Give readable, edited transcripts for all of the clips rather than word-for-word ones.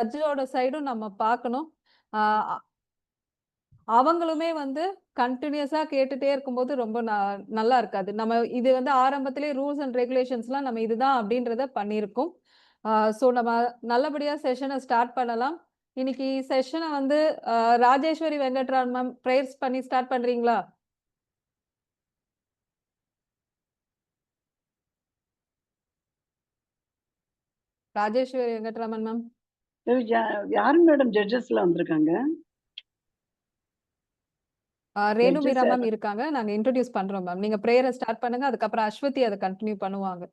ஜட்ஜோட சைடும் நம்ம பார்க்கணும். ஆ அவங்களுமே வந்து கன்டினியூஸா கேட்டுட்டே இருக்கும்போது ரொம்ப நல்லா இருக்காது. நம்ம இது வந்து ஆரம்பத்திலேயே ரூல்ஸ் அண்ட் ரெகுலேஷன்ஸ்லாம் நம்ம இதுதான் அப்படின்றத பண்ணியிருக்கோம். ஆ ஸோ நம்ம நல்லபடியா செஷன ஸ்டார்ட் பண்ணலாம். இன்னைக்கு செஷன வந்து அ ராஜேஸ்வரி வெங்கட்ராமன் மேம் பிரேயர்ஸ் பண்ணி ஸ்டார்ட் பண்றீங்களா? ராஜேஸ்வரி வெங்கட்ராமன் மேம். யாருங்க மேடம் ஜட்ஜஸ்ல வந்திருக்காங்க? ரேணு ஜட்ஜஸ் மீரா மேம் யாரு? இருக்காங்க. நாங்க இன்ட்ரோடியூஸ் பண்றோம் மேம். நீங்க பிரேயர ஸ்டார்ட் பண்ணுங்க. அதுக்கப்புறம் அஸ்வதி அத கன்டின்யூ பண்ணுவாங்க.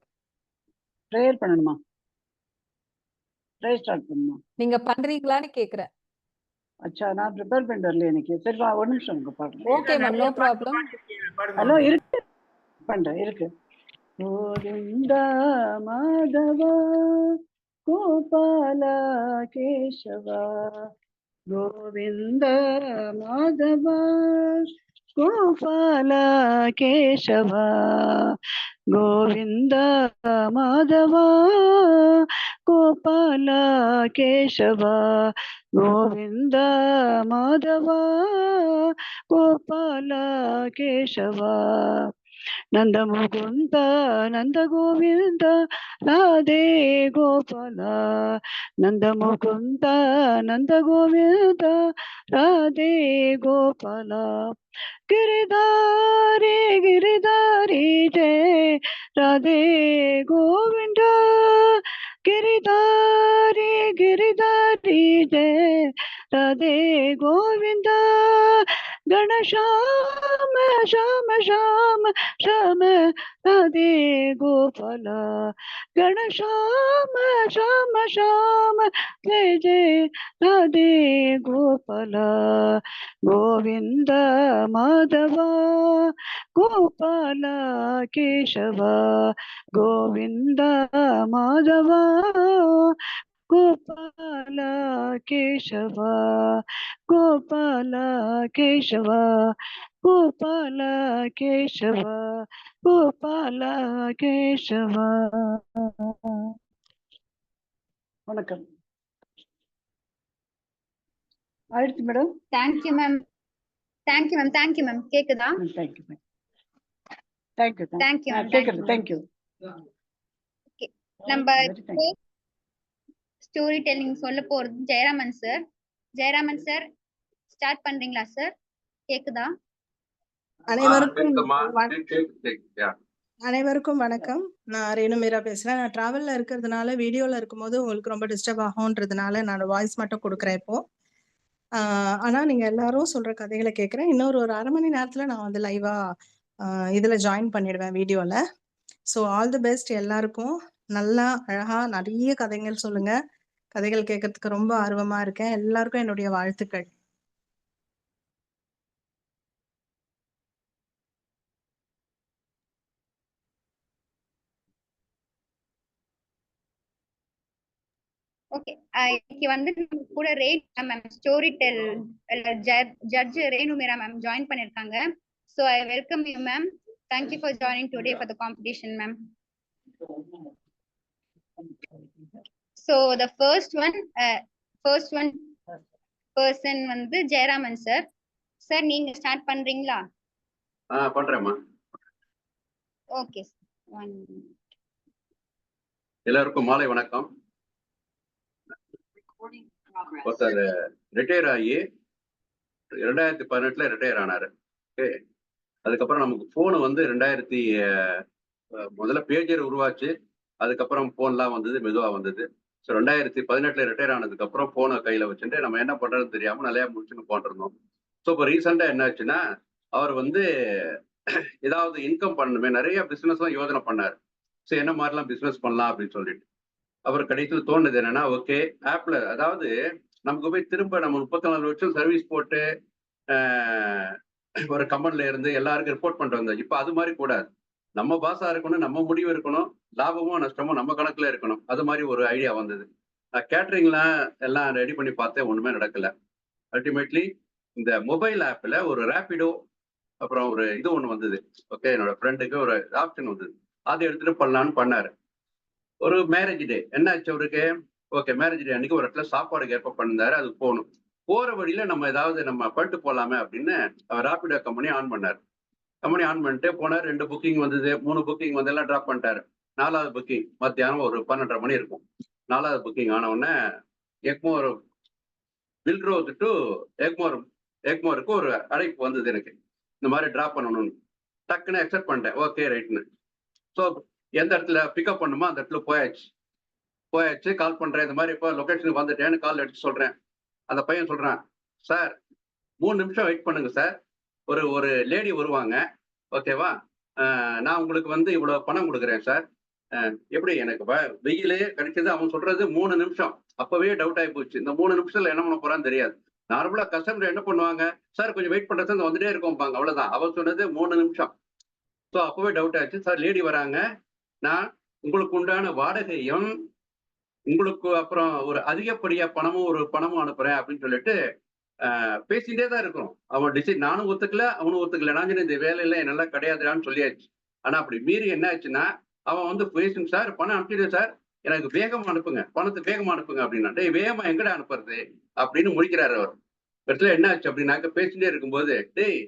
ப்ரேயர் பண்ணணுமா? ப்ரேயர் ஸ்டார்ட் பண்ணணுமா? நீங்க பண்றீங்களான்னு கேட்கிறேன். அச்சா, நான் ப்ரிப்பேர் பண்ணிட்டு வரல எனக்கு. சரி வா, ஒரு நிமிஷம் உங்க பாடுறேன். Okay ma'am. No problem. Hello, இருக்கு பண்றேன், இருக்கு. கோவிந்தா மாதவா கோபால கேசவா கோவிந்த மாதவா கோபால கேசவா கோவிந்த மாதவா கோபால கேசவா கோவிந்த மாதவா கோபால கேசவா நந்த முகுந்த நந்த கோவிந்த ராதே கோபால நந்த முகுந்த நந்த கோவிந்த ராதே கோபால गिरिधारी गिरिधारी जय राधे गोविंद गिरिधारी गिरिधारी जय राधे गोविंद गण श्याम श्याम श्याम श्याम राधे गोपाल गण श्याम श्याम श्याम जय जय राधे गोपाल गोविंद माधव गोपाल केशव गोविंद माधव गोपाल केशव गोपाल केशव गोपाल केशव गोपाल केशव வணக்கம். ஆயிடுச்சு madam. Thank you ma'am. Thank you ma'am. Thank you ma'am. கேக்குதா? Thank you ma'am. Thank you thank you ma'am. கேக்குது. தேங்க்யூ. ஓகே, நம்ம ஸ்டோரி டெல்லிங் சொல்ல போறது Jayaraman sir. Jayaraman sir start பண்றீங்களா சார்? கேக்குதா? அனைவருக்கும் வணக்கம். நான் ரேணு மீரா பேசுறேன். நான் டிராவல்ல இருக்கிறதுனால வீடியோல இருக்கும்போது உங்களுக்கு ரொம்ப டிஸ்டர்ப் ஆகும்ன்றதுனால நான் வாய்ஸ் மட்டும் கொடுக்குறேன் இப்போ. ஆனா நீங்க எல்லாரும் சொல்ற கதைகளை கேட்குறேன். இன்னொரு 1/2 மணி நேரத்துல நான் வந்து லைவா இதுல ஜாயின் பண்ணிடுவேன் வீடியோல. ஸோ ஆல் தி பெஸ்ட் எல்லாருக்கும். நல்லா அழகா நிறைய கதைகள் சொல்லுங்க. கதைகள் கேட்கறதுக்கு ரொம்ப ஆர்வமா இருக்கேன். எல்லாருக்கும் என்னுடைய வாழ்த்துக்கள். ஓகே, இன்னைக்கு வந்து கூட Renu ma'am story tell judge Renu Meera ma'am join பண்ணிருக்காங்க. So I welcome you ma'am. Thank you for joining today for the competition ma'am. So the first one person வந்து ஜெயராமன் சார். சார் நீங்க ஸ்டார்ட் பண்றீங்களா? பண்றேம்மா. ஓகே. எல்லாருக்கும் மாலை வணக்கம். ஒருத்தர் ரிட்டையர் ஆகி 2018 ரிட்டையர் ஆனாரு. ஓகே, அதுக்கப்புறம் நமக்கு போன் வந்து முதல்ல பேஜர் உருவாச்சு. அதுக்கப்புறம் போன்லாம் வந்தது, மெதுவா வந்தது. ஸோ 2018 ரிட்டையர் ஆனதுக்கு அப்புறம் போனை கையில வச்சுட்டு நம்ம என்ன பண்றதுன்னு தெரியாம நிறைய முடிச்சுன்னு போட்டிருந்தோம். ஸோ இப்போ ரீசெண்டா என்ன ஆச்சுன்னா, அவர் வந்து ஏதாவது இன்கம் பண்ணணுமே, நிறைய பிசினஸ் எல்லாம் யோசனை பண்ணாரு. ஸோ என்ன மாதிரிலாம் பிசினஸ் பண்ணலாம் அப்படின்னு சொல்லிட்டு அவர் கடைசியில் தோணுது என்னன்னா, ஓகே ஆப்ல, அதாவது நமக்கு போய் திரும்ப நம்ம 34 வருஷம் சர்வீஸ் போட்டு ஒரு கம்பெனில இருந்து எல்லாருக்கும் ரிப்போர்ட் பண்ணிட்டு வந்தோம். இப்போ அது மாதிரி கூடாது. நம்ம பாஸா இருக்கணும், நம்ம முடிவு இருக்கணும், லாபமும் நஷ்டமும் நம்ம கணக்குல இருக்கணும். அது மாதிரி ஒரு ஐடியா வந்தது. நான் கேட்டரிங்லாம் எல்லாம் ரெடி பண்ணி பார்த்தேன், ஒண்ணுமே நடக்கல. அல்டிமேட்லி இந்த மொபைல் ஆப்ல ஒரு ரேபிடோ, அப்புறம் ஒரு இது ஒண்ணு வந்தது. ஓகே, என்னோட ஃப்ரெண்டுக்கு ஒரு ஆப்ஷன் வந்தது. அதை எடுத்துட்டு பண்ணலான்னு பண்ணாரு. ஒரு மேரேஜ் டே என்ன ஆச்சு அவருக்கு, ஓகே, மேரேஜ் டே அன்னைக்கு ஒரு இடத்துல சாப்பாடுக்கு ஏற்பாடு பண்ணிருந்தாரு. அதுக்கு போகணும். போற வழியில நம்ம ஏதாவது நம்ம பண்ணிட்டு போலாமே அப்படின்னு ராபிடோ கம்பெனி ஆன் பண்ணாரு. கம்பெனி ஆன் பண்ணிட்டு போனார். 2 புக்கிங் வந்தது, 3 புக்கிங் வந்து எல்லாம் டிராப் பண்ணிட்டாரு. 4வது புக்கிங் மத்தியானம் ஒரு 12:30 மணி இருக்கும். 4வது புக்கிங் ஆன உடனே எக்மோர் வில்ரோஸ் டு எக்மோருக்கு ஒரு அழைப்பு வந்தது எனக்கு. இந்த மாதிரி டிராப் பண்ணணும்னு. டக்குன்னு அக்செப்ட் பண்ணிட்டேன். ஓகே ரைட்னு. ஸோ எந்த இடத்துல பிக்கப் பண்ணுமோ அந்த இடத்துல போயாச்சு. கால் பண்றேன். இந்த மாதிரி இப்போ லொகேஷனுக்கு வந்துட்டேன்னு கால் எடுத்து சொல்றேன். அந்த பையன் சொல்றான், சார் 3 நிமிஷம் வெயிட் பண்ணுங்க சார், ஒரு லேடி வருவாங்க, ஓகேவா, நான் உங்களுக்கு வந்து இவ்வளவு பணம் கொடுக்குறேன் சார். எப்படி எனக்கு வெயிலே கிடைச்சது. அவன் சொல்றது 3 நிமிஷம். அப்பவே டவுட் ஆகி போச்சு. இந்த 3 நிமிஷத்துல என்ன பண்ண போறான்னு தெரியாது. நார்மலா கஸ்டமர் என்ன பண்ணுவாங்க, சார் கொஞ்சம் வெயிட் பண்றது வந்துட்டே இருக்கோம்பாங்க, அவ்வளவுதான். அவன் சொன்னது 3 நிமிஷம். ஸோ அப்பவே டவுட் ஆயிடுச்சு. சார் லேடி வராங்க, நான் உங்களுக்கு உண்டான வாடகையும் உங்களுக்கு அப்புறம் ஒரு அதிகப்படியா ஒரு பணமும் அனுப்புறேன் அப்படின்னு சொல்லிட்டு பேசிட்டே தான் இருக்கிறோம். அவன் டிசைட் நானும் ஒத்துக்கல, அவனும் ஒத்துக்கல. நான் இந்த வேலையில நல்லா கிடையாதுடான்னு சொல்லியாச்சு. ஆனா அப்படி மீறி என்ன ஆச்சுன்னா, அவன் வந்து பேசுங்க சார், பணம் அனுப்பிடுங்க சார், எனக்கு வேகமா அனுப்புங்க, பணத்தை வேகமா அனுப்புங்க அப்படின்னா, டேய் வேகமா எங்கடா அனுப்புறது அப்படின்னு முடிக்கிறாரு அவர். இடத்துல என்ன ஆச்சு அப்படின்னாக்க, பேசிட்டே இருக்கும்போது, டேய்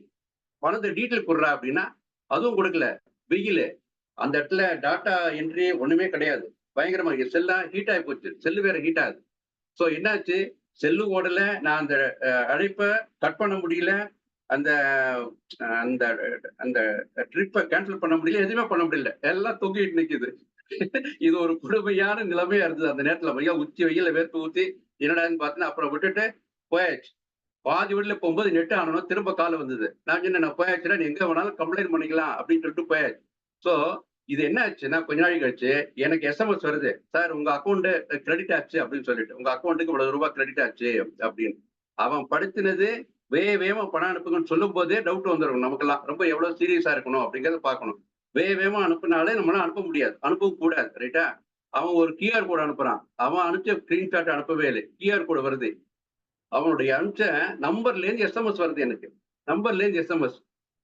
பணத்தை டீட்டெயில் கொடுறா அப்படின்னா, அதுவும் கொடுக்கல. வெயில் அந்த இடத்துல டாட்டா என்ட்ரி ஒண்ணுமே கிடையாது. பயங்கரமா செல்லாம் ஹீட் ஆகி போச்சு. செல்லு வேற ஹீட் ஆகுது. ஸோ என்னாச்சு, செல்லு ஓடல, நான் அந்த அழைப்பை கட் பண்ண முடியல, அந்த அந்த அந்த ட்ரிப்பை கேன்சல் பண்ண முடியல, எதுவுமே பண்ண முடியல, எல்லாம் தொங்கிட்டு நிக்குது. இது ஒரு கொடுமையான நிலைமையா இருந்தது அந்த நேரத்துல. மையா உச்சி வெயில வேர்த்து ஊத்தி என்னடான்னு பார்த்தேன்னா, அப்புறம் விட்டுட்டு போயாச்சு. பாதி வீட்டுல போகும்போது நெட் ஆனோம், திரும்ப கால் வந்தது. நான் சொன்னேன், நான் போயாச்சுன்னா நீ எங்க வேணாலும் கம்ப்ளைண்ட் பண்ணிக்கலாம் அப்படின்னு சொல்லிட்டு போயாச்சு. ஸோ இது என்ன ஆச்சுன்னா, கொஞ்ச நாள் கழிச்சு எனக்கு எஸ்எம்எஸ் வருது, சார் உங்க அக்கௌண்ட் கிரெடிட் ஆச்சு அப்படின்னு சொல்லிட்டு, உங்க அக்கௌண்ட்டுக்கு இவ்வளவு ரூபாய் கிரெடிட் ஆச்சு அப்படின்னு. அவன் படுத்தினது வேகமா பணம் அனுப்புங்கன்னு சொல்லும் போதே டவுட் வந்துடும் நமக்கெல்லாம். ரொம்ப எவ்வளவு சீரியஸா இருக்கணும் அப்படிங்கறத பார்க்கணும். வேகமா அனுப்புனாலே நம்மளால அனுப்ப முடியாது, அனுப்பவும் கூடாது, ரைட்டா. அவன் ஒரு QR கோடு அனுப்புறான். அவன் அனுப்பிச்ச ஸ்கிரீன்ஷாட் அனுப்பவே இல்லை, QR கோடு வருது. அவனுடைய அனுப்பிச்ச நம்பர்ல இருந்து எஸ்எம்எஸ் வருது எனக்கு. நம்பர்ல இருந்து எஸ்எம்எஸ்,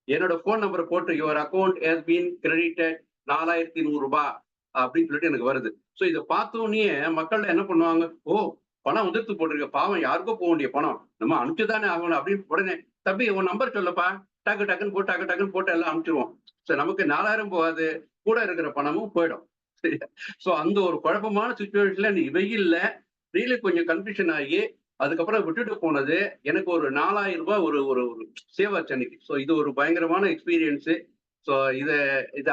என்னோட போன் நம்பரை போட்டு your account has been credited 4100 ரூபாய் அப்படின்னு சொல்லிட்டு எனக்கு வருது. ஸோ இதை பார்த்தோன்னே மக்கள் என்ன பண்ணுவாங்க, ஓ பணம் வந்துட்டு போட்டிருக்க, பாவம் யாருக்கோ போக வேண்டிய பணம், நம்ம அனுப்பிச்சுதானே ஆகணும் அப்படின்னு உடனே, தம்பி உன் நம்பர் சொல்லப்பா, டக்குன்னு போட்டு எல்லாம் அனுப்பிச்சிருவோம். ஸோ நமக்கு 4000 போகாது, கூட இருக்கிற பணமும் போயிடும். சரியா? ஸோ அந்த ஒரு குழப்பமான சுச்சுவேஷன்ல நீ வெயில்ல ரீலி கொஞ்சம் கன்ஃபியூஷன் ஆகி அதுக்கப்புறம் விட்டுட்டு போனது எனக்கு ஒரு 4000 ரூபாய் ஒரு சேவ் ஆச்சு அன்னைக்கு. ஸோ இது ஒரு பயங்கரமான எக்ஸ்பீரியன்ஸு. ஸோ இதை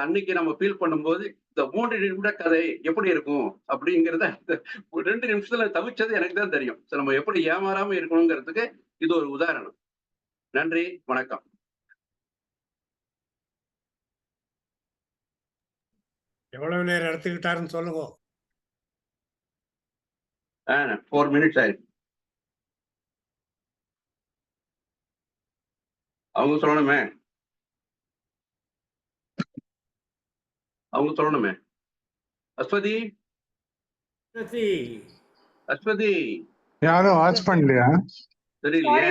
அன்னைக்கு நம்ம ஃபீல் பண்ணும்போது இந்த 3 நிமிட கதை எப்படி இருக்கும் அப்படிங்கிறத 2 நிமிஷத்துல தவிச்சது எனக்கு தான் தெரியும். ஸோ நம்ம எப்படி ஏமாறாம இருக்கணுங்கிறதுக்கு இது ஒரு உதாரணம். நன்றி, வணக்கம். எவ்வளவு நேரம் எடுத்துக்கிட்டாருன்னு சொல்லுங்க. 4 minutes ஆயிடுச்சு. அவங்க சொல்லணுமே. அஸ்வதி யாரும் வாட்ச் பண்ணலையா? தெரியலையே.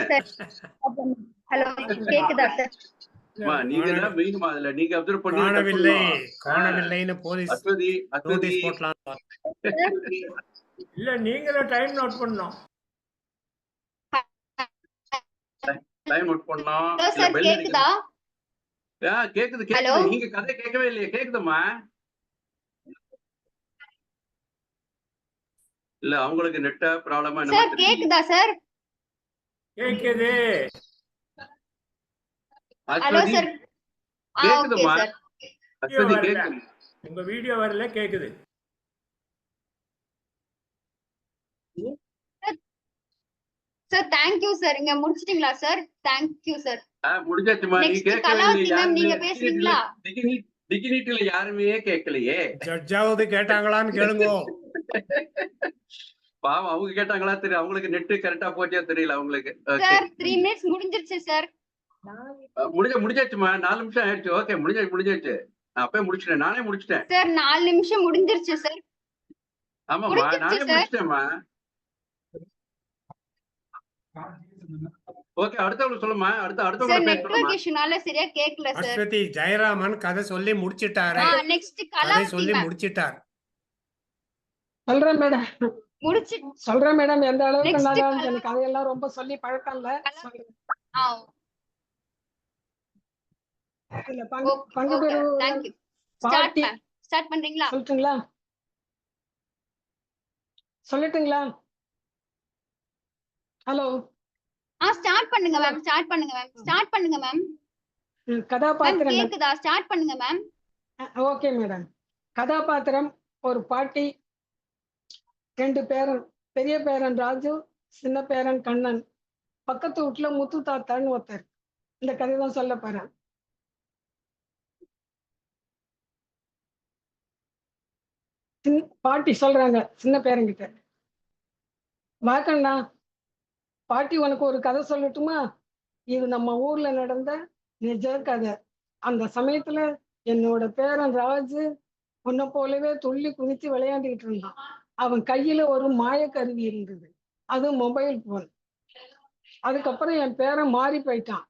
ஹலோ கேக்குதா சார்? நீங்க தான் மெயினுமா அதுல, நீங்க அப்சர்வ் பண்ணி காணவில்லைன்னு போலீஸ் அஸ்வதி நோட்டீஸ் போடலாம். இல்ல நீங்களும் டைம் நோட் பண்ணணும். டைம் நோட் பண்ணோம். சார் கேக்குதா? கேக்குது. நீங்க கதை கேட்கவே இல்லையே. கேக்குதுமா? இல்ல அவங்களுக்கு நெட் ப்ராப்ளமா என்ன? சார் கேக்குதா சார்? கேக்குது. Hello sir. கேக்குதுமா? அஸ்வதி கேக்குது. உங்க வீடியோ வரல, கேக்குது. Sir thank you sir. இங்க முடிச்சிட்டீங்களா சார்? Thank you sir. முடிஞ்சாச்சுமா. நீ கேட்கவே இல்லையா? நீங்க பேசுறீங்களா? டிகினிட்டில யாருமே கேட்கலையே. ஜட்ஜாவது கேட்டாங்களான்னு கேளுங்க. பாவம் அவங்க கேட்டாங்களா தெரியும். அவங்களுக்கு நெட் கரெக்டா போச்சா தெரியல அவங்களுக்கு. சார் 3 minutes முடிஞ்சிருச்சு சார். முடிஞ்சாச்சுமா. 4 நிமிஷம் ஆயிடுச்சு. ஓகே முடிஞ்சாச்சு. நான் அப்பவே முடிச்சிட்டேன். நானே முடிச்சிட்டேன் சார். 4 நிமிஷம் முடிஞ்சிருச்சு சார். ஆமாம்மா நானே முடிச்சிட்டேன்மா. ஓகே அடுத்தவங்க சொல்லுமா. அடுத்தவங்க நெட்வொர்க் இஷ்யூனால சரியா கேக்கல சார். அஸ்வதி ஜெயராமன் கதை சொல்லி முடிச்சிட்டாரு. நெக்ஸ்ட் கலா சொல்லி முடிச்சிட்டார். சொல்றேன் மேடம். முடிச்சு சொல்றேன் மேடம், எந்த அளவுக்கு Next நான் call. எனக்கு கதையெல்லாம் ரொம்ப சொல்லி பழக்கம் இல்ல. சொல்றேன். இல்ல பங்கு ஓகே பெறுவோர் தேங்க் யூ ஸ்டார்ட் பாட்டி மேம் ஸ்டார்ட் பண்றீங்களா சொல்லட்டுங்களா? சொல்லட்டுங்களா? ஹலோ, ஸ்டார்ட் பண்ணுங்க மேம் ஸ்டார்ட் பண்ணுங்க மேம் ஸ்டார்ட் பண்ணுங்க மேம் மேம் கதாபாத்திரம் கேக்குதா ஸ்டார்ட் பண்ணுங்க மேம் ஓகே மேடம். கதாபாத்திரம் ஒரு பாட்டி, 2 பேரன், பெரிய பேரன் ராஜு, சின்ன பேரன் கண்ணன். பக்கத்து வீட்டுல முத்து தாத்தான்னு ஒருத்தர். இந்த கதை தான் சொல்ல போறேன். பாட்டி சொல்றாங்க சின்ன பேரன்கிட்ட, வாக்கண்ணா பாட்டி உனக்கு ஒரு கதை சொல்லட்டுமா? இது நம்ம ஊர்ல நடந்த நிஜ கதை. அந்த சமயத்துல என்னோட பேரன் ராஜு உன்னை போலவே துள்ளி குதித்து விளையாண்டுட்டு இருந்தான். அவன் கையில ஒரு மாயக்கருவி இருந்தது, அது மொபைல் போன். அதுக்கப்புறம் என் பேரன் மாறி போயிட்டான்.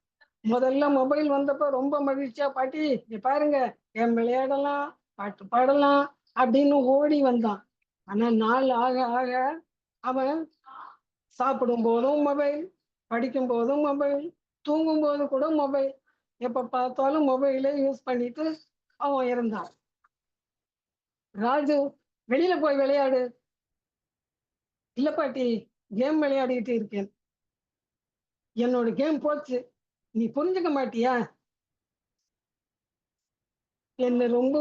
முதல்ல மொபைல் வந்தப்ப ரொம்ப மகிழ்ச்சியா, பாட்டி இங்க பாருங்க என் விளையாடலாம், பாட்டு பாடலாம் அப்படின்னு ஓடி வந்தான். ஆனா நாள் ஆக ஆக அவன் சாப்பிடும் போதும் மொபைல், படிக்கும் போதும் மொபைல், தூங்கும் போது கூட மொபைல், எப்ப பார்த்தாலும் மொபைலே யூஸ் பண்ணிட்டு அவன் இருந்தான். ராஜு வெளியில போய் விளையாடு. இல்ல பாட்டி, கேம் விளையாடிட்டு இருக்கேன். என்னோட கேம் போச்சு, நீ புரிஞ்சுக்க மாட்டியா? என்ன ரொம்ப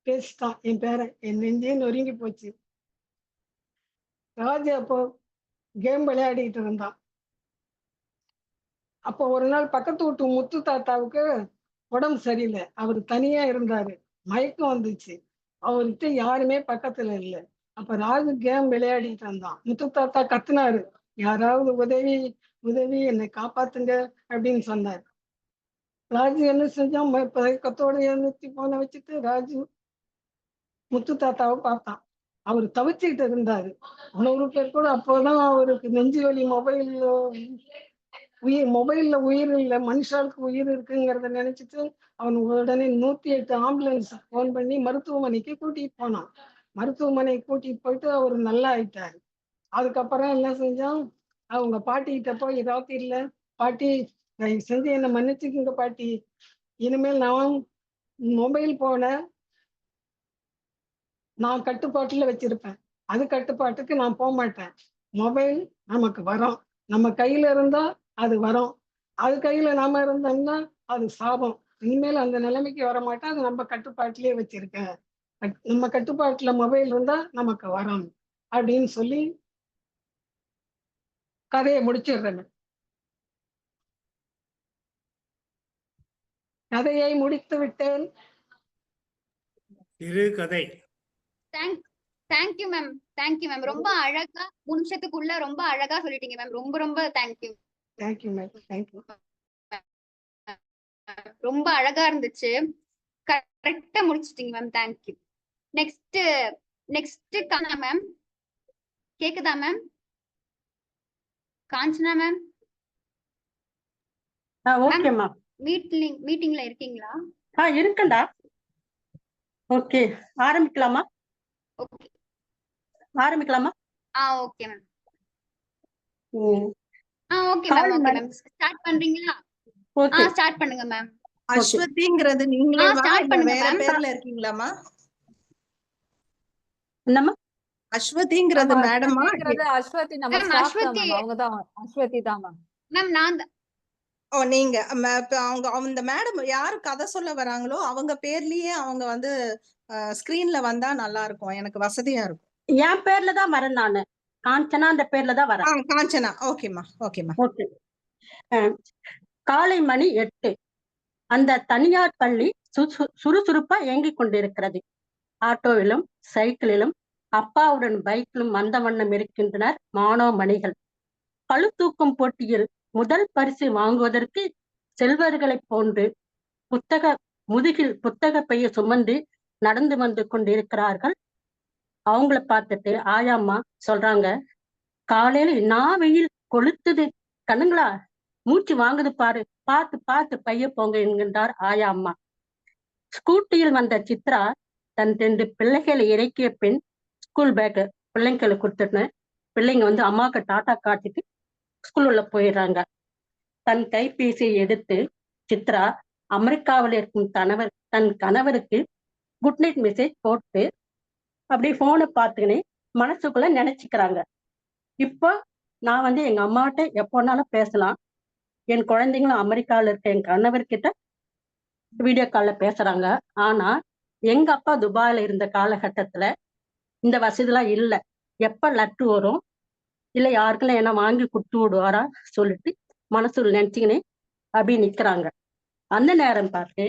பேசிட்டான் என் பேரன். என் நெஞ்சே நொறுங்கி போச்சு. ராஜு அப்போ கேம் விளையாடிட்டு இருந்தான். அப்போ ஒரு நாள் பக்கத்து வீட்டு முத்து தாத்தாவுக்கு உடம்பு சரியில்லை. அவர் தனியா இருந்தாரு, மயக்கம் வந்துச்சு. அவர்கிட்ட யாருமே பக்கத்துல இல்லை. அப்ப ராஜு கேம் விளையாடிட்டு இருந்தான். முத்து தாத்தா கத்துனாரு, யாராவது உதவி உதவி என்னை காப்பாத்துங்க அப்படின்னு சொன்னார். ராஜு என்ன செஞ்சான், பயக்கத்தோட எழுந்துச்சு போன வச்சுட்டு ராஜு முத்து தாத்தாவை பார்த்தான். அவர் தவிச்சுக்கிட்டு இருந்தாரு. 100 பேர் கூட அப்போதான் அவருக்கு நெஞ்சு வலி, மொபைல்ல உயிர் இல்லை, மனுஷாளுக்கு உயிர் இருக்குங்கிறத நினைச்சிட்டு அவன் உடனே 108 ஆம்புலன்ஸ் போன் பண்ணி மருத்துவமனைக்கு கூட்டிட்டு போனான். மருத்துவமனைக்கு கூட்டிட்டு போயிட்டு அவர் நல்லா ஆயிட்டாரு. அதுக்கப்புறம் என்ன செஞ்சான், அவங்க பாட்டிகிட்ட போய் ராத்திரில, பாட்டி தயவு செஞ்சு என்னை மன்னிச்சுக்குங்க பாட்டி, இனிமேல் நான் மொபைல் போன நான் கட்டுப்பாட்டுல வச்சிருப்பேன், அது கட்டுப்பாட்டுக்கு நான் போக மாட்டேன். மொபைல் நமக்கு வரும், நம்ம கையில இருந்தா அது வரும், அது கையில நாம இருந்தோம்னா அது சாபம். இனிமேல் அந்த நிலைமைக்கு வர மாட்டேன், அது நம்ம கட்டுப்பாட்டிலேயே வச்சிருக்கேன். நம்ம கட்டுப்பாட்டுல மொபைல் இருந்தா நமக்கு வரும் அப்படின்னு சொல்லி கதையை முடிச்சிடுறேன். கதையை முடித்து விட்டேன். சிறு கதை. தேங்க்யூ மேம் தேங்க்யூ மேம் ரொம்ப அழகா 3 நிமிஷத்துக்குள்ள ரொம்ப அழகா சொல்லிட்டீங்க மேம். ரொம்ப ரொம்ப தேங்க்யூ. Thank you ma'am, thank you. ரொம்ப அழகா இருந்துச்சு, கரெக்டா முடிச்சிட்டீங்க ma'am. Thank you. Next Kanchana ma'am. கேக்குதா மேம்? காஞ்சனா மேம் ஓகேம்மா. மீட்டிங்ல இருக்கீங்களா? இருக்கேன்டா. ஓகே, ஆரம்பிக்கலாமா? ஓகே ஆரம்பிக்கலாமா? Okay ma'am. ம். Okay ma'am. Okay ma'am. Start பண்றீங்களா? ஓகே. ஸ்டார்ட் பண்ணுங்க மேம். அஸ்வதிங்கிறது நீங்களே ஸ்டார்ட் பண்ணுங்க வேற மேம். பேர்ல இருக்கீங்களாமா? என்னம்மா? அஸ்வதிங்கிறது மேடமா? அஸ்வதி நம்ம மேம், ஸ்டாஃப் தான் அஸ்வதி. மேம். அவங்க தான் அஸ்வதி தான் மேம். மேம் நான் தான். ஓ நீங்க இப்ப அவங்க அந்த மேடம் யாரு கதை சொல்ல வராங்களோ அவங்க பேர்லயே அவங்க வந்து ஸ்கிரீன்ல வந்தா நல்லா இருக்கும், எனக்கு வசதியா இருக்கும். என் பேர்ல தான் வரேன் நானு. காஞ்சனா அந்த பேர்ல தான் வரேன். காஞ்சனா. ஓகேம்மா, ஓகேம்மா. ஓகே. காலை மணி 8. அந்த தனியார் பள்ளி சுறுசுறுப்பா இயங்கிக் கொண்டிருக்கிறது. ஆட்டோவிலும் சைக்கிளிலும் அப்பாவுடன் பைக்கிலும் வந்த வண்ணம் இருக்கின்றனர் மாணவ மணிகள். பளு தூக்கும் போட்டியில் முதல் பரிசு வாங்குவதற்கு செல்வர்களைப் போன்று முதுகில் புத்தக பைய சுமந்து நடந்து வந்து கொண்டிருக்கிறார்கள். அவங்கள பார்த்துட்டு ஆயாம்மா சொல்றாங்க, காலையில நான் வெயில் கொளுத்துது கண்ணுங்களா, மூச்சு வாங்குது பாரு, பார்த்து பார்த்து பைய போங்க என்கின்றார் ஆயா அம்மா. ஸ்கூட்டியில் வந்த சித்ரா தன் 2 பிள்ளைகளை இறக்கிய பின் ஸ்கூல் பேக் பிள்ளைங்களை கொடுத்துட்டு பிள்ளைங்க வந்து அம்மாவுக்கு டாட்டா காட்டிட்டு ஸ்கூல் உள்ள போயிடுறாங்க. தன் கைபேசியை எடுத்து சித்ரா அமெரிக்காவில் இருக்கும் தன் கணவருக்கு குட் நைட் மெசேஜ் போட்டு அப்படியே போனை பார்த்துக்கினே மனசுக்குள்ள நினைச்சுக்கிறாங்க. இப்போ நான் வந்து எங்க அம்மாட்ட எப்போனாலும் பேசலாம். என் குழந்தைங்களும் அமெரிக்காவில் இருக்க என் கணவர்கிட்ட வீடியோ காலில் பேசுறாங்க. ஆனா எங்க அப்பா துபாயில இருந்த காலகட்டத்துல இந்த வசதிலாம் இல்லை. எப்ப லட்டு வரும் இல்லை யாருக்கெல்லாம் என்ன வாங்கி கொடுத்து விடுவாரா சொல்லிட்டு மனசுல நினைச்சுக்கினே அப்படி நிக்கிறாங்க. அந்த நேரம் பார்த்து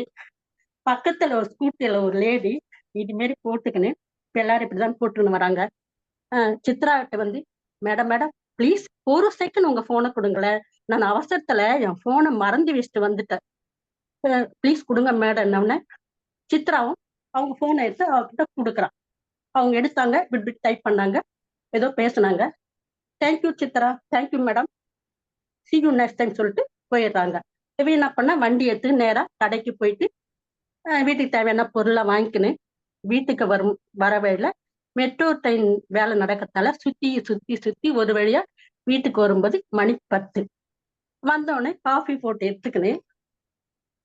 பக்கத்துல ஒரு ஸ்கூட்டியில ஒரு லேடி இது மாரி போட்டுக்கின்னு இப்ப எல்லாரும் இப்படிதான் போட்டுன்னு வராங்க. சித்ராகிட்ட வந்து மேடம் ப்ளீஸ் ஒரு செகண்ட் உங்க போனை கொடுங்களேன், நான் அவசரத்துல என் போனை மறந்து வச்சுட்டு வந்துட்டேன், ப்ளீஸ் கொடுங்க மேடம். என்னவுன்னு சித்ராவும் அவங்க போனை எடுத்து அவகிட்ட கொடுக்குறான். அவங்க எடுத்தாங்க, இப்படி டைப் பண்ணாங்க, ஏதோ பேசுனாங்க. Thank you Chitra, thank you madam, see you next time சொல்லிட்டு போயிடுறாங்க. இவ என்ன பண்ண வண்டி எடுத்து நேரா கடைக்கு போயிட்டு வீட்டுக்கு தேவையான பொருளை வாங்கிக்கின்னு வீட்டுக்கு வர வழியில மெட்ரோ ட்ரெயின் வேலை நடக்கிறதால சுத்தி ஒரு வழியா வீட்டுக்கு வரும்போது மணி 10 வந்தோடனே காஃபி போட்டு எடுத்துக்கின்னு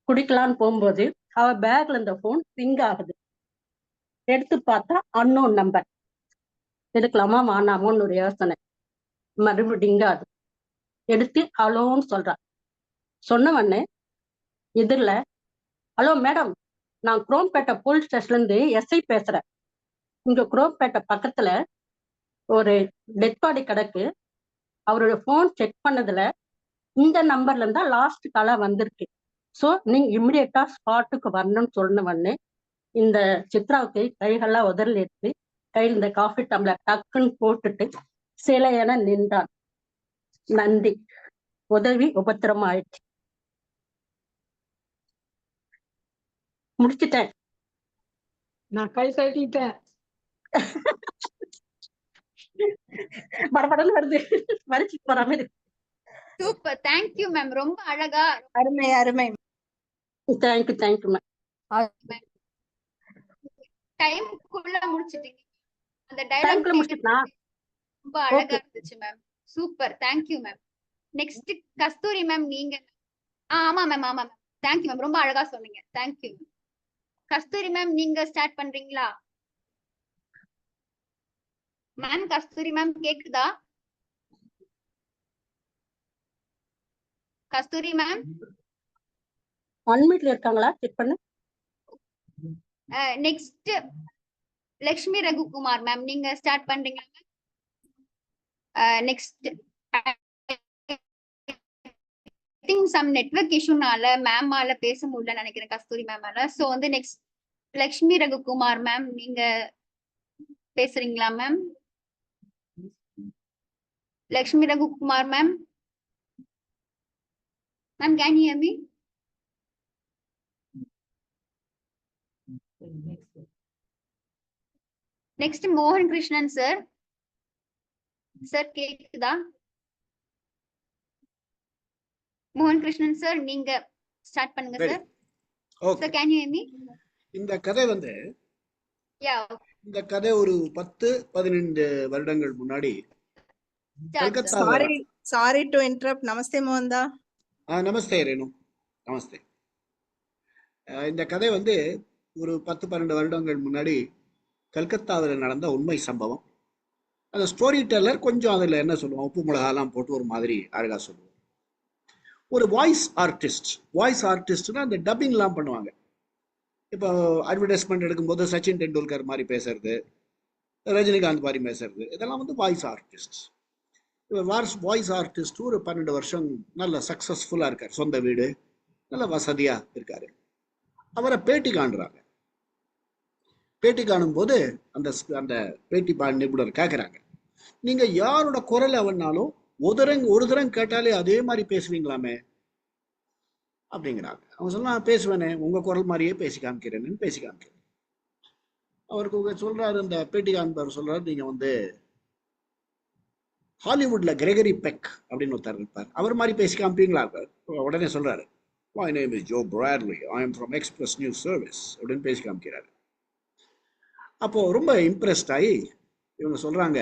குடிக்கலான்னு போகும்போது அவ பேக்ல இந்த போன் ரிங் ஆகுது. எடுத்து பார்த்தா அன்னோன் நம்பர். எடுக்கலாமா வானாமோன்னு ஒரு யோசனை. மறுபடியும் ரிங் ஆகுது. எடுத்து ஹலோன்னு சொல்றா. சொன்ன உடனே எதிரில் ஹலோ மேடம், நான் குரோம்பேட்டை போலீஸ் ஸ்டேஷன்ல இருந்து எஸ்ஐ பேசுறேன். இங்க குரோம்பேட்டை பக்கத்துல ஒரு டெட் பாடி கிடக்கு. அவரோட போன் செக் பண்ணதுல இந்த நம்பர்ல இருந்தா லாஸ்ட் காலா வந்திருக்கு. ஸோ நீங்க இம்மிடியட்டா ஸ்பாட்டுக்கு வரணும்னு சொன்ன உடனே இந்த சித்ராவுக்கு கைகள்லாம் உதறல் எடுத்து கையில் இந்த காஃபி டம்ளர் டக்குன்னு போட்டுட்டு சிலையென நின்றான். நன்றி, உதவி உபத்திரமா ஆயிடுச்சு. முடிச்சுட்டேன். நான் கை தட்டிட்டேன். படபடன்னு வருது, வரைச்சிட்டு போற மாதிரி. சூப்பர், தேங்க்யூ மேம், ரொம்ப அழகா. அருமை. Thank you ma'am. டைம்க்குள்ள முடிச்சிட்டீங்க. அந்த டைம்க்குள்ள டயலாக் முடிச்சிட்டா? ரொம்ப அழகா இருந்துச்சு ma'am. Super, thank you ma'am. Next Kasturi ma'am, நீங்க. ஆமா மேம். தேங்க்யூ மேம், ரொம்ப அழகா சொன்னீங்க. தேங்க்யூ. கஸ்தூரி மேம், நீங்க ஸ்டார்ட் பண்றீங்களா? மேம் கஸ்தூரி மேம் கேக்குதா? கஸ்தூரி மேம் அன்மியூட்ல இருக்காங்களா? செக் பண்ணு. நெக்ஸ்ட் லக்ஷ்மி ரகுகுமார் மேம், நீங்க ஸ்டார்ட் பண்றீங்களா? நெக்ஸ்ட் சம் நெட்வொர்க் இஷ்யூனால மேமால பேச முடியல நினைக்கிறேன் கஸ்தூரி மேமால. சோ வந்து நெக்ஸ்ட் லக்ஷ்மி ரகுகுமார் மேம், நீங்க பேசுறீங்களா ma'am? Lakshmi Raghukumar ma'am, can you hear me? Next மோகன் கிருஷ்ணன் சார். சார் கேக்குதா? மோகன் கிருஷ்ணன் சார், நீங்க ஸ்டார்ட் பண்ணுங்க sir. Sir can you hear me? இந்த கதை வந்து Yeah. இந்த கதை ஒரு 10-15 வருடங்கள் முன்னாடி சாரி டு இன்டரப்ட். நமஸ்தே மோகன்தா. நமஸ்தே ரேணு, நமஸ்தே. இந்த கதை வந்து ஒரு 10-12 வருடங்கள் முன்னாடி கல்கத்தாவில் நடந்த உண்மை சம்பவம். அந்த ஸ்டோரி டெல்லர் கொஞ்சம் அதில் என்ன சொல்லுவோம், உப்பு மிளகாலாம் போட்டு ஒரு மாதிரி அழகாக சொல்லுவோம். ஒரு வாய்ஸ் ஆர்டிஸ்ட்னா அந்த டப்பிங்லாம் பண்ணுவாங்க. இப்போ அட்வர்டைஸ்மெண்ட் எடுக்கும்போது சச்சின் டெண்டுல்கர் மாதிரி பேசுறது, ரஜினிகாந்த் மாதிரி பேசுறது, இதெல்லாம் வந்து வாய்ஸ் ஆர்டிஸ்ட். வாய்ஸ் ஆர்டிஸ்ட் ஒரு 12 வருஷம் நல்ல சக்ஸஸ்ஃபுல்லாக இருக்கார். சொந்த வீடு, நல்ல வசதியாக இருக்காரு. அவரை பேட்டி காண்றாங்க. பேட்டி காணும் போது அந்த பேட்டி நிபுணர் கேட்குறாங்க, நீங்க யாரோட குரல் அவனாலும் ஒரு தரம் கேட்டாலே அதே மாதிரி பேசுவீங்களாமே அப்படிங்கிறாங்க. அவன் சொன்னா, பேசுவேனே, உங்க குரல் மாதிரியே பேசி காமிக்கிறேன்னு பேசி காமிக்கிறேன். அவருக்கு சொல்றாரு, இந்த பேட்டி காண்பவர் சொல்றாரு, நீங்க வந்து ஹாலிவுட்ல கிரெகரி பெக் அப்படின்னு ஒருத்தர் இருப்பார், அவர் மாதிரி பேசி காமிப்பீங்களா? உடனே சொல்றாரு, my name is Joe Bradley, I am from Express News Service அப்படின்னு பேசி காமிக்கிறாரு. அப்போ ரொம்ப இம்ப்ரெஸ்ட் ஆகி இவங்க சொல்றாங்க,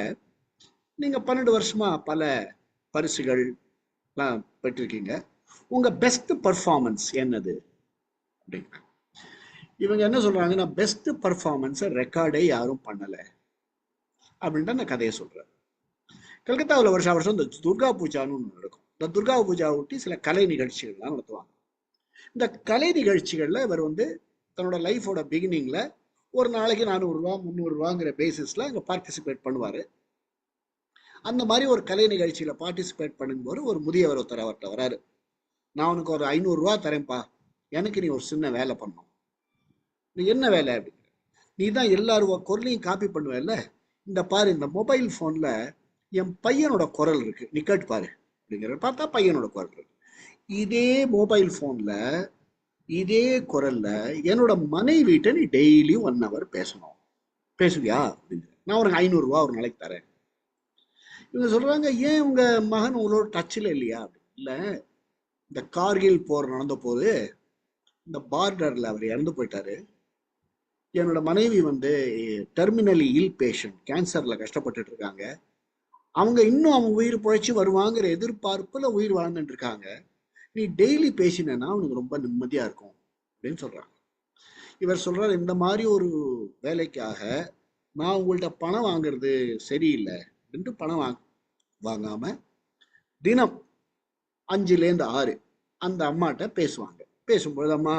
நீங்க 12 வருஷமா பல பரிசுகள் எல்லாம் பெற்றிருக்கீங்க, உங்க பெஸ்ட் பர்ஃபார்மன்ஸ் என்னது அப்படின்னா, இவங்க என்ன சொல்றாங்கன்னா, பெஸ்ட் பர்ஃபார்மன்ஸை ரெக்கார்டே யாரும் பண்ணல அப்படின்ட்டு அந்த கதையை சொல்றாரு. கல்கத்தாவில் வருஷம் வருஷம் இந்த துர்கா பூஜான்னு ஒன்று நடக்கும். இந்த துர்கா பூஜா ஒட்டி சில கலை நிகழ்ச்சிகள்லாம் நடத்துவாங்க. இந்த கலை நிகழ்ச்சிகள்ல இவர் தன்னோட லைஃபோட பிகினிங்ல ஒரு நாளைக்கு 400 ரூபா 300 ரூபாங்கிற பேசிஸ்ல அங்க பார்ட்டிசிபேட் பண்ணுவாரு. அந்த மாதிரி ஒரு கலை நிகழ்ச்சியில பார்ட்டிசிபேட் பண்ணும்போது ஒரு முதியவர் ஒருத்தர் அவர்கிட்ட வராரு. நான் உனக்கு ஒரு 500 ரூபா தரேன்ப்பா, எனக்கு நீ ஒரு சின்ன வேலை பண்ணணும். நீ என்ன வேலை அப்படின்னு, நீ தான் எல்லாரும் குரலையும் காப்பி பண்ணுவேல்ல, இந்த பாரு, இந்த மொபைல் போன்ல என் பையனோட குரல் இருக்கு, நீ கேட்டு பாரு அப்படிங்கிற. பார்த்தா பையனோட குரல் இருக்கு. இதே மொபைல் போன்ல இதே குரல்ல என்னோட மனைவிட்ட நீ டெய்லியும் 1 hour பேசணும், பேசுவியா அப்படிங்கிற. நான் உனக்கு 500 ரூபா ஒரு நாளைக்கு தரேன். இவங்க சொல்றாங்க, ஏன் உங்க மகன் உங்களோட டச்சில் இல்லையா? இல்ல, இந்த கார்கில் போர் நடந்த போது இந்த பார்டர்ல அவர் இறந்து போயிட்டாரு. என்னோட மனைவி டெர்மினலி இல் பேஷண்ட், கேன்சர்ல கஷ்டப்பட்டுட்டு இருக்காங்க. அவங்க இன்னும் உயிர் பிழைச்சி வருவாங்கிற எதிர்பார்ப்புல உயிர் வாழ்ந்துட்டு இருக்காங்க. நீ டெய்லி பேசினேன்னா அவனுக்கு ரொம்ப நிம்மதியா இருக்கும் அப்படின்னு சொல்றாங்க. இவர் சொல்றாரு, இந்த மாதிரி ஒரு வேலைக்காக நான் உங்கள்கிட்ட பணம் வாங்குறது சரியில்லை அப்படின்ட்டு பணம் வாங்காம தினம் 5லேருந்து 6 அந்த அம்மாட்ட பேசுவாங்க. பேசும்பொழுது, அம்மா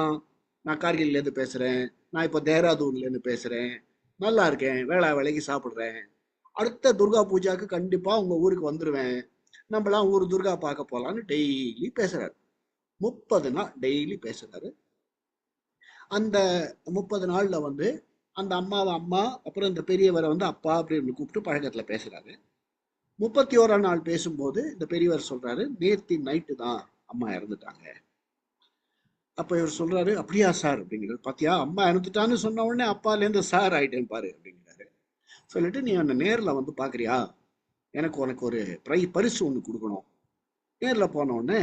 நான் கார்கில்லேருந்து பேசுறேன், நான் இப்போ தேராதூன்லேருந்து பேசுறேன், நல்லா இருக்கேன், வேலைக்கு சாப்பிட்றேன், அடுத்த துர்கா பூஜாக்கு கண்டிப்பா உங்க ஊருக்கு வந்துருவேன், நம்மளாம் ஊர் துர்கா பார்க்க போலான்னு டெய்லி பேசுறாரு. 30 நாள் டெய்லி பேசுறாரு. அந்த 30 நாள்ல அந்த அம்மாவை அம்மா, அப்புறம் இந்த பெரியவரை அப்பா அப்படின்னு கூப்பிட்டு பழக்கத்துல பேசுறாரு. 31ஆம் நாள் பேசும்போது இந்த பெரியவர் சொல்றாரு, நேத்தி நைட்டு தான் அம்மா இறந்துட்டாங்க. அப்ப இவர் சொல்றாரு, அப்படியா சார் அப்படிங்கிறாரு. பாத்தியா, அம்மா இறந்துட்டான்னு சொன்ன உடனே அப்பாலேருந்து சார் ஆயிட்டேன் பாரு அப்படிங்கிறாரு. சொல்லிட்டு, நீ அந்த நேர்ல பாக்குறியா, உனக்கு ஒரு பரிசு ஒண்ணு கொடுக்கணும். நேர்ல போன உடனே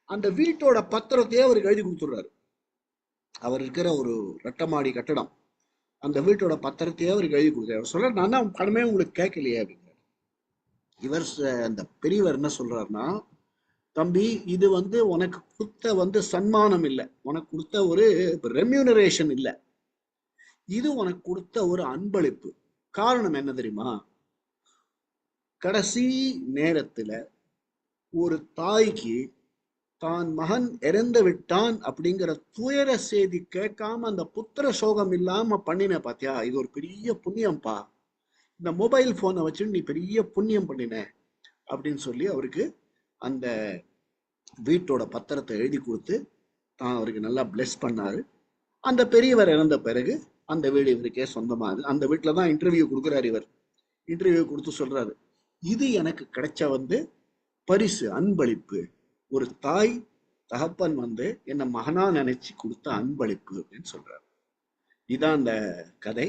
அந்த வீட்டோட பத்திரத்தையே அவருக்கு எழுதி கொடுத்துடுறாரு. அவர் இருக்கிற ஒரு 2 மாடி கட்டடம், அந்த வீட்டோட பத்திரத்தையே அவருக்கு எழுதி கொடுத்தாரு. அவர் சொல்ற, நான் தான் பணமே உங்களுக்கு கேட்கலையே அப்படிங்கிறார். இவர் அந்த பெரியவர் என்ன சொல்றாருன்னா, தம்பி, இது உனக்கு கொடுத்த சன்மானம் இல்லை, உனக்கு கொடுத்த ஒரு ரெம்யூனரேஷன் இல்லை, இது உனக்கு கொடுத்த ஒரு அன்பளிப்பு. காரணம் என்ன தெரியுமா? கடைசி நேரத்துல ஒரு தாய்க்கு தான் மகன் இறந்து விட்டான் அப்படிங்கிற துயர செய்தி கேட்காம அந்த புத்திர சோகம் இல்லாம பண்ணின பாத்தியா, இது ஒரு பெரிய புண்ணியம்பா, இந்த மொபைல் போனை வச்சு நீ பெரிய புண்ணியம் பண்ணின அப்படின்னு சொல்லி அவருக்கு அந்த வீட்டோட பத்திரத்தை எழுதி கொடுத்து தான் அவருக்கு நல்லா பிளெஸ் பண்ணாரு. அந்த பெரியவர் இறந்த பிறகு அந்த வீடு இவருக்கே சொந்தமாகுது. அந்த வீட்டுல தான் இன்டர்வியூ கொடுக்குறாரு. இவர் இன்டர்வியூ கொடுத்து சொல்றாரு, இது எனக்கு கிடைச்ச பரிசு, அன்பளிப்பு, ஒரு தாய் தகப்பன் என்ன மகனா நினைச்சு கொடுத்த அன்பளிப்பு அப்படின்னு சொல்றாரு. இதான் அந்த கதை,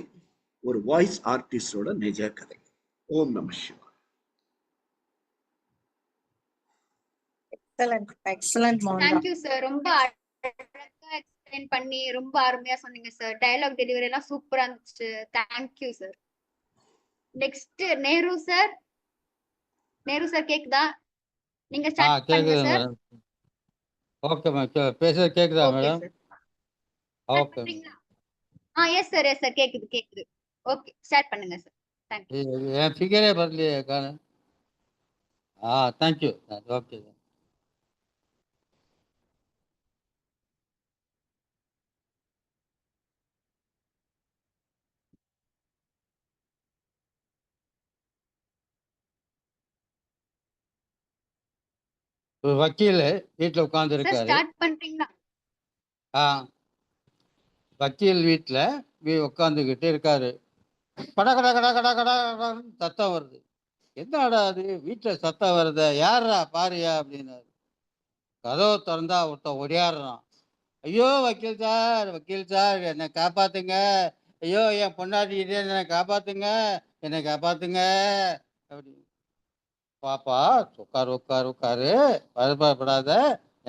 ஒரு வாய்ஸ் ஆர்டிஸ்டோட நிஜ கதை. ஓம் நம சிவாய. Excellent Thank you sir. ரொம்ப அழகா எக்ஸ்பிளைன் பண்ணி ரொம்ப அருமையா சொன்னீங்க சார். டயலாக் டெலிவரி எல்லாம் சூப்பரா இருந்துச்சு. Thank you sir. Next Nehru sir. Nehru sir கேக்குதா? நீங்க ஸ்டார்ட் பண்ணுங்க சார். ஓகே மேம், பேசுறது கேக்குதா madam? Okay. Yes sir, yes sir, கேக்குது. ஓகே, ஸ்டார்ட் பண்ணுங்க சார். Thank you. என் ஃபிகரே வரலையே காண. Thank you. ஓகே. ஒரு வக்கீல் வீட்டில் உட்கார்ந்து சார் இருக்காரு. ஸ்டார்ட் பண்றீங்களா? வக்கீல் வீட்டில் உட்காந்துக்கிட்டு இருக்காரு. கடா கடா கடா கடா கடா கடான்னு சத்தம் வருது. என்னடா அது, வீட்டில் சத்தம் வருத, யாரா பாரியா அப்படின்னாரு. கதவை திறந்தா ஒருத்தன் ஒடியாடுறான். ஐயோ வக்கீல் சார் என்னை காப்பாத்துங்க, ஐயோ என் பொண்டாட்டி என்னை காப்பாத்துங்க அப்படி. பாப்பா உட்காரு, பதப்படாத,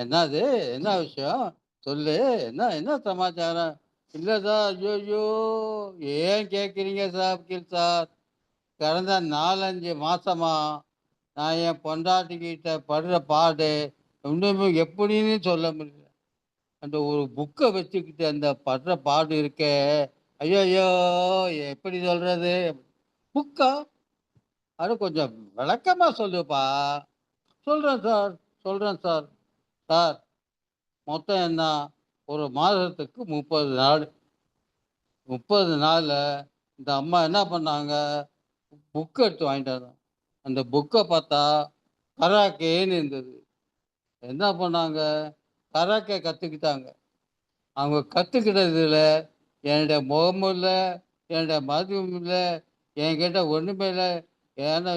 என்னது, என்ன விஷயம் சொல்லு, என்ன சமாச்சாரம்? இல்லை சார், ஐயோ ஏன் கேட்குறீங்க சார் வக்கீல் சார், கடந்த 4-5 மாசமா நான் என் பொண்டாட்டிக்கிட்ட படுற பாடு இன்னுமே எப்படின்னு சொல்ல முடியல. அந்த ஒரு புக்கை வச்சுக்கிட்டு அந்த படுற பாடு இருக்க, ஐயோ எப்படி சொல்றது? புக்கா? அது கொஞ்சம் விளக்கமா சொல்லுப்பா. சொல்றேன் சார், சொல்றேன் சார். சார், மொத்தம் என்ன? ஒரு மாதத்துக்கு 30 நாள். 30 நாள்ல இந்த அம்மா என்ன பண்ணாங்க? புக் எடுத்து வாங்கிட்டு வந்தாங்க. அந்த புக்கை பார்த்தா கராக்கேன்னு இருந்தது. என்ன பண்ணாங்க? கராக்கே கற்றுக்கிட்டாங்க. அவங்க கற்றுக்கிட்டதுல என்னுடைய முகமும் இல்லை, என்னுடைய மதியமும் இல்லை, என்கிட்ட ஒன்றுமே இல்லை. ஏன்னா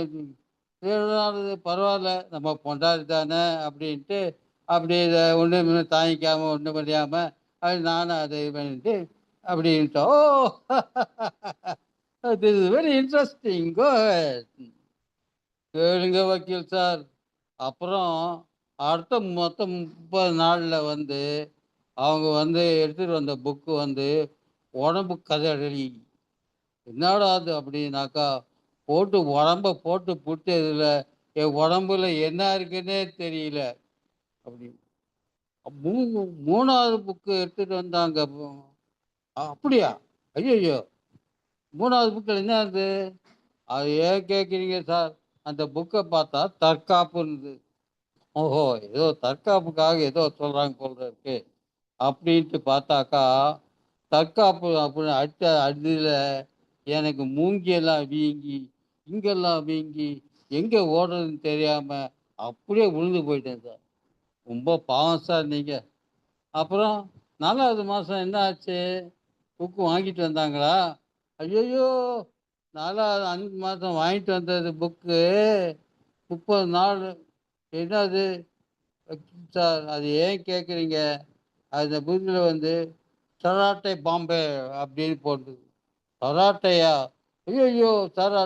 பரவாயில்ல, நம்ம பொண்டாட்டி தானே அப்படின்ட்டு அப்படி இதை ஒன்றும் தாங்கிக்காமல் ஒன்றும் முடியாமல் அது நானும் அதை இது பண்ணிட்டு அப்படின்ட்டு. ஓ, திஸ் இஸ் வெரி இன்ட்ரெஸ்டிங். கோ கேளுங்க வக்கீல் சார். அப்புறம் அடுத்த மொத்தம் 30 நாளில் வந்து அவங்க வந்து எடுத்துகிட்டு வந்த புக்கு வந்து உடம்பு கதறி. என்னடா அது அப்படின்னாக்கா, போட்டு உடம்ப போட்டு புட்டதில் என் உடம்புல என்ன இருக்குன்னே தெரியல அப்படின்னு. 3வது புக்கு எடுத்துகிட்டு வந்தாங்க. அப்படியா? ஐயோ, 3வது புக்கில் என்ன இருந்தது? அது ஏன் கேட்குறீங்க சார்? அந்த புக்கை பார்த்தா தற்காப்புன்னு. ஓஹோ, ஏதோ தற்காப்புக்காக ஏதோ சொல்கிறாங்க போல இருக்கு அப்படின்ட்டு பார்த்தாக்கா, தற்காப்பு அப்படின்னு அடுத்த அடியில் எனக்கு மூங்கியெல்லாம் வீங்கி, இங்கெல்லாம் வீங்கி, எங்கே ஓடுறதுன்னு தெரியாமல் அப்படியே விழுந்து போயிட்டேன் சார். ரொம்ப பாவம் சார் நீங்கள். அப்புறம் 4வது மாதம் என்ன ஆச்சு? புக்கு வாங்கிட்டு வந்தாங்களா? ஐயோ, 4வது 5 மாதம் வாங்கிட்டு வந்தது புக்கு 30 நாள். என்னது சார்? அது ஏன் கேட்குறீங்க? அந்த புக்கில் வந்து சராட்டை பாம்பே அப்படின்னு போட்டுது. சராட்டையா? ஐயோ சார்,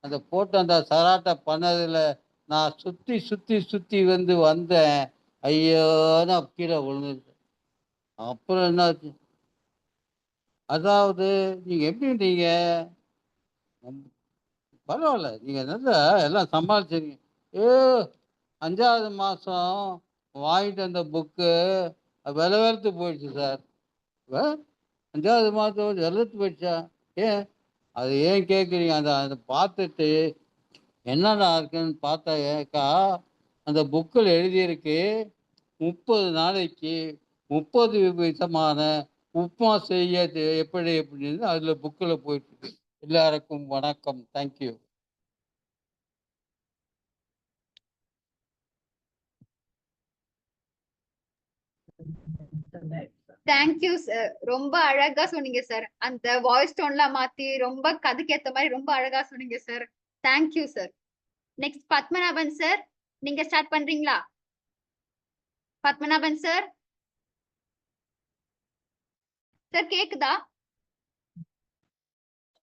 அந்த போட்டு அந்த சராட்டை பண்ணதில் நான் சுற்றி சுற்றி சுற்றி வந்து வந்தேன். ஐயோ, நான் கீழே விழுந்துட்டேன். அப்புறம் என்னாச்சு? அதாவது நீங்கள் எப்படின்றீங்க? பரவாயில்ல, நீங்கள் நல்லா எல்லாம் சமாளிச்சிருங்க. 5வது மாதம் வாங்கிட்டு வந்த புக்கு விலை வெறுத்து போயிடுச்சு சார். 5வது மாதம் வெறுத்து போயிடுச்சா? ஏன்? அது ஏன் கேட்குறீங்க? அதை பார்த்துட்டு என்னடா இருக்குன்னு பார்த்தா ஏக்கா, அந்த புக்கில் எழுதியிருக்கு 30 நாளைக்கு 30 விதமான உப்புமா செய்ய எப்படி எப்படின்னு அதில் புக்கில் போயிட்டு. எல்லாருக்கும் வணக்கம். தேங்க்யூ. Thank you sir. ரொம்ப அழகா சொன்னீங்க சார். அந்த வாய்ஸ் டோன்லாம் மாத்தி ரொம்ப கதைக்கு ஏத்த மாதிரி ரொம்ப அழகா சொன்னீங்க sir. Thank you sir. Next Padmanabhan sir, நீங்க ஸ்டார்ட் பண்றீங்களா? பத்மநாபன் சார், சார் கேக்குதா?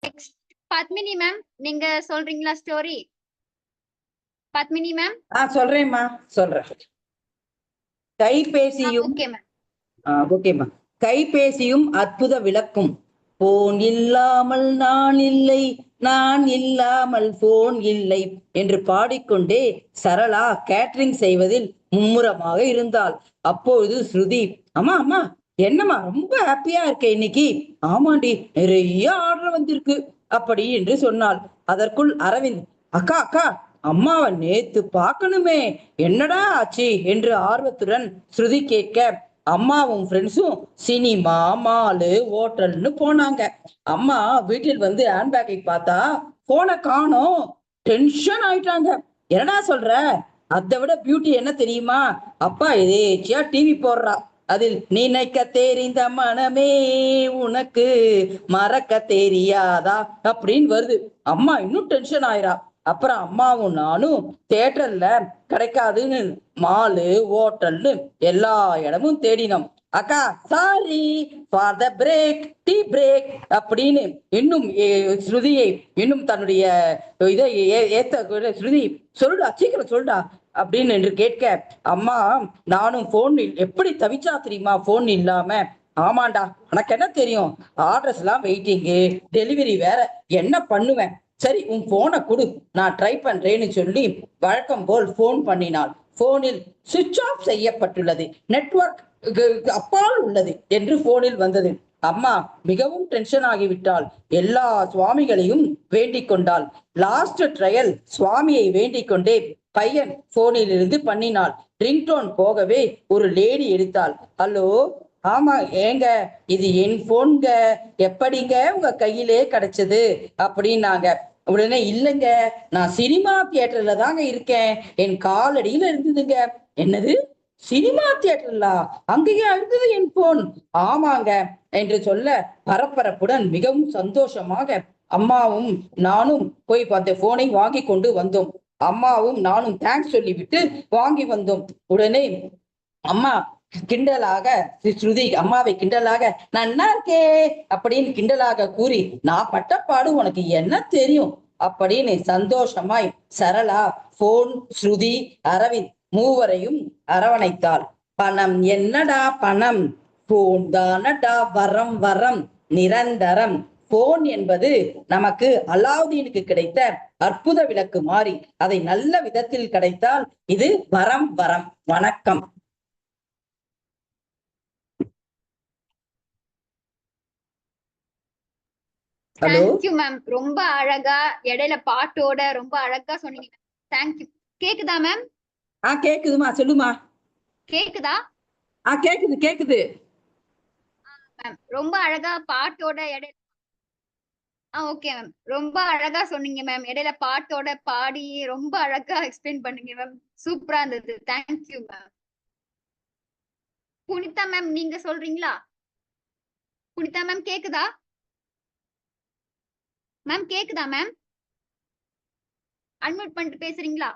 நெக்ஸ்ட் பத்மினி மேம், நீங்க சொல்றீங்களா ஸ்டோரி? பத்மினி மேம். சொல்றேன்மா, சொல்றேன். கைபேசியும் ஓகே மேம். ஓகேம்மா. கைபேசியும் அற்புத விளக்கும். போன் இல்லாமல் நான் இல்லை, நான் இல்லாமல் போன் இல்லை என்று பாடிக்கொண்டே சரளா கேட்டரிங் செய்வதில் மும்முரமாக இருந்தாள். அப்பொழுது ஸ்ருதி, அம்மா அம்மா என்னம்மா ரொம்ப ஹாப்பியா இருக்க இன்னைக்கு? ஆமாண்டி, நிறைய ஆர்டர் வந்திருக்கு அப்படி என்று சொன்னாள். அதற்குள் அரவிந்த், அக்கா அக்கா அம்மாவை நேத்து பார்க்கணுமே, என்னடா ஆச்சு என்று ஆர்வத்துடன் ஸ்ருதி கேட்க, அம்மாவும் ஃப்ரெண்ட்ஸும் சினிமா, மாலு, ஹோட்டல்னு போனாங்க. அம்மா வீட்டில் வந்து ஹேண்ட்பேக்கை பார்த்தா போனை காணோம். டென்ஷன் ஆயிட்டாங்க. என்னடா சொல்ற? அதை விட பியூட்டி என்ன தெரியுமா? அப்பா எதேச்சியா டிவி போடுறா, அதில் நினைக்க தெரிந்த மனமே உனக்கு மறக்க தெரியாதா அப்படின்னு வருது. அம்மா இன்னும் டென்ஷன் ஆயிரா. அப்புறம் அம்மாவும் நானும் தியேட்டர்ல கிடைக்காதுன்னு மாலு, ஹோட்டல்னு எல்லா இடமும் தேடினோம். அக்கா sorry for the break, tea break அப்படின்னு இன்னும் ஸ்ருதியை இன்னும் தன்னுடைய இதை ஏத்த ஸ்ருதி, சொல்லுடா சீக்கிரம் சொல்லுடா அப்படின்னு என்று கேட்க, அம்மா நானும் போன் எப்படி தவிச்சா தெரியுமா போன் இல்லாம. ஆமாண்டா, எனக்கு என்ன தெரியும், ஆர்டர்ஸ் எல்லாம் வெயிட்டிங்கு, டெலிவரி வேற, என்ன பண்ணுவேன், சரி உன் போனை கொடு, நான் ட்ரை பண்றேன்னு சொல்லி வழக்கம் போல் போன் பண்ணினாள். போனில் சுவிட்ச் ஆஃப் செய்யப்பட்டுள்ளது, நெட்வொர்க் அப்பால் உள்ளது என்று போனில் வந்தது. அம்மா மிகவும் டென்ஷன் ஆகிவிட்டாள். எல்லா சுவாமிகளையும் வேண்டிக் கொண்டாள். லாஸ்ட் ட்ரையல் சுவாமியை வேண்டிக் கொண்டே பையன் போனில் இருந்து பண்ணினாள். ரிங்டோன் போகவே ஒரு லேடி எடுத்தாள். ஹலோ, ஆமா ஏங்க, இது என் போன்க, எப்படிங்க உங்க கையிலே கிடைச்சது அப்படின்னாங்க. உடனே இல்லைங்க, நான் சினிமா தியேட்டர்ல தாங்க இருக்கேன், என் காலடியில இருந்ததுங்க. என்னது, சினிமா தியேட்டர்ல அங்கேயே இருந்தது என் போன்? ஆமாங்க என்று சொல்ல பரபரப்புடன் மிகவும் சந்தோஷமாக அம்மாவும் நானும் போய் அந்த போனை வாங்கி கொண்டு வந்தோம். அம்மாவும் நானும் தேங்க்ஸ் சொல்லிவிட்டு வாங்கி வந்தோம். உடனே அம்மா கிண்டலாக, ஸ்ருதி அம்மாவை கிண்டலாக நன்னா இருக்கே அப்படின்னு கிண்டலாக கூறி, நான் பட்டப்பாடு உனக்கு என்ன தெரியும் அப்படின்னு சந்தோஷமாய் சரளா, போன், ஸ்ருதி, அரவிந்த் மூவரையும் அரவணைத்தாள். பணம் என்னடா பணம், போன் தானடா வரம் வரம் நிரந்தரம். போன் என்பது நமக்கு அலாவுதீனுக்கு கிடைத்த அற்புத விளக்கு மாறி, அதை நல்ல விதத்தில் கிடைத்தால் இது வரம் வரம். வணக்கம். ஹலோ, தேங்க்யூ மேம், ரொம்ப அழகா இடையில பாட்டோட ரொம்ப அழகா சொன்னீங்க. தேங்க்யூ. கேக்குதா மேம்? கேக்குதுமா, சொல்லுமா. கேக்குதா? கேக்குது கேக்குது மேம் ரொம்ப அழகா பாட்டோட இடையில ஓகே மேம், ரொம்ப அழகா சொன்னீங்க மேம். இடையில பாட்டோட பாடி ரொம்ப அழகா எக்ஸ்பிளைன் பண்ணீங்க மேம். சூப்பரா இருந்தது. Thank you ma'am. புனிதா மேம், நீங்க சொல்றீங்களா? புனிதா மேம் கேக்குதா? மேம் கேக்குதா மேம்? அன்மியூட் பண்ணிட்டு பேசுறீங்களா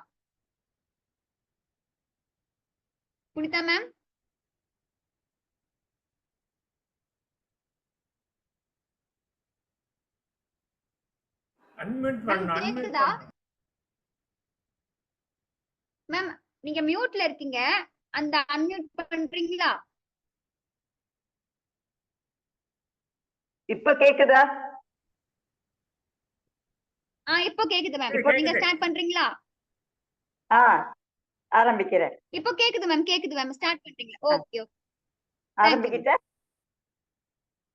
புனிதா மேம்? அன்மியூட் மேம் பண்ணு, அன்மியூட் கேக்குதா? பண்ணு. மேம் நீங்க மியூட்ல இருக்கீங்க, அந்த அன்மியூட் பண்றீங்களா? இப்ப கேக்குதா? இப்போ கேக்குது மேம். இப்போ நீங்க கேக்குது. ஸ்டார்ட் பண்றீங்களா? ஆரம்பிக்கிறேன். இப்போ கேக்குது மேம், கேக்குது மேம். ஸ்டார்ட் பண்றீங்களா? Okay okay. ஆரம்பிக்கிட்ட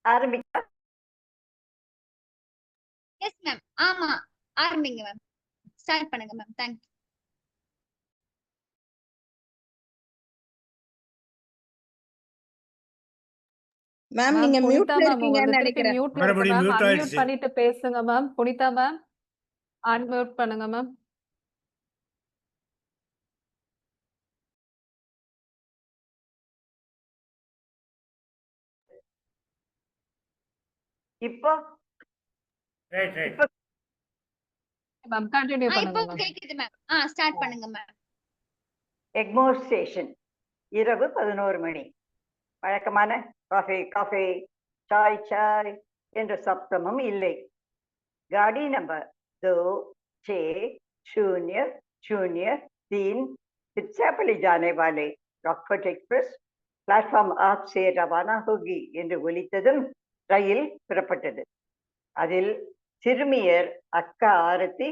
ஆரம்பிக்க எஸ் மேம். ஆமா, ஆரம்பிங்க மேம். ஸ்டார்ட் பண்ணுங்க மேம். தேங்க்யூ. மேம் மேம் நீங்க புனிதா மியூட்ல மேம் இருக்கீங்கன்னு உங்களது திருப்பி நினைக்கிறேன். மியூட்ல இருக்கு மறுபடியும் மேம். மியூட் அன்மியூட் ஆயிடுச்சு. பண்ணிட்டு பேசுங்க மேம். புனிதா மேம் அன்மியூட் பண்ணுங்க மேம். இப்போ ரைட் ரைட். மேம் கண்டினியூ இப்போ பண்ணுங்க மேம். கேக்குது மேம். ஸ்டார்ட் பண்ணுங்க மேம். எக்மோர் ஸ்டேஷன், இரவு 11 மணி. வழக்கமான காஃபே காஃபே, சாய் சாய் என்ற சப்தமும் இல்லை. गाड़ी नंबर 2600 तिरुचिरापल्ली जाने वाले रॉकफोर्ट एक्सप्रेस प्लेटफॉर्म 8 से रवाना होगी என்று ஒலித்ததும் ரயில் புறப்பட்டது. அதில் சிறுமியர் அக்கா ஆரத்தி,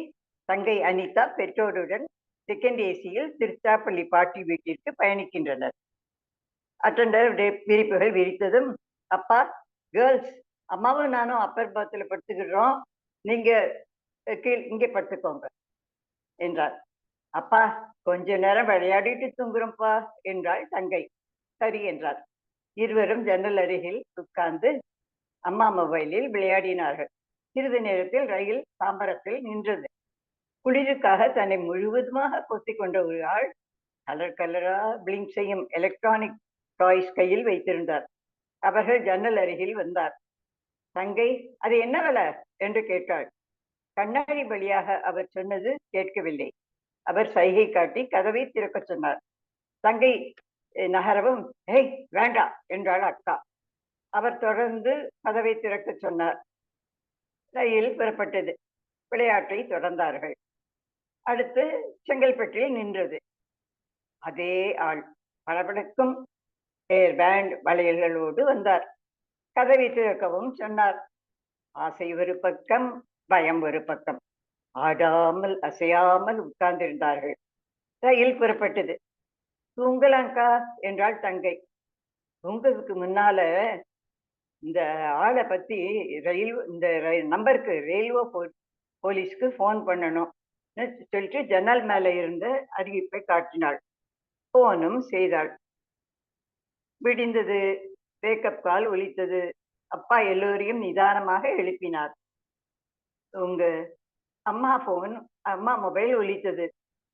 தங்கை அனிதா பெற்றோருடன் செகண்ட் ஏசியில் திருச்சிராப்பள்ளி பாட்டி வீட்டிற்கு பயணிக்கின்றனர். அட்டண்டர் விரிப்புகள் விரித்ததும், அப்பா, கேர்ள்ஸ், அம்மாவும் நானும் அப்பர் பாத்துல படுத்துக்கிறோம், நீங்க இங்கே படுத்துக்கோங்க என்றார். அப்பா, கொஞ்ச நேரம் விளையாடிட்டு தூங்குறோம்ப்பா என்றாள் தங்கை. சரி என்றார். இருவரும் ஜன்னல் அருகில் உட்கார்ந்து அம்மா மொபைலில் விளையாடினார்கள். சிறிது நேரத்தில் ரயில் தாம்பரத்தில் நின்றது. குளிருக்காக தன்னை முழுவதுமாக பொத்திக் கொண்ட ஒரு ஆள் கலர் கலரா பிளிங்க் செய்யும் எலக்ட்ரானிக் டாய்ஸ் கையில் வைத்திருந்தார். அவர்கள் ஜன்னல் அருகில் வந்தார். தங்கை, அது என்ன விலை என்று கேட்டாள். கண்ணாடி வழியாக அவர் சொன்னது கேட்கவில்லை. அவர் சைகை காட்டி கதவை திறக்க சொன்னார். தங்கை நகரவும், ஹேய் வேண்டாம் என்றாள் அக்கா. அவர் தொடர்ந்து கதவை திறக்க சொன்னார். ரயில் புறப்பட்டது. விளையாட்டை தொடர்ந்தார்கள். அடுத்து செங்கல்பட்டில் நின்றது. அதே ஆள் பளபளக்கும் ஹேர் பேண்ட் வளையல்களோடு வந்தார். கதவை திறக்கவும் சொன்னார். ஆசை ஒரு பக்கம், பயம் ஒரு பக்கம். ஆடாமல் அசையாமல் உட்கார்ந்திருந்தார்கள். ரயில் புறப்பட்டது. தூங்கலாங்கா என்றாள் தங்கை. தூங்குறதுக்கு முன்னால இந்த ஆளை பத்தி இந்த நம்பருக்கு ரயில்வே போலீஸ்க்கு போன் பண்ணணும் சொல்லிட்டு ஜன்னல் மேல இருந்த அறிவிப்பை காட்டினாள். போனும் செய்தாள். விடிந்தது. வேக்கப் கால் ஒலித்தது. அப்பா எல்லோரையும் நிதானமாக எழுப்பினார். உங்க அம்மா மொபைல் ஒலித்தது.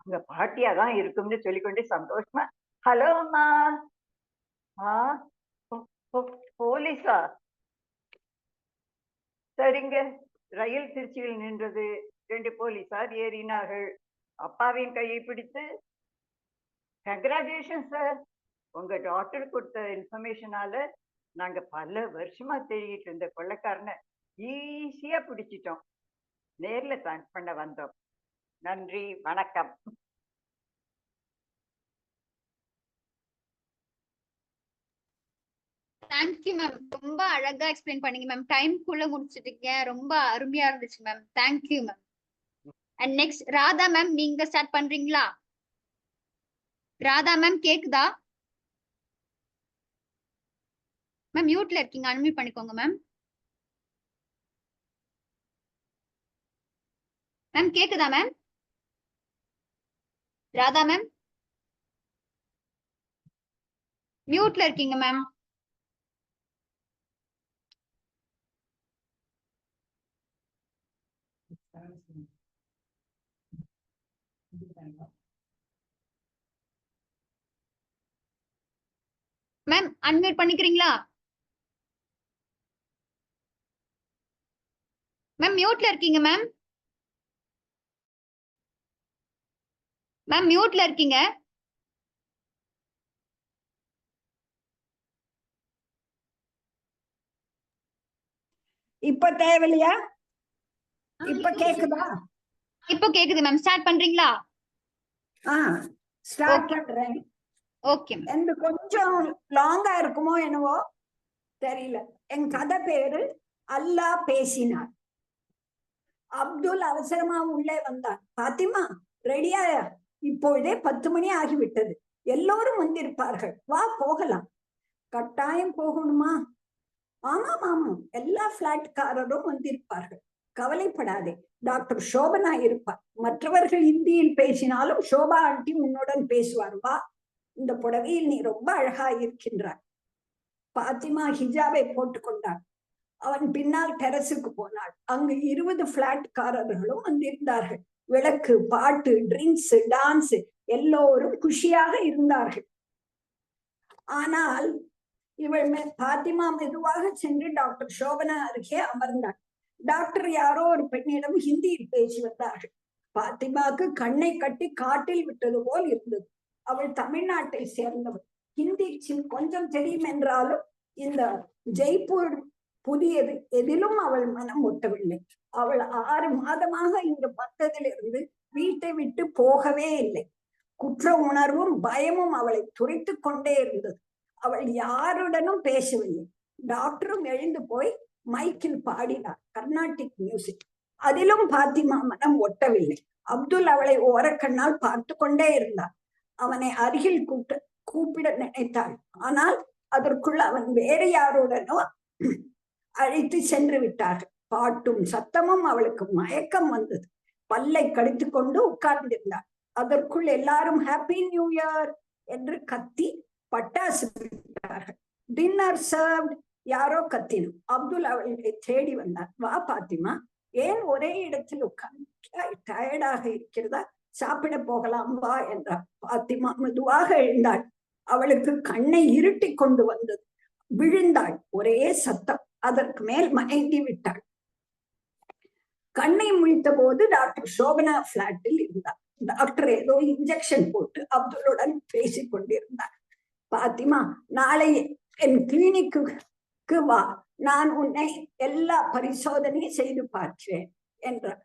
உங்க பாட்டியா தான் இருக்கும்னு சொல்லிக்கொண்டே சந்தோஷமா, ஹலோ அம்மா. போலீஸா? சரிங்க. ரயில் திருச்சியில் நின்றது. 2 போலீசார் ஏறினார்கள். அப்பாவின் கையை பிடித்து, கங்க்ராச்சுலேஷன் சார், உங்க டாக்டர் கொடுத்த இன்ஃபர்மேஷனால நாங்க பல வருஷமா தேடிட்டு இருந்த கொள்ளைக்காரனை ஈஸியா பிடிச்சிட்டோம். நேர்ல தேங்க்ஸ் பண்ண வந்தோம். நன்றி, வணக்கம். Thank you ma'am. ரொம்ப அழகா எக்ஸ்பிளைன் பண்ணீங்க மேம். டைம்குள்ள முடிச்சிட்டீங்க. ரொம்ப அருமையா இருந்துச்சு ma'am. Thank you ma'am. And next Radha ma'am, நீங்க ஸ்டார்ட் பண்றீங்களா? ராதா மேம் கேக்குதா? மேம் மியூட்ல இருக்கீங்க, அன்மியூட் பண்ணிக்கோங்க மேம். மேம் கேக்குதா மேம்? ராதா மேம் மியூட்ல இருக்கீங்க மேம். மேம் அன்மியூட் பண்ணிக்கிறீங்களா? மேம் மியூட்ல இருக்கீங்க மேம். மேம் மியூட்ல இருக்கீங்க. இப்ப தேவையில்லையா? இப்ப கேக்குதா? இப்போ கேக்குது மேம். ஸ்டார்ட் பண்றீங்களா? ஸ்டார்ட் பண்றேன். ஓகே. எனக்கு கொஞ்சம் லாங்கா இருக்குமோ என்னவோ தெரியல. என் கதை பேரு அல்லாஹ் பேசினார். அப்துல் அவசரமா உள்ளே வந்தார். பாத்திமா ரெடியா? இப்பொழுதே 10 மணி ஆகிவிட்டது. எல்லோரும் வந்திருப்பார்கள். வா போகலாம். கட்டாயம் போகணுமா? ஆமாம் ஆமாம், எல்லா பிளாட்காரரும் வந்திருப்பார்கள். கவலைப்படாதே, டாக்டர் சோபனா இருப்பார். மற்றவர்கள் இந்தியில் பேசினாலும் சோபா ஆண்டி உன்னுடன் பேசுவார். வா, இந்த புடவையில் நீ ரொம்ப அழகா இருக்கின்றாய். பாத்திமா ஹிஜாபை போட்டுக்கொண்டாள். அவன் பின்னால் டெரஸுக்கு போனாள். அங்கு 20 பிளாட்காரர்களும் வந்திருந்தார்கள். விளக்கு, பாட்டு, ட்ரிங்க்ஸ், டான்ஸ், எல்லோரும் குஷியாக இருந்தார்கள். ஆனால் இவள் பாத்திமா மெதுவாக சென்று டாக்டர் சோபனா அருகே அமர்ந்தாள். டாக்டர் யாரோ ஒரு பெண்ணிடம் ஹிந்தியில் பேசி வந்தார்கள். பாத்திமாக்கு கண்ணை கட்டி காட்டில் விட்டது போல் இருந்தது. அவள் தமிழ்நாட்டை சேர்ந்தவள். ஹிந்தி கொஞ்சம் தெரியும் என்றாலும் இந்த ஜெய்ப்பூர் புதியது, எதிலும் அவள் மனம் ஒட்டவில்லை. அவள் 6 மாதமாக இங்கு வந்ததிலிருந்து வீட்டை விட்டு போகவே இல்லை. குற்ற உணர்வும் பயமும் அவளை துரைத்து கொண்டே இருந்தது. அவள் யாருடனும் பேசவில்லை. டாக்டரும் எழுந்து போய் மைக்கில் பாடினார் கர்நாடிக் மியூசிக். அதிலும் பாத்திமா மனம் ஒட்டவில்லை. அப்துல் அவளை ஓரக்கண்ணால் பார்த்து கொண்டே இருந்தார். அவனை அருகில் கூப்பிட நினைத்தாள். ஆனால் அதற்குள் அவன் வேறு யாருடனோ அழைத்து சென்று விட்டார்கள். பாட்டும் சத்தமும் அவளுக்கு மயக்கம் வந்தது. பல்லை கடித்து கொண்டு உட்கார்ந்திருந்தாள். அதற்குள் எல்லாரும் ஹாப்பி நியூ இயர் என்று கத்தி பட்டாசு விட்டார்கள். டின்னர் சர்வ்ட் யாரோ கத்தினும். அப்துல் அவளை தேடி வந்தார். வா பாத்திமா, ஏன் ஒரே இடத்தில் உட்கார்ந்து டயர்டாக இருக்கிறதா? சாப்பிட போகலாம் வா என்றார். பாத்திமா மெதுவாக எழுந்தாள். அவளுக்கு கண்ணை இருட்டி கொண்டு வந்தது. விழுந்தாள். ஒரே சத்தம். அதற்கு மேல் மயங்கி விட்டாள். கண்ணை முழித்த போது டாக்டர் சோபனா பிளாட்டில் இருந்தார். டாக்டர் ஏதோ இன்ஜெக்ஷன் போட்டு அப்துல்லுடன் பேசிக் கொண்டிருந்தார். பாத்திமா, நாளை என் கிளினிக்கு வா, நான் உன்னை எல்லா பரிசோதனையும் செய்து பார்க்கிறேன் என்றார்.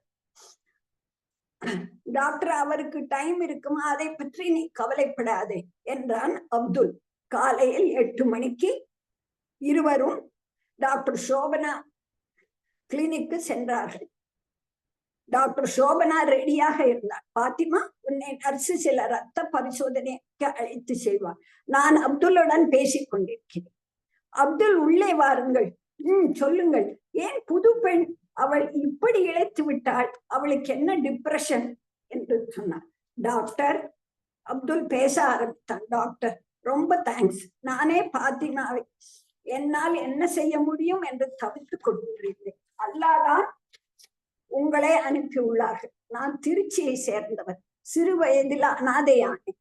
டாக்டர், அவருக்கு டைம் இருக்குமா? அதை பற்றி நீ கவலைப்படாதே என்றான் அப்துல். காலையில் 8 மணிக்கு இருவரும் டாக்டர் சோபனா கிளினிக்கு சென்றார்கள். டாக்டர் சோபனா ரெடியாக இருந்தார். பாத்திமா, உன்னை நர்சு சில ரத்த பரிசோதனைக்கு அழைத்து செல்வார். நான் அப்துல்லுடன் பேசிக் கொண்டிருக்கிறேன். அப்துல், உள்ளே வாருங்கள். சொல்லுங்கள். ஏன் புது பெண், அவள் இப்படி இழைத்து விட்டாள்? அவளுக்கு என்ன டிப்ரெஷன் என்று சொன்னார். டாக்டர், அப்துல் பேச ஆரம்பித்தான். டாக்டர், ரொம்ப தேங்க்ஸ். நானே பாத்திமாவை என்னால் என்ன செய்ய முடியும் என்று தவித்துக் கொண்டிருந்தேன். அல்லாதான் உங்களை அனுப்பி உள்ளார்கள். நான் திருச்சியை சேர்ந்தவர். சிறு வயதில் அனாதையானேன்.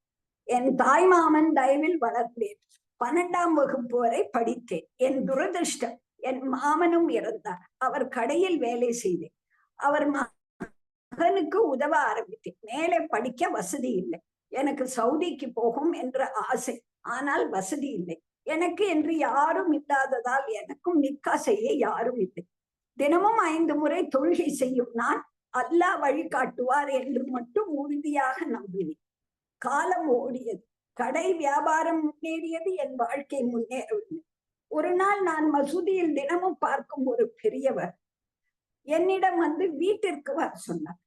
என் தாய்மாமன் தயவில் வளர்ந்தேன். 12ஆம் வகுப்பு வரை படித்தேன். என் துரதிருஷ்டம், என் மாமனும் இறந்தார். அவர் கடையில் வேலை செய்தேன். அவர் மகனுக்கு உதவ ஆரம்பித்தேன். மேலே படிக்க வசதி இல்லை. எனக்கு சவுதிக்கு போகும் என்ற ஆசை. ஆனால் வசதி இல்லை. எனக்கு என்று யாரும் இல்லாததால் எனக்கும் நிக்கா செய்ய யாரும் இல்லை. தினமும் 5 முறை தொழுகை செய்யும் நான் அல்லாஹ் வழிகாட்டுவார் என்று மட்டும் உறுதியாக நம்பினேன். காலம் ஓடியது. கடை வியாபாரம் முன்னேறியது. என் வாழ்க்கை முன்னேறவில்லை. ஒரு நாள் நான் மசூதியில் தினமும் பார்க்கும் ஒரு பெரியவர் என்னிடம் வந்து வீட்டிற்கு வர சொன்னார்.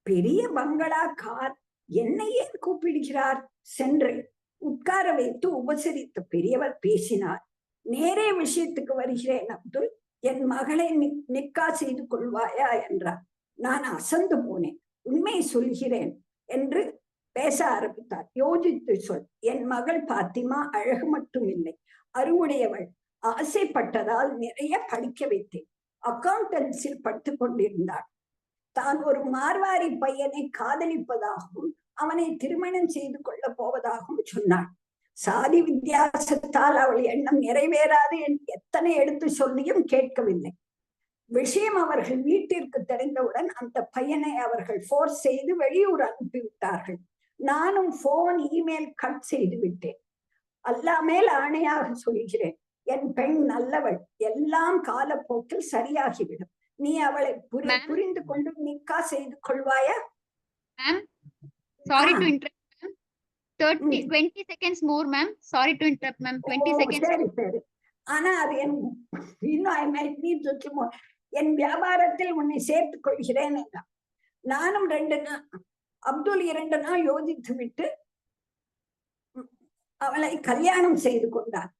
பெரிய பங்களா, கார், என்னை ஏன் கூப்பிடுகிறார்? சென்றேன். உட்கார வைத்து உபசரித்த பெரியவர் பேசினார். நேரே விஷயத்துக்கு வருகிறேன் அப்துல். என் மகளை நிக்கா செய்து கொள்வாயா என்றார். நான் அசந்து போனேன். உண்மை சொல்கிறேன் என்று பேச ஆரம்பித்தார். யோசித்து சொல். என் மகள் பாத்திமா அழகு மட்டும் இல்லை, அறிவுடையவள். ஆசைப்பட்டதால் நிறைய படிக்க வைத்தேன். அக்கவுண்டன்சில் படித்துக் கொண்டிருந்தாள். தான் ஒரு மார்வாரி பையனை காதலிப்பதாகவும் அவனை திருமணம் செய்து கொள்ள போவதாகவும் சொன்னாள். சாதி வித்தியாசத்தால் அவள் எண்ணம் நிறைவேறாது என்று எத்தனை எடுத்து சொல்லியும் கேட்கவில்லை. விஷயம் அவர்கள் வீட்டிற்கு தெரிந்தவுடன் அந்த பையனை அவர்கள் ஃபோர்ஸ் செய்து வெளியூர் அனுப்பிவிட்டார்கள். நானும் போன், இமெயில் கட் செய்து விட்டேன். அல்லாஹ் மேல் ஆணையாக சொல்கிறேன், என் பெண் நல்லவள். எல்லாம் காலப்போக்கில் சரியாகிவிடும். நீ அவளை புரிந்து கொண்டு நிக்கா செய்து கொள்வாயா? Sorry to interrupt, ma'am. 20 seconds more, ma'am. Sorry to interrupt, ma'am. 20 seconds. சரி. ஆனா அது என் வியாபாரத்தில் உன்னை சேர்த்துக் கொள்கிறேன் என்றான். நானும் 2 நாள், அப்துல் 2 நாள் யோசித்து விட்டு அவளை கல்யாணம் செய்து கொண்டான்.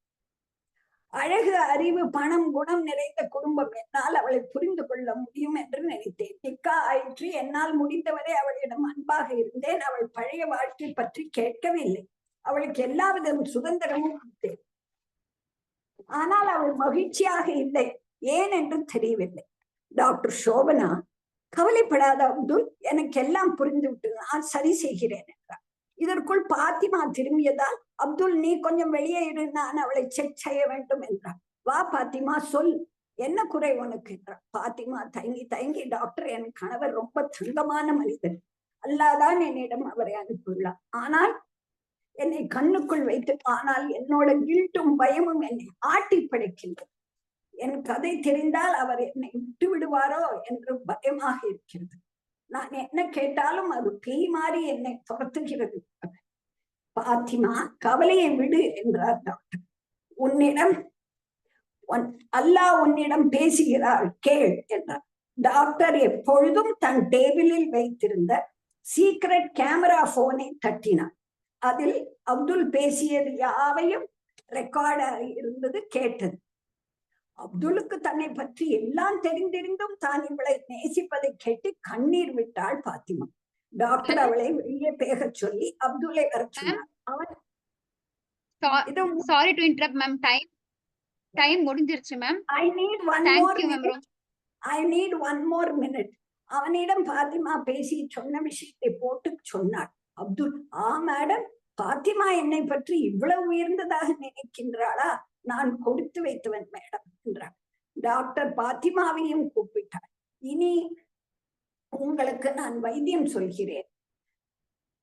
அழகு, அறிவு, பணம், குணம் நிறைந்த குடும்பம். என்னால் அவளை புரிந்து கொள்ள முடியும் என்று நினைத்தேன். நிக்கா ஆயிற்று. என்னால் முடிந்தவரை அவளிடம் அன்பாக இருந்தேன். அவள் பழைய வாழ்க்கை பற்றி கேட்கவில்லை. அவளுக்கு எல்லாவித சுதந்திரமும் கொடுத்தேன். ஆனால் அவள் மகிழ்ச்சியாக இல்லை. ஏன் என்று தெரியவில்லை. டாக்டர் சோபனா, கவலைப்படாத அப்துல், எனக்கு எல்லாம் புரிந்து விட்டு நான் சரி செய்கிறேன் என்றார். இதற்குள் பாத்திமா திரும்பியதால், அப்துல், நீ கொஞ்சம் வெளியே இரு, நான் அவளை செக் செய்ய வேண்டும் என்றார். வா பாத்திமா, சொல், என்ன குறை உனக்கு என்றார். பாத்திமா தயங்கி, டாக்டர், என் கணவர் ரொம்ப தங்கமான மனிதர். அல்லாதான் என்னிடம் அவரை அனுப்பியுள்ளார். ஆனால் என்னை கண்ணுக்குள் வைத்து, ஆனால் என்னோட கில்ட்டும் பயமும் என்னை ஆட்டி படைக்கின்றது. என் கதை தெரிந்தால் அவர் என்னை விட்டு விடுவாரோ என்று பயமாக இருக்கிறது. நான் என்ன கேட்டாலும் அது பேய் மாறி என்னை துரத்துகிறது. பாத்திமா, கவலையை விடு என்றார் டாக்டர். அல்லாஹ் உன்னிடம் பேசுகிறாள், கேள் என்றார். டாக்டர் எப்பொழுதும் தன் டேபிளில் வைத்திருந்த சீக்ரெட் கேமரா போனை தட்டினார். அதில் அப்துல் பேசியது யாவையும் ரெக்கார்டாக இருந்தது, கேட்டது. அப்துலுக்கு தன்னை பற்றி எல்லாம் தெரிந்திருந்தும் தான் இவளை நேசிப்பதை கேட்டு கண்ணீர் விட்டாள் பாத்திமா. டாக்டர் அவளை வெளியே பேக சொல்லி அப்துலை வர சொன்னார். அவன் sorry to interrupt ma'am. Time முடிஞ்சிருச்சு ma'am. I need one more minute. அவனிடம் பாத்திமா பேசி சொன்ன விஷயத்தை போட்டு சொன்னாள். அப்துல், மேடம், பாத்திமா என்னை பற்றி இவ்வளவு உயர்ந்ததாக நினைக்கின்றாளா? நான் கொடுத்து வைத்தவன் மேடம் என்றார். டாக்டர் பாத்திமாவையும் கூப்பிட்டார். இனி உங்களுக்கு நான் வைத்தியம் சொல்கிறேன்,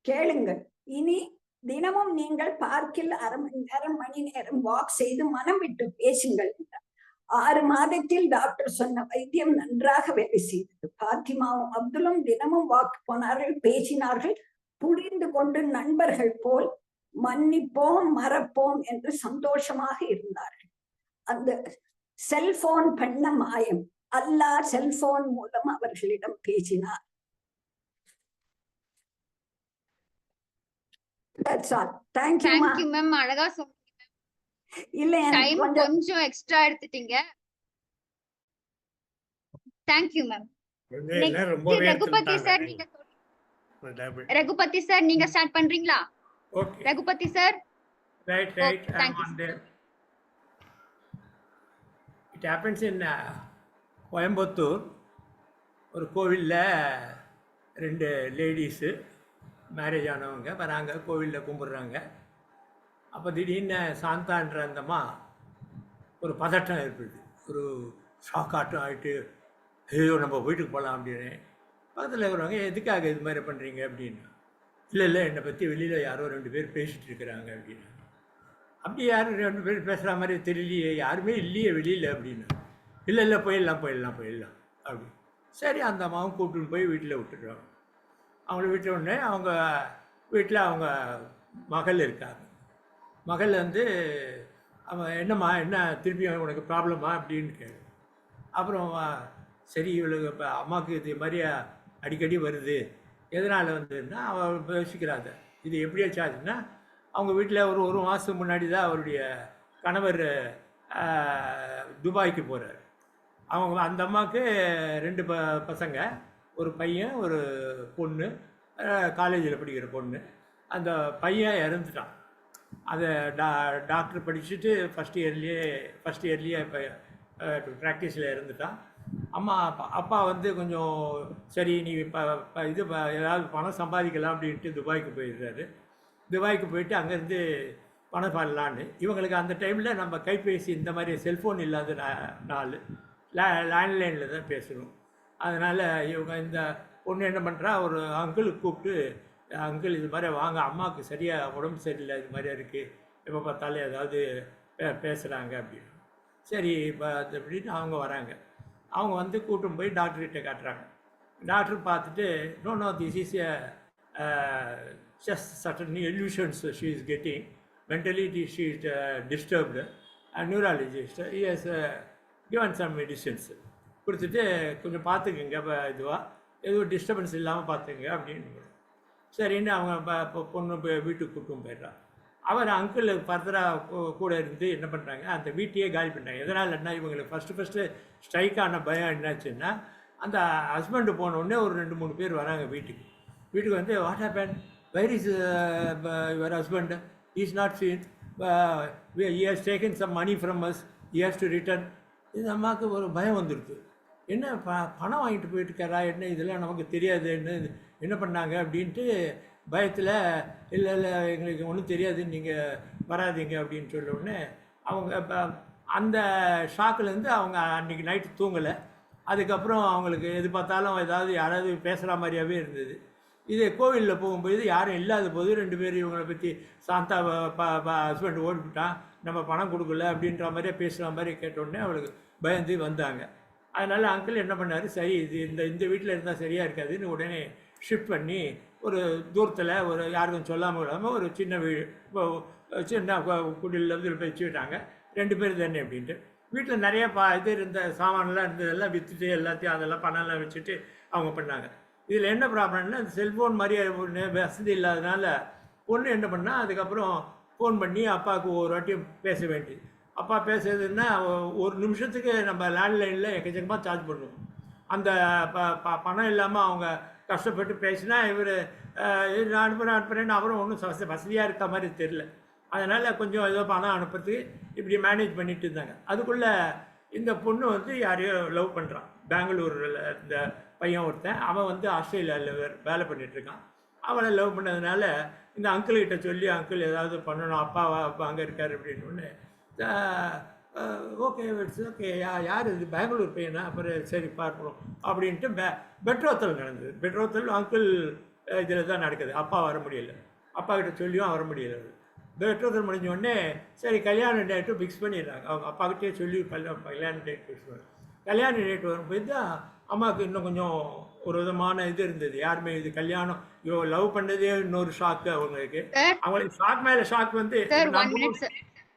கேளுங்கள். இனி தினமும் நீங்கள் பார்க்கில் மணி நேரம் வாக் செய்து மனம் விட்டு பேசுங்கள் என்றார். 6 மாதத்தில் டாக்டர் சொன்ன வைத்தியம் நன்றாக வேலை செய்தது. பாத்திமாவும் அப்துலும் தினமும் வாக் போனார்கள், பேசினார்கள். புரிந்து கொண்டு நண்பர்கள் போல் மன்னிப்போம், மறப்போம் என்று சந்தோஷமாக இருந்தார்கள். அந்த செல்போன் பண்ண மாயம். அல்லாஹ் செல்போன் மூலம் அவர்களிடம் பேசினார். That's all. Thank you, ma. Thank you ma'am, அழகா சொன்னீங்க. இல்ல எனக்கு டைம் கொஞ்சம் கொஞ்சம் எக்ஸ்ட்ரா எடுத்துட்டீங்க. Thank you ma'am. இல்ல ரொம்பவே ரகுபதி சார், நீங்க ரகுபதி சார் நீங்க ஸ்டார்ட் பண்றீங்களா? Okay Raghupathi sir. Right Okay, I thank am you, on there. It happens in Coimbatore. ஒரு கோவிலில் 2 லேடிஸு மேரேஜ் ஆனவங்க வராங்க, கோவிலில் கும்பிட்றாங்க. அப்போ திடீர்னு சாந்தான்ற அந்தம்மா ஒரு பதட்டம் ஏற்படுது, ஒரு ஷாக் ஆட்டம் ஆகிட்டு, ஐயோ நம்ம வீட்டுக்கு போகலாம் அப்படின்னு. பக்கத்தில் இருக்கிறவங்க எதுக்காக இது மாதிரி பண்ணுறீங்க அப்படின்னு. இல்லை என்னை பற்றி வெளியில் யாரோ 2 பேர் பேசிகிட்டு இருக்கிறாங்க அப்படின்னு. அப்படி யாரும் 2 பேர் பேசுகிற மாதிரி தெரியலையே, யாருமே இல்லையே வெளியில் அப்படின்னு. இல்லை போயிடலாம் அப்படி. சரி, அந்த அம்மாவும் கூப்பிட்டுன்னு போய் வீட்டில் விட்டுடுறாங்க. அவங்கள விட்ட உடனே அவங்க வீட்டில் அவங்க மகள் இருக்காங்க. மகள் வந்து அவன் என்னம்மா என்ன திருப்பி உனக்கு ப்ராப்ளமா அப்படின்னு கேளு. அப்புறம் சரி இவளுக்கு இப்போ அம்மாவுக்கு இது மாதிரி அடிக்கடி வருது, எதனால் வந்ததுன்னா அவள் யோசிக்கிறாங்க. இது எப்படி ஆச்சுன்னா, அவங்க வீட்டில் ஒரு மாதத்துக்கு முன்னாடி தான் அவருடைய கணவர் துபாய்க்கு போகிறார். அவங்க அந்த அம்மாவுக்கு 2 பசங்க, ஒரு பையன் ஒரு பொண்ணு, காலேஜில் படிக்கிற பொண்ணு. அந்த பையன் இறந்துட்டான். அதை டாக்டர் படிச்சுட்டு ஃபஸ்ட் இயர்லேயே இப்போ ப்ராக்டிஸில் இறந்துட்டான். அப்பா வந்து கொஞ்சம் சரி நீ இது ஏதாவது பணம் சம்பாதிக்கலாம் அப்படின்ட்டு துபாய்க்கு போயிடுறாரு. துபாய்க்கு போயிட்டு அங்கேருந்து பணம் பண்ணலான்னு. இவங்களுக்கு அந்த டைமில் நம்ம கைபேசி இந்த மாதிரி செல்ஃபோன் இல்லாத நாள், லேண்ட்லைனில் தான் பேசணும். அதனால் இவங்க இந்த பொண்ணு என்ன பண்ணுறா, ஒரு அங்கிளுக்கு கூப்பிட்டு, அங்கிள் இது மாதிரி வாங்க, அம்மாவுக்கு சரியாக உடம்பு சரியில்லை, இது மாதிரியா இருக்குது, எப்போ பார்த்தாலும் ஏதாவது பேசுகிறாங்க அப்படின்னு. சரி அப்படின்னு அவங்க வராங்க. அவங்க வந்து கூட்டும் போய் டாக்டர்கிட்ட காட்டுறாங்க. டாக்டர் பார்த்துட்டு no this is just certain illusions she is getting. Mentally she is disturbed. A neurologist, he has given some medicines. கொடுத்துட்டு கொஞ்சம் பார்த்துக்குங்க, இதுவாக எதுவும் டிஸ்டர்பன்ஸ் இல்லாமல் பார்த்துங்க அப்படின்னு. சரின்னு அவங்க பொண்ணு வீட்டுக்கு கூட்டும் போயிடுறான். அவர் அங்கிள் ஃபர்தராக கூட இருந்து என்ன பண்ணுறாங்க, அந்த வீட்டையே காலி பண்ணுறாங்க. எதனால் என்ன, இவங்களுக்கு ஃபஸ்ட்டு ஸ்ட்ரைக்கான பயம் என்னாச்சுன்னா, அந்த ஹஸ்பண்டு போனோடனே ஒரு 2-3 பேர் வராங்க வீட்டுக்கு வந்து what happen, where is your husband, he is not seen, he has taken some money from us, he has to return. இது அம்மாவுக்கு ஒரு பயம் வந்துடுது. என்ன பணம் வாங்கிட்டு போயிட்டுருக்காரா, என்ன இதெல்லாம் நமக்கு தெரியாது, என்ன பண்ணாங்க அப்படின்ட்டு பயத்தில் இல்லை எங்களுக்கு ஒன்றும் தெரியாது, நீங்கள் வராதிங்க அப்படின்னு சொல்ல உடனே அவங்க அந்த ஷாக்கிலேருந்து அவங்க அன்றைக்கி நைட்டு தூங்கலை. அதுக்கப்புறம் அவங்களுக்கு எது பார்த்தாலும் யாராவது பேசுகிற மாதிரியாகவே இருந்தது. இது கோவிலில் போகும்போது யாரும் இல்லாத போது 2 பேர் இவங்களை பற்றி சாந்தா ஹஸ்பண்ட் ஓடிவிட்டான், நம்ம பணம் கொடுக்கல அப்படின்ற மாதிரியே பேசுகிற மாதிரி கேட்டோடனே அவளுக்கு பயந்து வந்தாங்க. அதனால் அங்கிள் என்ன பண்ணார், சரி இது இந்த வீட்டில் இருந்தால் சரியாக இருக்காதுன்னு உடனே ஷிஃப்ட் பண்ணி ஒரு தூரத்தில் ஒரு யாருக்கும் சொல்லாமல் விடாமல் ஒரு சின்ன வீடு சின்ன குடியில் வந்து வச்சுக்கிட்டாங்க. 2 பேர் தானே அப்படின்ட்டு. வீட்டில் நிறைய இது இருந்த சாமான்லாம் இருந்ததெல்லாம் விற்றுட்டு எல்லாத்தையும் அதெல்லாம் பணம்லாம் வச்சுட்டு அவங்க பண்ணாங்க. இதில் என்ன ப்ராப்ளம்னா, இந்த செல்ஃபோன் மாதிரியே வசதி இல்லாதனால பொண்ணு என்ன பண்ணால் அதுக்கப்புறம் ஃபோன் பண்ணி அப்பாவுக்கு ஒரு வாட்டியும் பேச வேண்டியது. அப்பா பேசுறதுன்னா 1 நிமிஷத்துக்கு நம்ம லேண்ட்லைனில் எக்கச்சக்கமாக சார்ஜ் பண்ணுவோம். அந்த பணம் இல்லாமல் அவங்க கஷ்டப்பட்டு பேசினா இவர் நான் அனுப்புகிறேன்னு அவரும் ஒன்றும் வசதியாக இருக்க மாதிரி தெரில. அதனால் கொஞ்சம் ஏதோ பணம் அனுப்புறதுக்கு இப்படி மேனேஜ் பண்ணிட்டு இருந்தாங்க. அதுக்குள்ளே இந்த பொண்ணு வந்து யாரையோ லவ் பண்ணுறான். பெங்களூரில் இந்த பையன் ஒருத்தன், அவன் வந்து ஆஸ்திரேலியாவில் வேலை பண்ணிகிட்ருக்கான். அவனை லவ் பண்ணதுனால இந்த அங்கிள்கிட்ட சொல்லி, அங்கிள் ஏதாவது பண்ணணும், அப்பா அங்கே இருக்கார் அப்படின்னு ஒன்று. ஓகே இட்ஸ் ஓகே, யார் இது பெங்களூர் பையனா, அப்புறம் சரி பார்க்கணும் அப்படின்ட்டு பெட்ரோத்தல் நடந்தது. பெட்ரோத்தல் அங்கிள் இதில் தான் நடக்குது. அப்பா வர முடியல, அப்பா கிட்ட சொல்லியும் வர முடியல. பெட்ரோத்தல் முடிஞ்சோடனே சரி கல்யாண டேட்டும் ஃபிக்ஸ் பண்ணிடுறாங்க. அவங்க அப்பாக்கிட்டே சொல்லி கல்யாண டேட் ஃபிக்ஸ் பண்ணி, கல்யாண டேட் வரும்போது தான் அம்மாவுக்கு இன்னும் கொஞ்சம் ஒரு விதமான இது இருந்தது. யாருமே இது கல்யாணம் லவ் பண்ணதே இன்னொரு ஷாக்கு அவங்களுக்கு. அவங்களுக்கு ஷாக் மேலே ஷாக் வந்து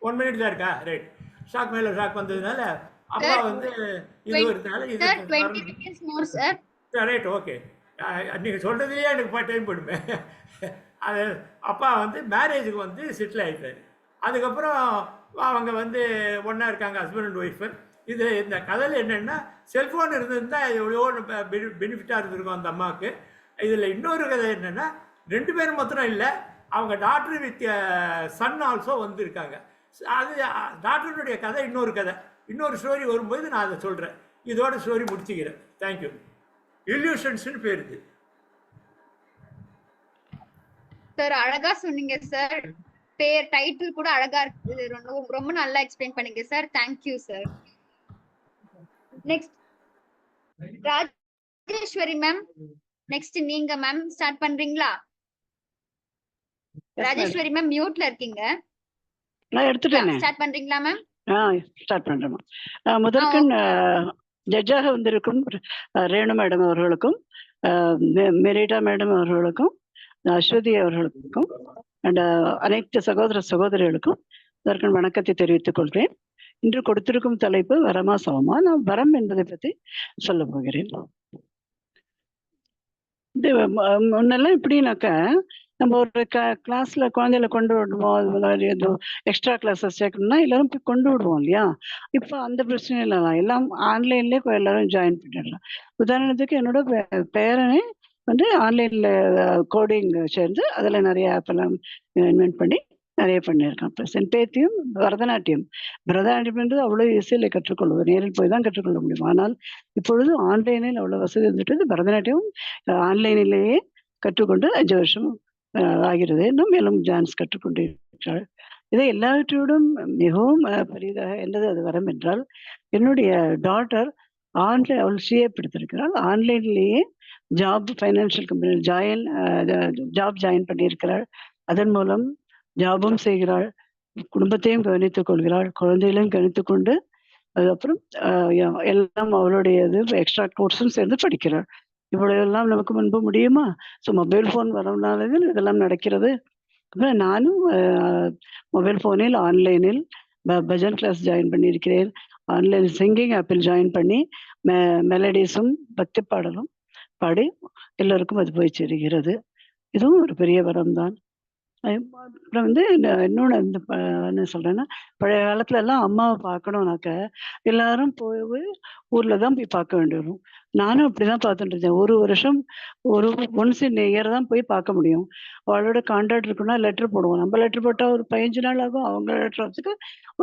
1 மினிட் தான் இருக்கா, ரைட். ஷாக் மேலே ஷாக் வந்ததுனால அப்பா வந்து இது இருந்தால இது ரைட். ஓகே, நீங்கள் சொல்கிறதுலேயே எனக்கு டைம் போடுமே. அது அப்பா வந்து மேரேஜுக்கு வந்து செட்டில் ஆகிட்டார். அதுக்கப்புறம் அவங்க வந்து ஒன்றா இருக்காங்க, ஹஸ்பண்ட் அண்ட் ஒய்ஃபு. இது இந்த கதையில் என்னென்னா, செல்ஃபோன் இருந்திருந்தால் எவ்வளோ பெனிஃபிட்டாக இருந்திருக்கும் அந்த அம்மாவுக்கு. இதில் இன்னொரு கதை என்னென்னா, 2 பேரும் மாத்திரம் இல்லை, அவங்க டாக்டர் வித் சன் ஆல்சோ வந்திருக்காங்க. அது டாக்டருடைய கதை இன்னொரு கதை, இன்னொரு ஸ்டோரி வரும்போது நான் அதை சொல்கிறேன். இதோட ஸ்டோரி முடிச்சுக்கிறேன். தேங்க்யூ. இல்யூஷன்ஸ்னு பேர் இது. சார் அழகா சொன்னீங்க சார். பேர் டைட்டில் கூட அழகா இருக்கு. ரொம்ப நல்லா எக்ஸ்பிளைன் பண்ணீங்க sir. Thank you sir. Next Rajeswari ma'am, next நீங்க மேம் ஸ்டார்ட் பண்றீங்களா? ராஜேஸ்வரி மேம் மியூட்ல இருக்கீங்க. நான் எடுத்துட்டேனே. ஸ்டார்ட் பண்றீங்களா மேம்? ஸ்டார்ட் பண்றேன். முதற்கண் ஜட்ஜாக வந்திருக்கும் ரேணு மேடம் அவர்களுக்கும், மெரிட்டா மேடம் அவர்களுக்கும், அஸ்வதி அவர்களுக்கும் அண்ட் அனைத்து சகோதர சகோதரிகளுக்கும் அதற்கான வணக்கத்தை தெரிவித்துக் கொள்கிறேன். இன்று கொடுத்திருக்கும் தலைப்பு வரமா சமமா. நான் வரம் என்பதை பற்றி சொல்ல போகிறேன். இது முன்னெல்லாம் எப்படின்னாக்க, நம்ம ஒரு கிளாஸ்ல குழந்தைகளை கொண்டு விடுவோம், எக்ஸ்ட்ரா கிளாஸஸ் சேர்க்கணும்னா எல்லாரும் போய் கொண்டு விடுவோம் இல்லையா? இப்போ அந்த பிரச்சனை இல்லை, எல்லாம் ஆன்லைன்லேயே எல்லாரும் ஜாயின் பண்ணிடலாம். உதாரணத்துக்கு என்னோட பேரனே வந்து ஆன்லைன்ல கோடிங் சேர்ந்து அதில் நிறைய ஆப்பெல்லாம் இன்வென்ட் பண்ணி நிறைய பண்ணியிருக்கான். ப்ளஸ் என் பேத்தியும் பரதநாட்டியம்ன்றது அவ்வளோ ஈஸியில் கற்றுக்கொள்வது, நேரில் போய் தான் கற்றுக்கொள்ள முடியும். ஆனால் இப்பொழுது ஆன்லைனில் அவ்வளோ வசதி வந்துட்டு பரதநாட்டியம் ஆன்லைனிலேயே கற்றுக்கொண்டு 5 வருஷம் ஆகிறது. இன்னும் மேலும் டான்ஸ் கற்றுக்கொண்டு இருக்கிறாள். இதை எல்லாவற்றோடும் மிகவும் பெரிதாக என்னது அது வரம் என்றால், என்னுடைய டாட்டர் அவள் சிஏ படித்திருக்கிறாள். ஆன்லைன்லேயே ஃபைனான்சியல் கம்பெனியில் ஜாயின் பண்ணியிருக்கிறாள். அதன் மூலம் ஜாபும் செய்கிறாள், குடும்பத்தையும் கவனித்துக் கொள்கிறாள், குழந்தைகளையும் கவனித்துக் கொண்டு அதுக்கப்புறம் எல்லாம் அவளுடைய எக்ஸ்ட்ரா கோர்ஸும் சேர்ந்து படிக்கிறாள். இவ்வளவு எல்லாம் நமக்கு முன்பு முடியுமா? ஸோ மொபைல் ஃபோன் வரனால இதெல்லாம் நடக்கிறது. நானும் மொபைல் ஃபோனில் ஆன்லைனில் பஜன் கிளாஸ் ஜாயின் பண்ணியிருக்கிறேன். ஆன்லைன் சிங்கிங் ஆப்பில் ஜாயின் பண்ணி மெலடிஸும் பக்தி பாடலும் பாடி எல்லோருக்கும் அது போய் சேருகிறது. இதுவும் ஒரு பெரிய வரம் தான். அப்புறம் வந்து இன்னொன்று என்ன சொல்றேன்னா, பழைய காலத்துல எல்லாம் அம்மாவை பார்க்கணும்னாக்க எல்லாரும் போய் ஊர்ல தான் போய் பார்க்க வேண்டி வரும். நானும் அப்படிதான் பார்த்துட்டு இருந்தேன். ஒரு வருஷம் ஒன்ஸ் இன் இயர் தான் போய் பார்க்க முடியும். அவளோட கான்டாக்ட் இருக்குன்னா லெட்டர் போடுவோம். நம்ம லெட்டர் போட்டால் ஒரு 15 நாள் ஆகும், அவங்க லெட்டர் வரதுக்கு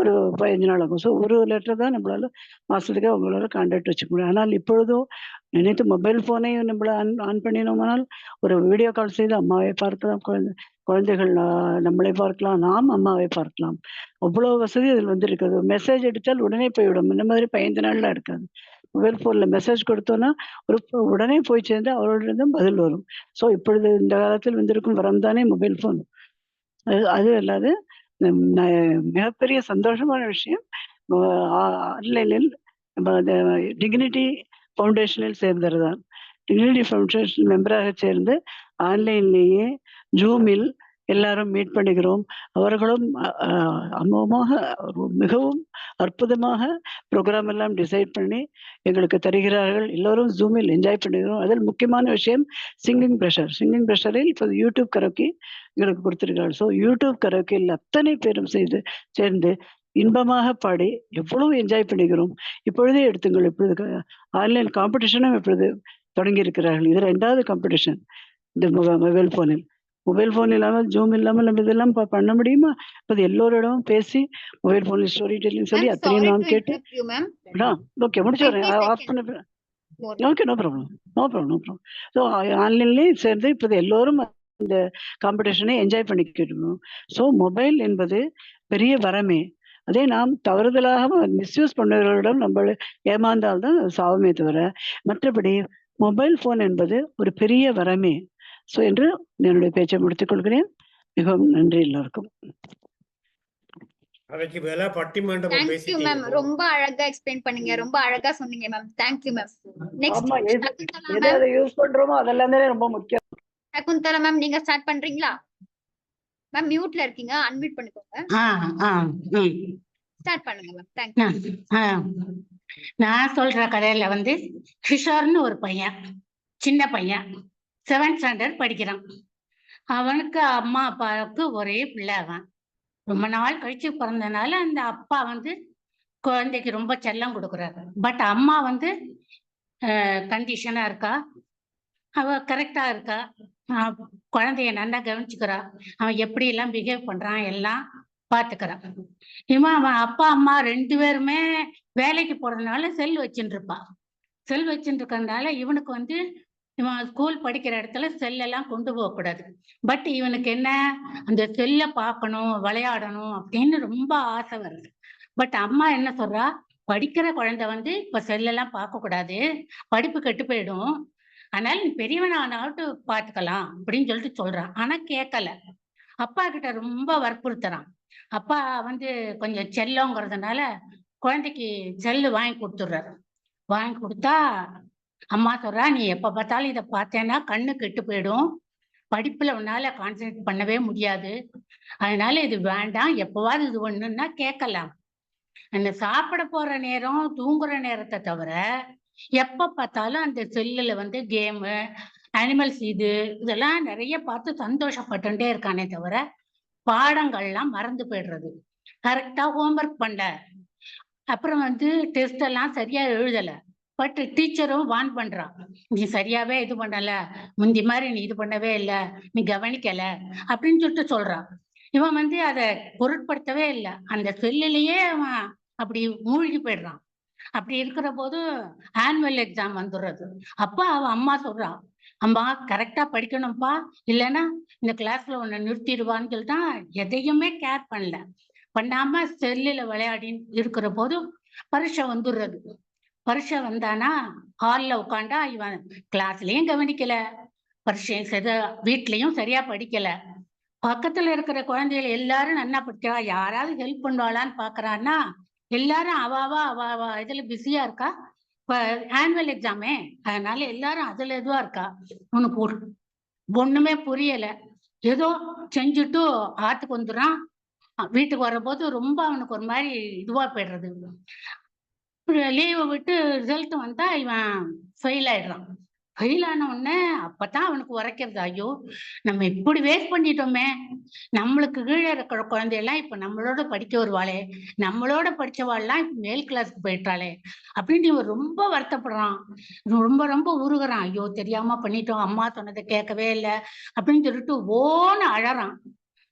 ஒரு 15 நாள் ஆகும். ஸோ ஒரு லெட்டர் தான் நம்மளால மாசத்துக்கு அவங்களால கான்டாக்ட் வச்சுக்க முடியும். ஆனால் இப்பொழுதோ நினைத்து மொபைல் ஃபோனையும் நம்மள ஆன் பண்ணினோம்னால் ஒரு வீடியோ கால் செய்து அம்மாவை பார்க்கலாம், குழந்தைகள் நம்மளை பார்க்கலாம், நாம் அம்மாவை பார்க்கலாம். அவ்வளோ வசதி அதில் வந்திருக்கிறது. மெசேஜ் எடுத்தால் உடனே போய்விடும். இந்த மாதிரி 15 நாள்லாம் இருக்காது. மொபைல் ஃபோனில் மெசேஜ் கொடுத்தோன்னா உடனே போய் சேர்ந்து அவரோட பதில் வரும். ஸோ இப்பொழுது இந்த காலத்தில் வந்திருக்கும் வரம் தானே மொபைல் ஃபோன். அது அல்லாது மிகப்பெரிய சந்தோஷமான விஷயம், ஆன்லைனில் டிக்னிட்டி ஃபவுண்டேஷனில் சேர்ந்தது தான். டிக்னிட்டி ஃபவுண்டேஷன் மெம்பராக சேர்ந்து ஆன்லைன்லேயே ஜூமில் எல்லாரும் மீட் பண்ணுகிறோம். அவர்களும் அமோகமாக மிகவும் அற்புதமாக ப்ரோக்ராம் எல்லாம் டிசைட் பண்ணி எங்களுக்கு தருகிறார்கள். எல்லோரும் ஜூமில் என்ஜாய் பண்ணுகிறோம். அதில் முக்கியமான விஷயம் சிங்கிங் ப்ரெஷரில் இப்போ யூடியூப் கரோக்கி எங்களுக்கு கொடுத்துருக்கார்கள். ஸோ யூடியூப் கரோக்கியில் அத்தனை பேரும் சேர்ந்து இன்பமாக பாடி எவ்வளவு என்ஜாய் பண்ணுகிறோம். இப்பொழுதே எடுத்துங்கள், இப்பொழுது ஆன்லைன் காம்படிஷனும் இப்பொழுது தொடங்கி இருக்கிறார்கள். இது 2வது காம்படிஷன் இந்த மொபைல் ஃபோன் இல்லாமல் ஜூம் இல்லாமல் நம்ம இதெல்லாம் பண்ண முடியுமா? அது எல்லோரிடமும் பேசி மொபைல் ஃபோனில் ஸ்டோரி டெல்லிங் சொல்லி அத்தனையும் நான் கேட்டு ஓகே முடிச்சுறேன். ஆஃப் பண்ண ஓகே, நோ ப்ராப்ளம். ஸோ ஆன்லைன்லேயே சேர்ந்து இப்போது எல்லோரும் இந்த காம்படிஷனை என்ஜாய் பண்ணிக்கிட்டோம். ஸோ மொபைல் என்பது பெரிய வரமே. அதே நாம் தவறுதலாக மிஸ்யூஸ் பண்ணுறவர்களிடம் நம்ம ஏமாந்தால்தான் சாவமே தவிர, மற்றபடி மொபைல் ஃபோன் என்பது ஒரு பெரிய வரமே. ஸோ என்று என்னுடைய பேச்சை முடித்துக் கொள்கிறேன். மிகவும் நன்றி எல்லோருக்கும். Thank you ma'am. ரொம்ப அழகா எக்ஸ்பிளைன் பண்ணீங்க, ரொம்ப அழகா சொன்னீங்க மேம். Thank you ma'am. நெக்ஸ்ட் எதை யூஸ் பண்றோமோ அதெல்லாம் தானே ரொம்ப முக்கியம். சகுந்தலா மேம், நீங்க ஸ்டார்ட் பண்றீங்களா? மேம் மியூட்ல இருக்கீங்க, அன்மியூட் பண்ணிக்கோங்க. ஸ்டார்ட் பண்ணுங்க மேம். தேங்க்யூ. நான் சொல்ற கதையில வந்து கிஷோர்னு ஒரு பையன், சின்ன பையன் 7th ஸ்டாண்டர்ட் படிக்கிறான். அவனுக்கு அம்மா அப்பாவுக்கு ஒரே பிள்ளை. அவன் ரொம்ப நாள் கழிச்சு பிறந்தனால அந்த அப்பா வந்து குழந்தைக்கு ரொம்ப செல்லம் கொடுக்குறாரு. பட் அம்மா வந்து கண்டிஷனா இருக்கா, அவ கரெக்டா இருக்கா, குழந்தைய நல்லா கவனிச்சுக்கிறா, அவன் எப்படி எல்லாம் பிஹேவ் பண்றான் எல்லாம் பாத்துக்கிறான். அவன் அப்பா அம்மா 2 பேருமே வேலைக்கு போறதுனால செல் வச்சுட்டு இருப்பான். செல் வச்சுட்டு இருக்கறதுனால இவனுக்கு வந்து இவன் ஸ்கூல் படிக்கிற இடத்துல செல்லெல்லாம் கொண்டு போகக்கூடாது. பட் இவனுக்கு என்ன, அந்த செல்லை பார்க்கணும், விளையாடணும் அப்படின்னு ரொம்ப ஆசை வருது. பட் அம்மா என்ன சொல்றா, படிக்கிற குழந்தை வந்து இப்ப செல்லெல்லாம் பார்க்க கூடாது, படிப்பு கெட்டு போயிடும், அதனால நீ பெரியவனானாட்டு பார்த்துக்கலாம் அப்படின்னு சொல்லிட்டு சொல்றான். ஆனா கேட்கல. அப்பா கிட்ட ரொம்ப வற்புறுத்துறான். அப்பா வந்து கொஞ்சம் செல்லங்கிறதுனால குழந்தைக்கு செல்லு வாங்கி கொடுத்துடுறாரு. வாங்கி கொடுத்தா அம்மா சொல்றா, நீ எப்ப பார்த்தாலும் இதை பார்த்தேன்னா கண்ணு கெட்டு போயிடும், படிப்புல உன்னால கான்சென்ட்ரேட் பண்ணவே முடியாது, அதனால இது வேண்டாம், எப்பவாது இது ஒண்ணுன்னா கேட்கலாம். அந்த சாப்பிட போற நேரம், தூங்குற நேரத்தை தவிர எப்ப பார்த்தாலும் அந்த செல்லுல வந்து கேமு, அனிமல்ஸ் இதெல்லாம் நிறைய பார்த்து சந்தோஷப்பட்டுட்டே இருக்கானே தவிர பாடங்கள்லாம் மறந்து போயிடுறது. கரெக்டா ஹோம்ஒர்க் பண்ணல, அப்புறம் வந்து டெஸ்ட் எல்லாம் சரியா எழுதல. பட் டீச்சரும் வான் பண்றான், நீ சரியாவே இது பண்ணல, முந்தி மாதிரி நீ இது பண்ணவே இல்லை, நீ கவனிக்கல அப்படின்னு சொல்லிட்டு சொல்றான். இவன் வந்து அதை பொருட்படுத்தவே இல்லை, அந்த செல்லுலயே அவன் அப்படி மூழ்கி போயிடுறான். அப்படி இருக்கிற போது ஆனுவல் எக்ஸாம் வந்துடுறது. அப்ப அவன் அம்மா சொல்றான், அம்மா கரெக்டா படிக்கணும்ப்பா, இல்லைன்னா இந்த கிளாஸ்ல உன்னை நிறுத்திடுவான்னு சொல்லிட்டு எதையுமே கேர் பண்ணாம செல்லுல விளையாடி இருக்கிற போது பரீட்சை வந்துடுறது. பரீட்சை வந்தானா ஹால்ல உட்காண்டா இவன் கிளாஸ்லயும் கவனிக்கல, பரீட்சையும் வீட்லயும் சரியா படிக்கல. பக்கத்துல இருக்கிற குழந்தைகள் எல்லாரும் நல்லா படிக்கிறா, யாராவது ஹெல்ப் பண்ணுவாளான்னு பாக்குறான்னா எல்லாரும் அவ இதுல பிஸியா இருக்கா. இப்ப ஆனுவல் எக்ஸாமே, அதனால எல்லாரும் அதுல இதுவா இருக்கா. உனக்கு ஒண்ணுமே புரியல, ஏதோ செஞ்சுட்டு ஆத்துக்கு வந்துடுறான். வீட்டுக்கு வர்றபோது ரொம்ப அவனுக்கு ஒரு மாதிரி இதுவா போயிடுறது. லீவு விட்டு ரிசல்ட் வந்தா இவன் ஃபெயில் ஆயிடுறான். ஃபெயில் ஆன உடனே அப்பதான் அவனுக்கு உரைக்கிறது, ஐயோ நம்ம இப்படி வேஸ்ட் பண்ணிட்டோமே, நம்மளுக்கு கீழே இருக்கிற குழந்தையெல்லாம் இப்ப நம்மளோட படிக்க வருவாளே, நம்மளோட படிச்சவாள்லாம் இப்ப மேல் கிளாஸ்க்கு போயிட்டாளே அப்படின்னு இவன் ரொம்ப வருத்தப்படுறான். ரொம்ப ரொம்ப உருகுறான், ஐயோ தெரியாம பண்ணிட்டோம், அம்மா சொன்னதை கேட்கவே இல்லை அப்படின்னு சொல்லிட்டு ஓன்னு அழறான்.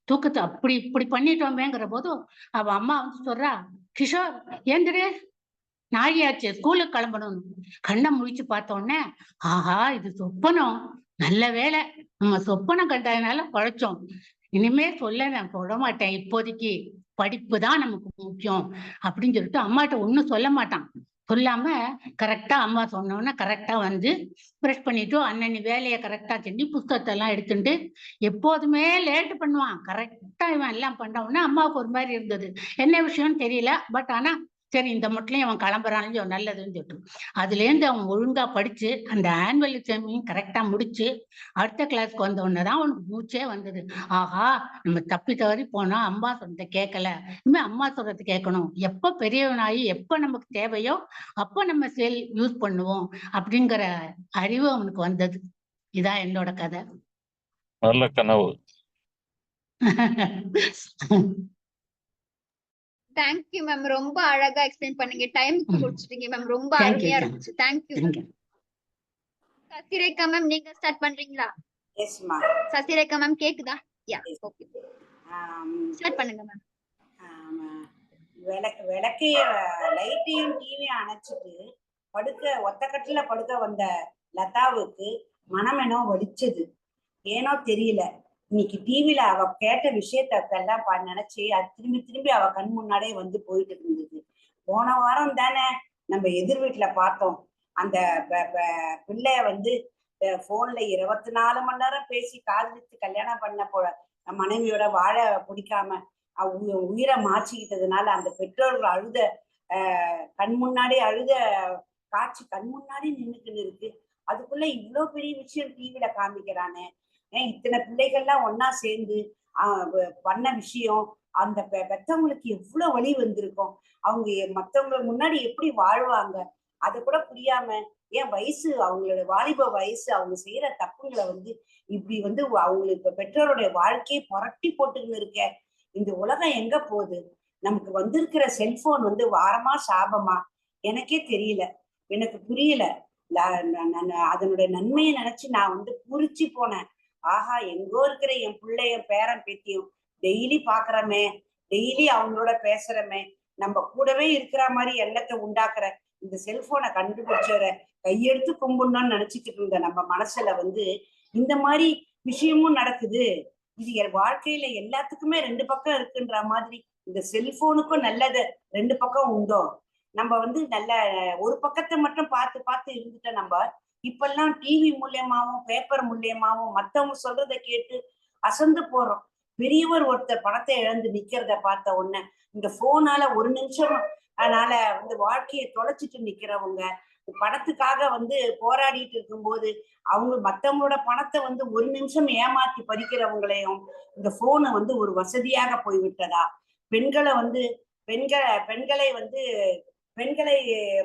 தூக்கத்தை அப்படி இப்படி பண்ணிட்டோமேங்கிற போது அவ அம்மா வந்து சொல்றா, கிஷோர் ஏந்திரு, நாழியாச்சு, ஸ்கூலுக்கு கிளம்பணும். கண்ணை முழிச்சு பார்த்த உடனே, ஆஹா இது சொப்பனம், நல்ல வேலை நம்ம சொப்பனம் கண்டதுனால பழைச்சோம், இனிமே நான் சொல்ல மாட்டேன், இப்போதைக்கு படிப்பு தான் நமக்கு முக்கியம் அப்படின்னு சொல்லிட்டு அம்மாட்ட ஒன்னும் சொல்ல மாட்டான். சொல்லாம கரெக்டா அம்மா சொன்னோன்னா கரெக்டா வந்து ப்ரெஷ் பண்ணிட்டு அன்னனி வேலையை கரெக்டா செஞ்சு புஸ்தகத்தை எல்லாம் எடுத்துட்டு, எப்போதுமே லேட்டு பண்ணுவான், கரெக்டா இவன் எல்லாம் பண்ண உடனே அம்மாவுக்கு ஒரு மாதிரி இருந்தது, என்ன விஷயம்னு தெரியல. பட் ஆனா சரி இந்த மட்டும் அவன் கிளம்புறான்னு நல்லதுன்னு சொல்லிட்டு அதுல இருந்து அவன் ஒழுங்கா படிச்சு அந்த ஆனுவல் எக்ஸாமையும் கரெக்டா முடிச்சு அடுத்த கிளாஸ்க்கு வந்த உடனேதான் அவனுக்கு மூச்சே வந்தது. ஆஹா நம்ம தப்பி தவறி போனா அம்மா சொல்றத கேட்கல, இனிமே அம்மா சொல்றது கேட்கணும், எப்ப பெரியவனாகி எப்ப நமக்கு தேவையோ அப்ப நம்ம செல் யூஸ் பண்ணுவோம் அப்படிங்கிற அறிவு அவனுக்கு வந்தது. இதான் என்னோட கதை. நல்ல கனவு. தேங்க்யூ மேம், ரொம்ப அழகா எக்ஸ்பிளைன் பண்ணீங்க, டைமுக்கு முடிச்சிட்டீங்க மேம், ரொம்ப அருமையா இருந்துச்சு. தேங்க்யூ. சசிரேகா மேம் நீங்க ஸ்டார்ட் பண்றீங்களா? எஸ்மா. சசிரேகா மேம் கேக்குதா? யா ஓகே ஸ்டார்ட் பண்ணுங்க மேம். விளக்கைய லைட்டையும் டிவியும் அணைச்சிட்டு ஒத்தக்கட்டில படுக்க வந்த லதாவுக்கு மனமெனோ வலிச்சது. ஏனோ தெரியல, இன்னைக்கு டிவில அவ கேட்ட விஷயத்தெல்லாம் நினைச்சு அது திரும்பி திரும்பி அவ கண் முன்னாடியே வந்து போயிட்டு இருந்தது. போன வாரம் தானே நம்ம எதிர் வீட்டுல பார்த்தோம், அந்த பிள்ளைய வந்து போன்ல 24 மணி நேரம் பேசி காதலித்து கல்யாணம் பண்ண போல மனைவியோட வாழ பிடிக்காம உயிரை மாற்றிக்கிட்டதுனால அந்த பெற்றோர்கள் அழுத கண் முன்னாடி அழுத காட்சி கண் முன்னாடி நின்றுட்டு இருக்கு. அதுக்குள்ள இவ்வளவு பெரிய விஷயம் டிவில காமிக்கிறானே, இத்தனை பிள்ளைகள்லாம் ஒன்னா சேர்ந்து பண்ண விஷயம், அந்த பெத்தவங்களுக்கு எவ்வளவு வலி வந்திருக்கும், அவங்க மத்தவங்களுக்கு முன்னாடி எப்படி வாழ்வாங்க, அதை கூட புரியாம ஏன் வயசு, அவங்களோட வாலிப வயசு, அவங்க செய்யற தப்புங்களை வந்து இப்படி வந்து அவங்களுக்கு பெற்றோருடைய வாழ்க்கையை புரட்டி போட்டுன்னு இருக்க. இந்த உலகம் எங்க போகுது? நமக்கு வந்திருக்கிற செல்போன் வந்து வாரமா சாபமா எனக்கே தெரியல, எனக்கு புரியல. அதனுடைய நன்மையை நினைச்சு நான் வந்து பூரிச்சு போனேன். ஆஹா, எங்கோ இருக்கிற என் பிள்ளை என் பேரன் பேத்தியும் டெய்லி பாக்குறமே, டெய்லி அவங்களோட பேசுறமே, நம்ம கூடவே இருக்கிற மாதிரி எண்ணத்தை உண்டாக்குற இந்த செல்போனை கண்டுபிடிச்சற கையெடுத்து கும்பிடணும்னு நினைச்சிட்டு இருந்த நம்ம மனசுல வந்து இந்த மாதிரி விஷயமும் நடக்குது. இது என் வாழ்க்கையில எல்லாத்துக்குமே ரெண்டு பக்கம் இருக்குன்ற மாதிரி இந்த செல்போனுக்கும் நல்லது ரெண்டு பக்கம் உண்டோ. நம்ம வந்து நல்ல ஒரு பக்கத்தை மட்டும் பார்த்து பார்த்து இருந்துட்ட நம்ம இப்பெல்லாம் டிவி மூலியமாவும் பேப்பர் மூலியமாவும் மத்தவங்க சொல்றதை கேட்டு அசந்து போறோம். பெரியவர் ஒருத்தர் பணத்தை இழந்து நிக்கிறத பார்த்த உடனே இந்த போனால ஒரு நிமிஷம் அதனால வந்து வாழ்க்கையை தொலைச்சிட்டு நிக்கிறவங்க பணத்துக்காக வந்து போராடிட்டு இருக்கும்போது அவங்க மத்தவங்களோட பணத்தை வந்து ஒரு நிமிஷம் ஏமாத்தி பறிக்கிறவங்களையும் இந்த போனை வந்து ஒரு வசதியாக போய்விட்டதா. பெண்களை வந்து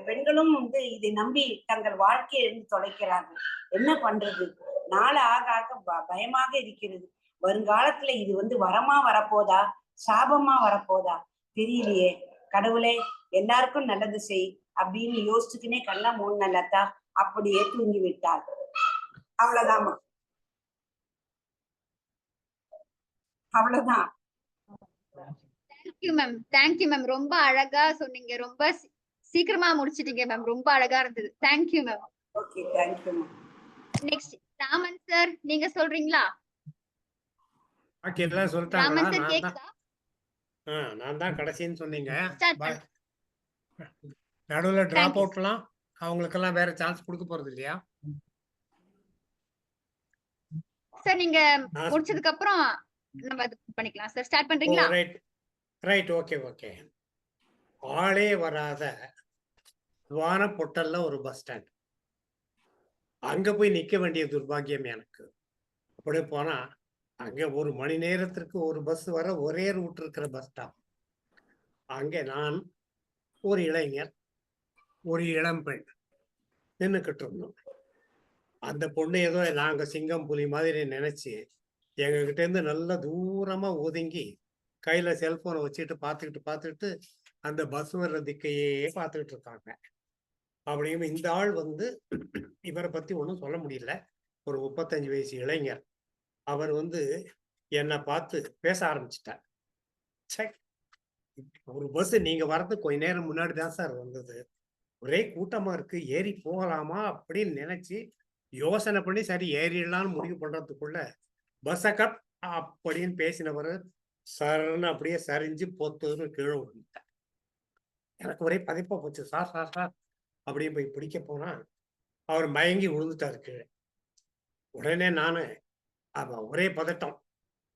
பெண்களும் வந்து இதை நம்பி தங்கள் வாழ்க்கையை இருந்து தொலைக்கிறார்கள். என்ன பண்றது? நாள் ஆக ஆக பயமாக இருக்கிறது. வருங்காலத்துல இது வந்து வரமா வரப்போதா சாபமா வரப்போதா தெரியலையே. கடவுளே எல்லாருக்கும் நல்லது செய் அப்படின்னு யோசிச்சுக்கினே கண்ணா மூணு லதா அப்படியே தூங்கி விட்டாள். அவ்வளவுதான் அவ்வளவுதான். Thank you ma'am, thank you ma'am. ரொம்ப அழகா சொன்னீங்க, ரொம்ப சீக்கிரமா முடிச்சிட்டீங்க மேம், ரொம்ப அழகா இருந்தது. Thank you ma'am. Okay, thank you ma'am. Next Raman sir, நீங்க சொல்றீங்களா? ஓகே, எல்லாம் ராமன் சொல்லிட்டாங்களா? சார் கேக்குதா? நான் தான் கடைசின்னு சொன்னீங்க. ஸ்டார்ட் பண்ணு. நடுவில் டிராப் தேங்க்யூ அவுட்லாம் அவங்களுக்கெல்லாம் வேற சான்ஸ் கொடுக்க போறது இல்லையா? சார். நீங்க நான் முடிச்சதுக்கு அப்புறம் நம்ம இது பண்ணிக்கலாம் சார். ஸ்டார்ட் ஓ பண்றீங்களா? Right right, okay okay. ஆளே வராத வான பொட்டல்ல ஒரு பஸ் ஸ்டாண்ட். அங்க போய் நிக்க வேண்டிய துர்பாக்கியம் எனக்கு. அப்படியே போனா அங்க ஒரு மணி நேரத்திற்கு ஒரு பஸ் வர ஒரே ரூட் இருக்கிற பஸ் ஸ்டாப். அங்கே நான், ஒரு இளைஞர், ஒரு இளம்பெண் நின்றுக்கிட்டு இருந்தோம். அந்த பொண்ணு ஏதோ நாங்க சிங்கம் புலி மாதிரி நினைச்சு எங்ககிட்ட இருந்து நல்ல தூரமா ஒதுங்கி கையில செல்போனை வச்சுட்டு பார்த்துக்கிட்டு அந்த பஸ் வர்ற திக்கையே பார்த்துக்கிட்டு இருக்காங்க. அப்படியும் இந்த ஆள் வந்து இவரை பத்தி ஒன்றும் சொல்ல முடியல. ஒரு 35 வயசு இளைஞர். அவர் வந்து என்னை பார்த்து பேச ஆரம்பிச்சிட்டார். சே, ஒரு பஸ் நீங்க வர்றதுக்கு கொஞ்ச நேரம் முன்னாடி தான் சார் வந்தது, ஒரே கூட்டமா இருக்கு, ஏறி போகலாமா அப்படின்னு நினைச்சு யோசனை பண்ணி சரி ஏறிடலான்னு முடிவு பண்றதுக்குள்ள பஸ்ஸை கட் அப்படின்னு பேசினவர் சரன்னு அப்படியே சரிஞ்சு பொத்துன்னு கீழே விழுந்துட்டார். எனக்கு ஒரே பதைப்பா போச்சு. சார் சார் சார் அப்படியே போய் பிடிக்க போனா அவர் மயங்கி விழுந்துட்டாரு கீழே. உடனே நானு ஒரே பதட்டம்.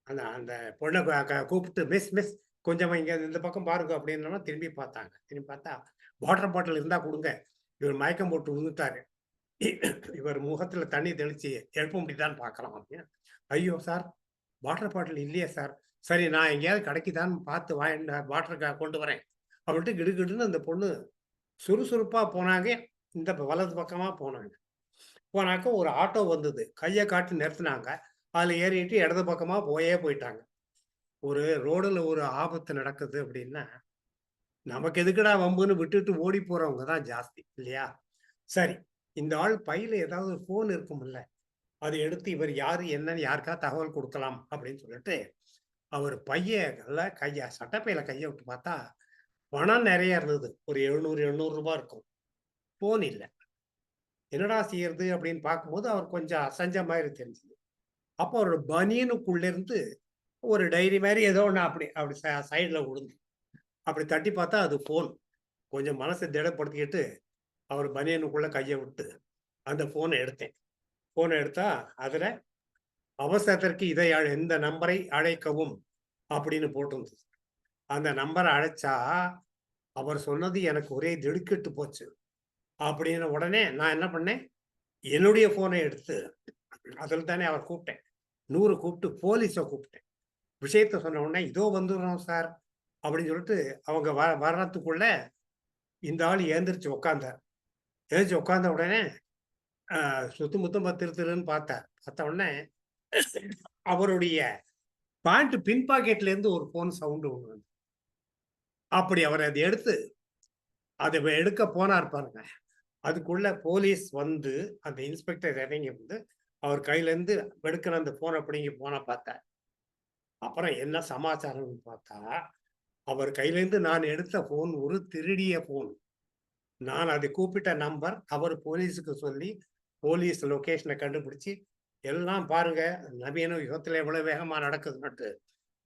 அந்த அந்த பொண்ணை கூப்பிட்டு மிஸ் மிஸ் கொஞ்சம் இங்க இந்த பக்கம் பாருங்க அப்படின்னா திரும்பி பார்த்தாங்க. திரும்பி பார்த்தா வாட்டர் பாட்டில் இருந்தா கொடுங்க, இவர் மயக்கம் போட்டு விழுந்துட்டாரு, இவர் முகத்துல தண்ணி தெளிச்சு எழுப்ப முடியுதான்னு பார்க்கலாம் அப்படின்னு. ஐயோ சார், வாட்டர் பாட்டில் இல்லையே சார். சரி, நான் எங்கேயாவது கிடைக்குதான்னு பார்த்து வாட்டர் கொண்டு வரேன் அப்படின்ட்டு கிடுகிடுன்னு அந்த பொண்ணு சுறுசுறுப்பா போனாங்க. இந்த வலது பக்கமா போனாக்க ஒரு ஆட்டோ வந்தது, கையை காட்டி நிறுத்தினாங்க. அதுல ஏறிட்டு இடது பக்கமா போயிட்டாங்க. ஒரு ரோடுல ஒரு ஆபத்து நடக்குது அப்படின்னா நமக்கு எதுக்குடா வம்புன்னு விட்டுட்டு ஓடி போறவங்க தான் ஜாஸ்தி இல்லையா? சரி, இந்த ஆள் பையில ஏதாவது போன் இருக்கும்ல, அதை எடுத்து இவர் யாரு என்னன்னு யாருக்கா தகவல் கொடுக்கலாம் அப்படின்னு சொல்லிட்டு அவர் சட்டப்பையில கையை விட்டு பார்த்தா பணம் நிறைய இருந்தது. ஒரு 700 ரூபாய் இருக்கும். போன் இல்லை. என்னடா செய்யறது அப்படின்னு பார்க்கும்போது அவர் கொஞ்சம் அசஞ்ச மாதிரி தெரிஞ்சது. அப்போ அவரோட பனியனுக்குள்ள இருந்து ஒரு டைரி மாதிரி ஏதோ ஒன்று அப்படி சைடில் விழுந்து அப்படி தட்டி பார்த்தா அது போன். கொஞ்சம் மனசை திடப்படுத்திக்கிட்டு அவர் பனியனுக்குள்ள கையை விட்டு அந்த போனை எடுத்தேன். போனை எடுத்தா அதுல அவசரத்திற்கு இந்த நம்பரை அழைக்கவும் அப்படின்னு போட்டிருந்தது. அந்த நம்பரை அழைச்சா அவர் சொன்னது எனக்கு ஒரே திடுக்கிட்டு போச்சு. அப்படின்னு உடனே நான் என்ன பண்ணேன், என்னுடைய போனை எடுத்து அதில் தானே அவர் கூப்பிட்டேன், 100 கூப்பிட்டு போலீஸை கூப்பிட்டேன். விஷயத்த சொன்ன உடனே இதோ வந்துடுறோம் சார் அப்படின்னு சொல்லிட்டு அவங்க வர்றதுக்குள்ள இந்த ஆள் ஏந்திரிச்சு உக்காந்தார். எழுந்துச்சு உட்காந்த உடனே சுத்து முத்தம் திருத்துன்னு பார்த்த உடனே அவருடைய பேண்ட் பின் பாக்கெட்ல இருந்து ஒரு போன் சவுண்டு ஒன்று வந்து அப்படி அவர் அதை எடுக்க போனார் பாருங்க. அதுக்குள்ள போலீஸ் வந்து அந்த இன்ஸ்பெக்டர் இறங்கி வந்து அவர் கையில இருந்து எடுக்கிற அந்த போனை பிடிங்கி போன பார்த்தார். அப்புறம் என்ன சமாச்சாரம்னு பார்த்தா, அவர் கையிலேருந்து நான் எடுத்த போன் ஒரு திருடிய போன். நான் அதை கூப்பிட்ட நம்பர் அவர் போலீஸுக்கு சொல்லி போலீஸ் லொகேஷனை கண்டுபிடிச்சி எல்லாம் பாருங்க நவீன யுகத்துல எவ்வளவு வேகமா நடக்குதுன்னுட்டு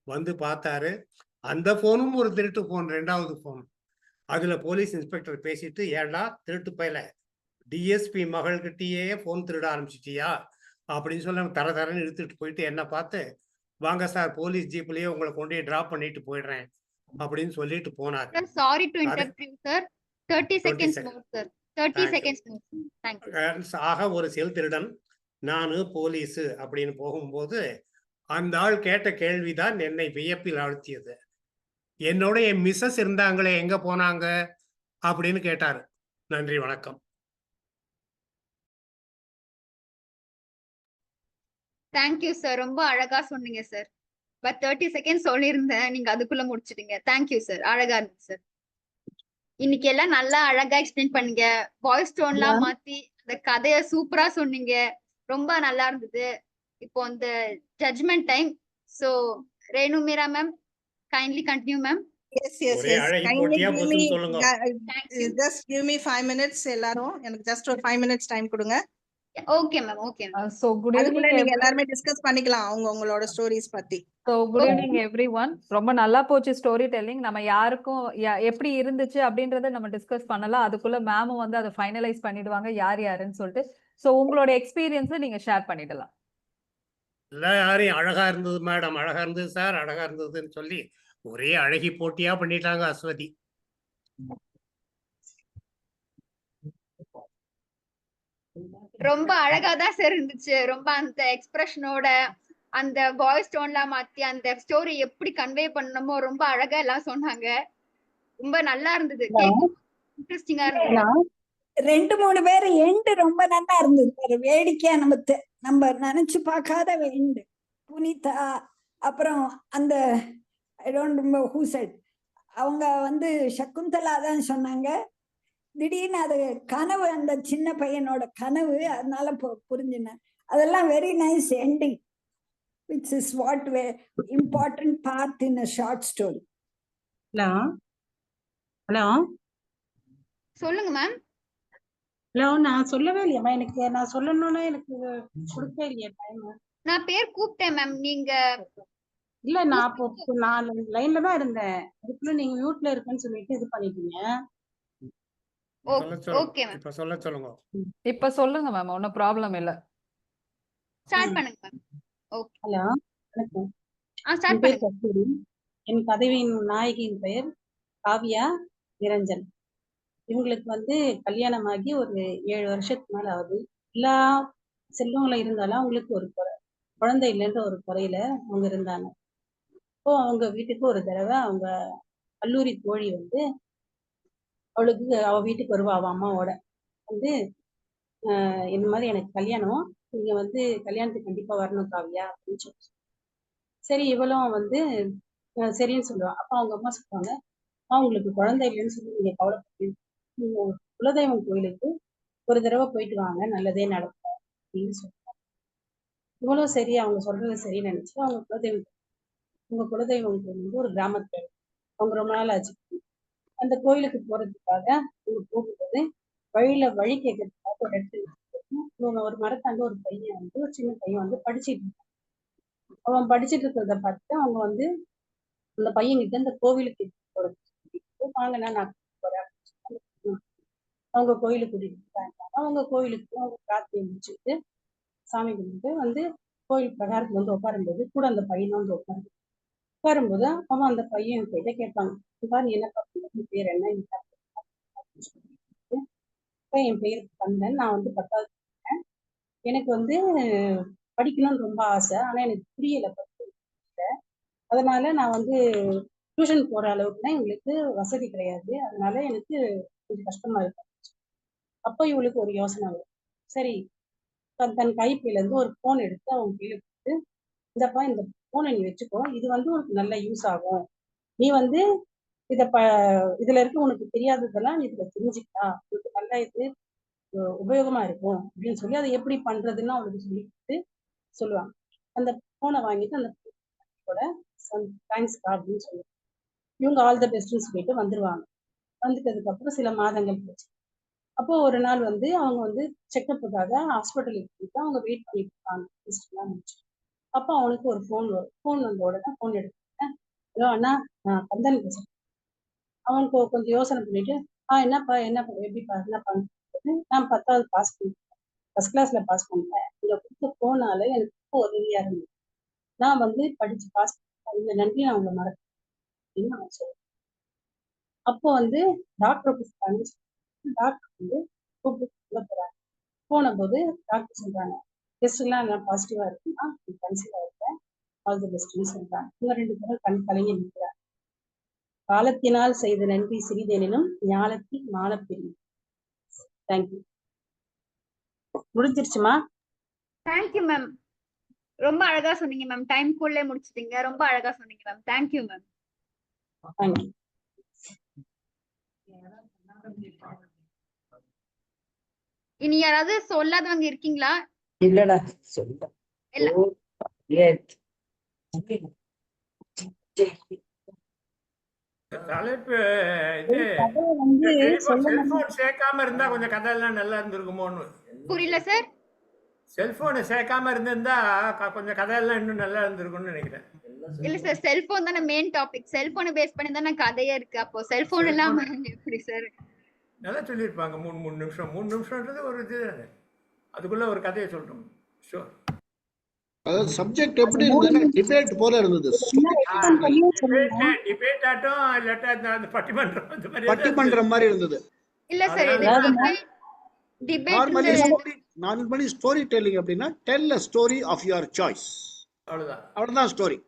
வந்து பார்த்தாரு. அந்த போனும் ஒரு திருட்டு போன், 2வது போன். அதுல போலீஸ் இன்ஸ்பெக்டர் பேசிட்டு, ஏண்டா திருட்டு பையல, டிஎஸ்பி மகள்கிட்டயே போன் திருட ஆரம்பிச்சிட்டியா அப்படின்னு சொல்லி தரன்னு இழுத்துட்டு போயிட்டு என்ன பார்த்து, வாங்க சார் போலீஸ் ஜீப்லயே உங்களை கொண்டு டிராப் பண்ணிட்டு போயிடுறேன் அப்படின்னு சொல்லிட்டு போனார். Sorry to interrupt you, sir. 30 seconds more, sir. 30 seconds more. Thank you. ஆக ஒரு செல் திருடன் நானு போலீஸ் அப்படின்னு போகும்போது அந்த ஆள் கேட்ட கேள்விதான் என்னை வியப்பில் ஆழ்த்தியது. என்னோட என் மிஸ்ஸஸ் இருந்தாங்களே எங்க போனாங்க அப்படின்னு கேட்டாரு. நன்றி, வணக்கம். தேங்க்யூ சார், ரொம்ப அழகா சொன்னீங்க சார். பட் 30 செகண்ட்ஸ் சொல்லியிருந்தேன், நீங்க அதுக்குள்ள முடிச்சிட்டீங்க. தேங்க்யூ சார், அழகா இருந்துச்சு சார். இன்னைக்கு எல்லாம் நல்லா அழகா எக்ஸ்பிளைன் பண்ணீங்க. வாய்ஸ் டோன்லாம் மாத்தி அந்த கதைய சூப்பரா சொன்னீங்க. ரொம்ப நல்லா இருந்தது. இப்போ அந்த judgment time. So Renu Meera ma'am, kindly continue ma'am. Yes, yes, ஒரே yes. அழகி Kindly போட்டியா give போச்சுன்னு me, சொல்லுங்க. just give me 5 minutes எல்லாரும். எனக்கு just ஒரு 5 minutes டைம் கொடுங்க. Okay ma'am, okay ma'am. So good அதுக்குள்ள evening நீங்க எல்லாரும் டிஸ்கஸ் பண்ணிக்கலாம் உங்களோட ஸ்டோரிஸ் பத்தி. So good evening everyone. ரொம்ப நல்லா போச்சு ஸ்டோரி டெல்லிங். நம்ம யாருக்கும் எப்படி இருந்துச்சு அப்படின்றத நம்ம டிஸ்கஸ் பண்ணலாம். அதுக்குள்ள மேமும் வந்து அதை ஃபைனலைஸ் பண்ணிடுவாங்க யார் யாருன்னு சொல்லிட்டு. ஸோ உங்களோட எக்ஸ்பீரியன்ஸை நீங்க ஷேர் பண்ணிடலாம். எல்லாரையும் அழகா இருந்தது மேடம், அழகா இருந்தது சார், அழகா இருந்ததுன்னு சொல்லி ஒரே அழகி போட்டியா பண்ணிட்டாங்க அஸ்வதி. ரொம்ப அழகா தான் சார் இருந்துச்சு. ரொம்ப அந்த எக்ஸ்பிரஷனோட அந்த வாய்ஸ் டோன்லாம் மாத்தி அந்த ஸ்டோரி எப்படி கன்வே பண்ணணுமோ ரொம்ப அழகா எல்லாம் சொன்னாங்க. ரொம்ப நல்லா இருந்தது, இன்ட்ரெஸ்டிங்கா இருந்தது. 2-3 பேர் எண்டு ரொம்ப நல்லா இருந்தது. ஒரு வேடிக்கையா நம்ம நினைச்சு பார்க்காத எண்டு. புனிதா, அப்புறம் அந்த I don't remember who set, அவங்க வந்து சகுந்தலா தான் சொன்னாங்க. திடீர்னு அது கனவு, அந்த சின்ன பையனோட கனவு, அதனால புரிஞ்சுனேன். அதெல்லாம் very nice ending, which is what important part in a short story. Hello hello சொல்லுங்க மேம். ஹலோ, நான் சொல்லவே இல்லையம்மா. நான் சொல்லணும்னா எனக்கு கொடுக்கவே இல்லையா டைம். நான் பேர் கூப்பிட்டேன் மேம், நீங்க இல்ல நான் லைன்ல தான் இருந்தேன். அதுக்குள்ள நீங்க மியூட்ல இருக்குன்னு சொல்லிட்டு இது பண்ணிட்டீங்க. ஓகே மேம், இப்ப சொல்லுங்க. இப்ப சொல்லுங்க மேம், ஒன்னும் ப்ராப்ளம் இல்ல. ஸ்டார்ட் பண்ணுங்க மேம். ஓகே. ஹலோ, வணக்கம். ஸ்டார்ட் பண்ணுங்க. கஸ்தூரி. என் கதையின் நாயகியின் பெயர் காவியா நிரஞ்சன். இவங்களுக்கு வந்து கல்யாணமாகி ஒரு 7 வருஷத்துக்கு மேல ஆகுது. எல்லா செல்வங்களும் இருந்தாலும் அவங்களுக்கு ஒரு குழந்தை இல்லைன்ற ஒரு குறையில அவங்க இருந்தாங்க. இப்போ அவங்க வீட்டுக்கு ஒரு தடவை அவங்க கல்லூரி தோழி வந்து அவ வீட்டுக்கு வருவா. அவ அம்மாவோட வந்து இந்த மாதிரி எனக்கு கல்யாணம், நீங்க வந்து கல்யாணத்துக்கு கண்டிப்பா வரணும் காவியா அப்படின்னு சொல்லி. சரி, இவளும் வந்து சரின்னு சொல்லுவா. அப்ப அவங்க அம்மா சொல்லுவாங்க, உங்களுக்கு குழந்தை இல்லைன்னு சொல்லி நீங்க கவலைப்பட்டு நீங்க குலதெய்வம் கோயிலுக்கு ஒரு தடவை போயிட்டு வாங்க, நல்லதே நடக்கும் அப்படின்னு சொல்லுவாங்க. இவ்வளவு சரி, அவங்க சொல்றது சரின்னு நினைச்சு அவங்க குலதெய்வம் கோயில் வந்து ஒரு கிராமத்துல அவங்க ரொம்ப நாள் ஆச்சு. அந்த கோயிலுக்கு போறதுக்காக அவங்க போகும்போது வழி கேட்கறதுக்காக ஒரு இடத்துல ஒரு மரத்தாண்டு ஒரு பையன் வந்து, ஒரு சின்ன பையன் வந்து படிச்சுட்டு இருக்கான். அவன் படிச்சுட்டு இருக்கிறத பார்த்துட்டு அவங்க வந்து அந்த பையன்கிட்ட இந்த கோவிலுக்கு போறது வாங்கினா நான் போறேன். அவங்க கோயிலுக்கு கூட்டிட்டு போறாங்க. அவங்க கோயிலுக்கு அவங்க பிரார்த்தனை முடிச்சுட்டு சாமி கும்பிட்டு வந்து கோயில் பிரகாரத்துல வந்து உட்காரும்போது கூட அந்த பையனை வந்து உட்காரும்போது அவன் அந்த பையன் கிட்ட கேட்பாங்க, நீ என்ன பார்த்து பேர் என்ன? என் பேர் கந்தன், நான் வந்து 10வது படிக்கிறேன். எனக்கு வந்து படிக்கணும்னு ரொம்ப ஆசை, ஆனா எனக்கு புரியல, அதனால நான் வந்து டியூஷன் போற அளவுக்கு தான் எங்களுக்கு வசதி கிடையாது, அதனால எனக்கு கொஞ்சம் கஷ்டமா இருக்கு. அப்போ இவளுக்கு ஒரு யோசனை வரும். சரி, தன் கைப்பில இருந்து ஒரு போன் எடுத்து அவங்க கையில கொடுத்து, இந்தப்பா இந்த போனை நீ வச்சுக்கோ, இது உனக்கு நல்ல யூஸ் ஆகும். நீ இதுல இருக்க உனக்கு தெரியாததெல்லாம் நீ இதுல தெரிஞ்சுக்கலாம், உனக்கு நல்ல இது உபயோகமா இருக்கும் அப்படின்னு சொல்லி அதை எப்படி பண்றதுன்னு அவளுக்கு சொல்லி கொடுத்து சொல்லுவாங்க. அந்த போனை வாங்கிட்டு அந்த தேங்க்ஸ்க்கா அப்படின்னு சொல்லி இவங்க ஆல் த பெஸ்ட்னு சொல்லிட்டு வந்துருவாங்க. வந்துட்டதுக்கு அப்புறம் சில மாதங்கள் போச்சு. அப்போ ஒரு நாள் அவங்க செக்கப்புக்காக ஹாஸ்பிட்டலுக்கு போயிட்டு அவங்க வெயிட் பண்ணிட்டு இருப்பாங்க. அப்போ அவனுக்கு ஒரு ஃபோன் வரும். ஃபோன் வந்த உடனே ஃபோன் எடுத்துட்டேன். ஹலோ அண்ணா, நான் கந்தன் பேசுறேன். அவனுக்கு கொஞ்சம் யோசனை பண்ணிட்டு, என்னப்பா எப்படிப்பா என்ன பண்ணுறது, நான் 10வது பாஸ் பண்ணிட்டேன், ஃபர்ஸ்ட் கிளாஸ்ல பாஸ் பண்ணிட்டேன், இங்க கொடுத்த ஃபோனால எனக்கு ரொம்ப உதவியா இருந்தது, நான் படிச்சு பாஸ் பண்ணேன், இந்த நன்றி நான் உங்களை மறக்கிறேன் அப்படின்னு அவன் சொல்றேன். அப்போ டாக்டரை கூப்பிட்டாங்க. டாக்டர் கூப்பிட்டு போறாங்க. போன போது டாக்டர் சொல்றாங்க, டெஸ்ட் எல்லாம் நல்லா பாசிட்டிவா இருக்குன்னா கன்சீவா இருக்கேன், ஆல் தி பெஸ்ட்னு சொல்றாங்க. இவங்க 2 பேரும் கண் கலங்கி நிற்கிறாங்க. காலத்தினால் செய்த நன்றி சிறிதெனினும் ஞாலத்தில் மாலப்பெரியும். தேங்க்யூ. முடிஞ்சிருச்சுமா? Thank you ma'am. ரொம்ப அழகா சொன்னீங்க மேம். டைம்க்குள்ளே முடிச்சிட்டீங்க. ரொம்ப அழகா சொன்னீங்க மேம். Thank you ma'am. தேங்க்யூ. இனி யாராவது சொல்லாதவங்க இருக்கீங்களா? இல்லடா சொல்ல. தலைப்பு செல்போன் சேர்க்காம இருந்தா கொஞ்சம் கதையெல்லாம் நல்லா இருந்திருக்குமோன்னு. புரியல சார். செல்போனை சேர்க்காம இருந்திருந்தா கொஞ்சம் கதையெல்லாம் இன்னும் நல்லா இருந்திருக்கும்னு நினைக்கிறேன். இல்ல சார், செல்போன் தானே மெயின் டாபிக். செல்போனை பேஸ் பண்ணி தானே கதையே இருக்கு. அப்போ செல்போன் இல்லாம எப்படி சார்? நல்லா சொல்லியிருப்பாங்க. 3 நிமிஷம் 3 நிமிஷம்ன்றது ஒரு இது, அதுக்குள்ள ஒரு கதையை சொல்றோம். ஷோர். அதாவது சப்ஜெக்ட் எப்படி இருந்ததுன்னா டிபேட் போல இருந்தது. டிபேட் ஆட்டம் இல்லாட்டா அந்த பட்டிமன்றம் மாதிரி இருந்தது. இல்ல சார், நார்மலி ஸ்டோரி டெல்லிங் அப்படின்னா tell a story of your choice. அவ்வளவுதான் ஸ்டோரி.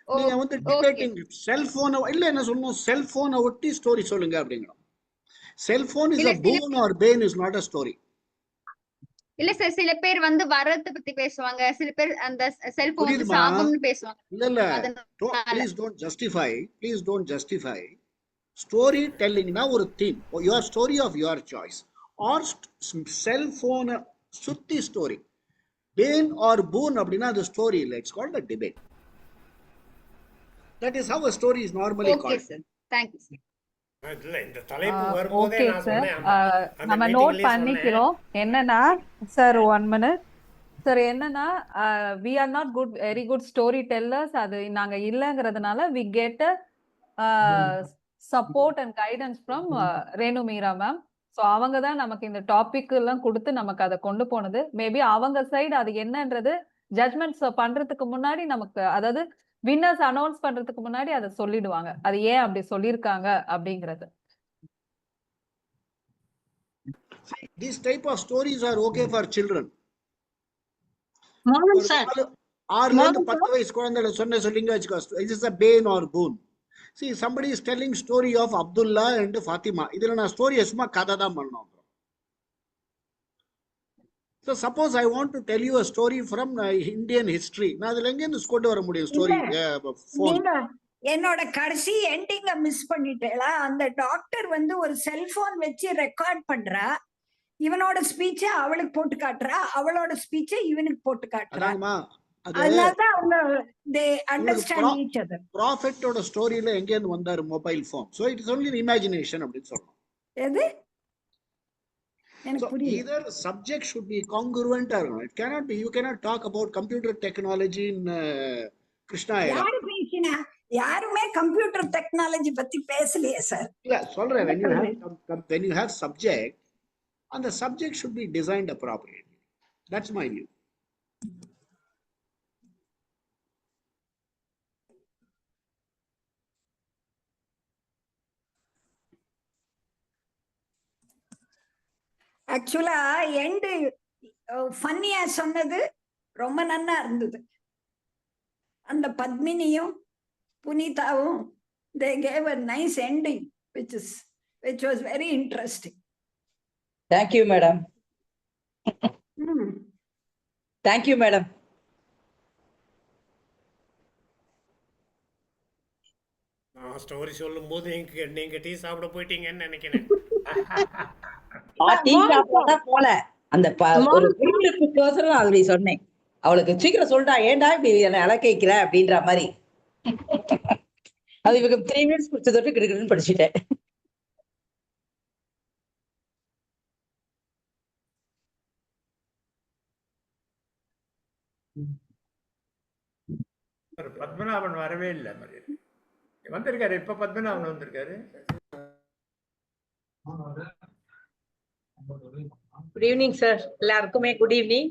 நீங்க டிபேட்டிங் செல்போனை இல்ல என்ன சொல்லணும், செல்போனை ஒட்டி ஸ்டோரி சொல்லுங்க அப்படிங்கிறோம். Cellphone is a boon or bane is not a story. இல்ல சார், சில பேர் வரத்தை பத்தி பேசுவாங்க, சில பேர் அந்த செல்போன் சாபம்னு பேசுவாங்க. இல்ல please don't justify ஸ்டோரி டெல்லிங்னா ஒரு theme, your story of your choice or cellphone சுத்தி ஸ்டோரி. bane or boon அப்படினா அது ஸ்டோரி இல்ல, it's called a debate. That is how a story is normally called. Okay sir, thank you sir. இந்த தலைப்பு வரும்போதே நான் சொன்னேன், நம்ம நோட் பண்ணிக்கிறோம். என்னன்னா சார் 1 minute சார், என்னன்னா we are not very good story tellers. அது நாங்க இல்லங்கிறதுனால we get support and guidance from Renu Meera ma'am. So அவங்க தான் நமக்கு இந்த டாபிக் எல்லாம் கொடுத்து நமக்கு அதை கொண்டு போனது. மேபி அவங்க சைடு அது என்னன்றது ஜட்மெண்ட்ஸ் பண்றதுக்கு முன்னாடி நமக்கு, அதாவது வின்னர்ஸ் அனௌன்ஸ் பண்றதுக்கு முன்னாடி அதை சொல்லிடுவாங்க, அது ஏன் அப்படி சொல்லியிருக்காங்க அப்படிங்கிறது. These type of stories are okay for children. 6 வயசு குழந்தைகளை சொல்லிங்க வச்சுக்கோ, it is a bane or boon. See, somebody is telling story of Abdullah and Fatima. இதுல நான் ஸ்டோரியை சும்மா கதை தான் பண்ணணும். So suppose I want to tell you a story from Indian history. நான் அதுல எங்க இருந்து கொண்டு வர முடியும் ஸ்டோரி? என்னோட கடைசி எண்டிங்க மிஸ் பண்ணிட்டேளா? அந்த டாக்டர் ஒரு செல்போன் வச்சு ரெக்கார்ட் பண்றா, இவனோட ஸ்பீச்ச அவளுக்கு போட்டு காட்டுறா, அவளோட ஸ்பீச்ச இவனுக்கு போட்டு காட்டுறா. அதனாலதான் அவங்க they understand each other. ப்ராஃபெட்டோட ஸ்டோரியில எங்க இருந்து வந்தாரு mobile phone? So it is only an imagination அப்படின்னு சொல்லணும். எது எனக்கு புரியல. Either subject should be congruent or not. It cannot be. You cannot talk about computer technology in Krishna era. யாரு பேசினா? யாருமே கம்ப்யூட்டர் டெக்னாலஜி பத்தி பேசலையே சார். இல்ல சொல்றேன், when you have subject, and the subject should be designed appropriately. That's my view. ஆக்சுவலா end ஃபன்னியா சொன்னது ரொம்ப நன்னா இருந்தது. அந்த பத்மினியும் புனிதாவும் they gave a nice ending which was very interesting. Thank you madam. Thank you madam. நான் ஸ்டோரி சொல்லும் போது நீங்க டீ சாப்பிட போயிட்டீங்கன்னு நினைக்கிறேன். டீ சாப்பிடதான் போல அந்த ஒரு விறுவிறுப்புக்கோசரம் அப்படி சொன்னேன். அவளுக்கு சீக்கிரம் சொல்லிட்டா, ஏன்டா இப்படி என்னை அலக்கைக்கிற அப்படின்ற மாதிரி. அது இவங்க 3 minutes குடிச்சதோட்டு கிடுக்கிடுன்னு படிச்சுட்டேன். பத்மநாபன் வரவே இல்லை மாதிரி வந்திருக்காரு. இப்ப பத்மநாபன் வந்திருக்காரு. Good evening sir. எல்லாருக்குமே good evening.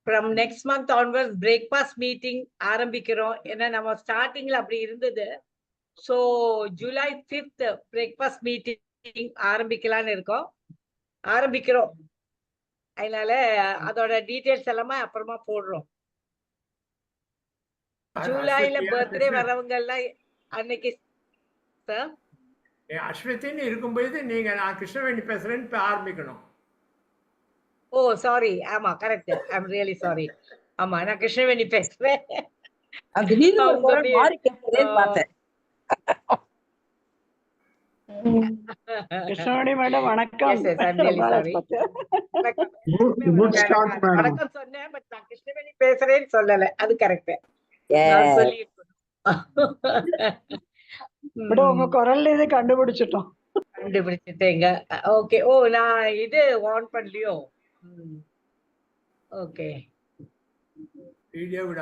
From next month onwards breakfast meeting ஆரம்பிக்கிறோம். ஏன்னா நம்ம ஸ்டார்டிங்ல அப்படி இருந்தது. So July 5th breakfast meeting ஆரம்பிக்கலான்னு இருக்கோம். ஆரம்பிக்கிறோம். அதனால அதோட டீட்டெயில்ஸ் எல்லாமே அப்புறமா போடுறோம். ஜூலைல பர்த்டே வரவங்க எல்லாம் அன்னைக்கு சார் அஸ்வதின்னு இருக்கும்போது நீங்க நான் கிருஷ்ணவேணி பேசுறேன்னு ஆரம்பிக்கணும். Oh sorry. ஆமா correct. I am really sorry. ஆமா நான் கிருஷ்ணவேணி பேசுறேன். கிருஷ்ணவேணி மேடம் வணக்கம். வணக்கம் சொன்னேன், பட் நான் கிருஷ்ணவேணி பேசுறேன்னு சொல்லல. அது கரெக்ட். உங்க குரல்ல இது கண்டுபிடிச்சிட்டோம். கண்டுபிடிச்சிட்டேங்க. ஓகே. ஓ நான் இது ஆன் பண்ணலையோ. ஓகே.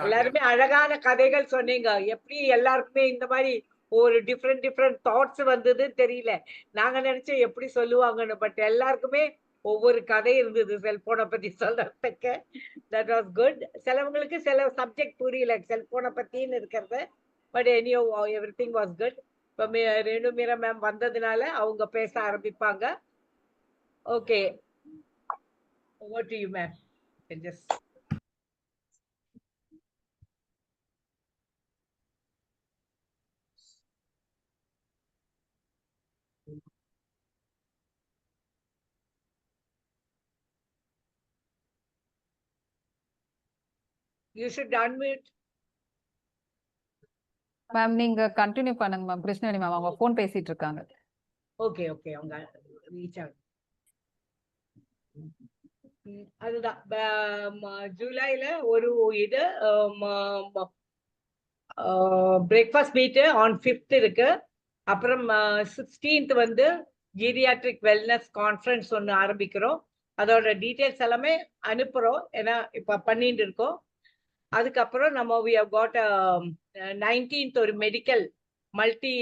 எல்லாருமே அழகான கதைகள் சொன்னீங்க. எப்படி எல்லாருக்குமே இந்த மாதிரி ஒரு டிஃப்ரெண்ட் தாட்ஸ் வந்ததுன்னு தெரியல. நாங்க நினைச்சோம் எப்படி சொல்லுவாங்கன்னு. பட் எல்லாருக்குமே ஒவ்வொரு கதை இருந்தது செல்போனை பத்தி சொல்றதுக்கு. That was good. சிலவங்களுக்கு சில சப்ஜெக்ட் புரியல செல்போனை பத்தின்னு இருக்கிறது. But anyhow everything was good. இப்போ ரேணு மீரா மேம் வந்ததுனால அவங்க பேச ஆரம்பிப்பாங்க. Okay. Over to you ma'am. Just you should unmute. Ma'am நீங்க கண்டினியூ பண்ணுங்க மேம். கிருஷ்ணவேணி மேம் அவங்க போன் பேசிட்டு இருக்காங்க. Okay okay. அவங்க ரீச் ஆகுது. அதுதான் ஜூலைல ஒரு இது பிரேக்ஃபாஸ்ட் மீட் ஆன் 5th இருக்கு. அப்புறம் 16th வந்து ஜீரியாட்ரிக் வெல்னஸ் கான்ஃபரன்ஸ் ஒன்று ஆரம்பிக்கிறோம். அதோட டீட்டெயில்ஸ் எல்லாமே அனுப்புறோம். ஏன்னா இப்ப பண்ணிட்டு இருக்கோம். அதுக்கப்புறம் நம்ம we have got 19th ஒரு மெடிக்கல் மல்டி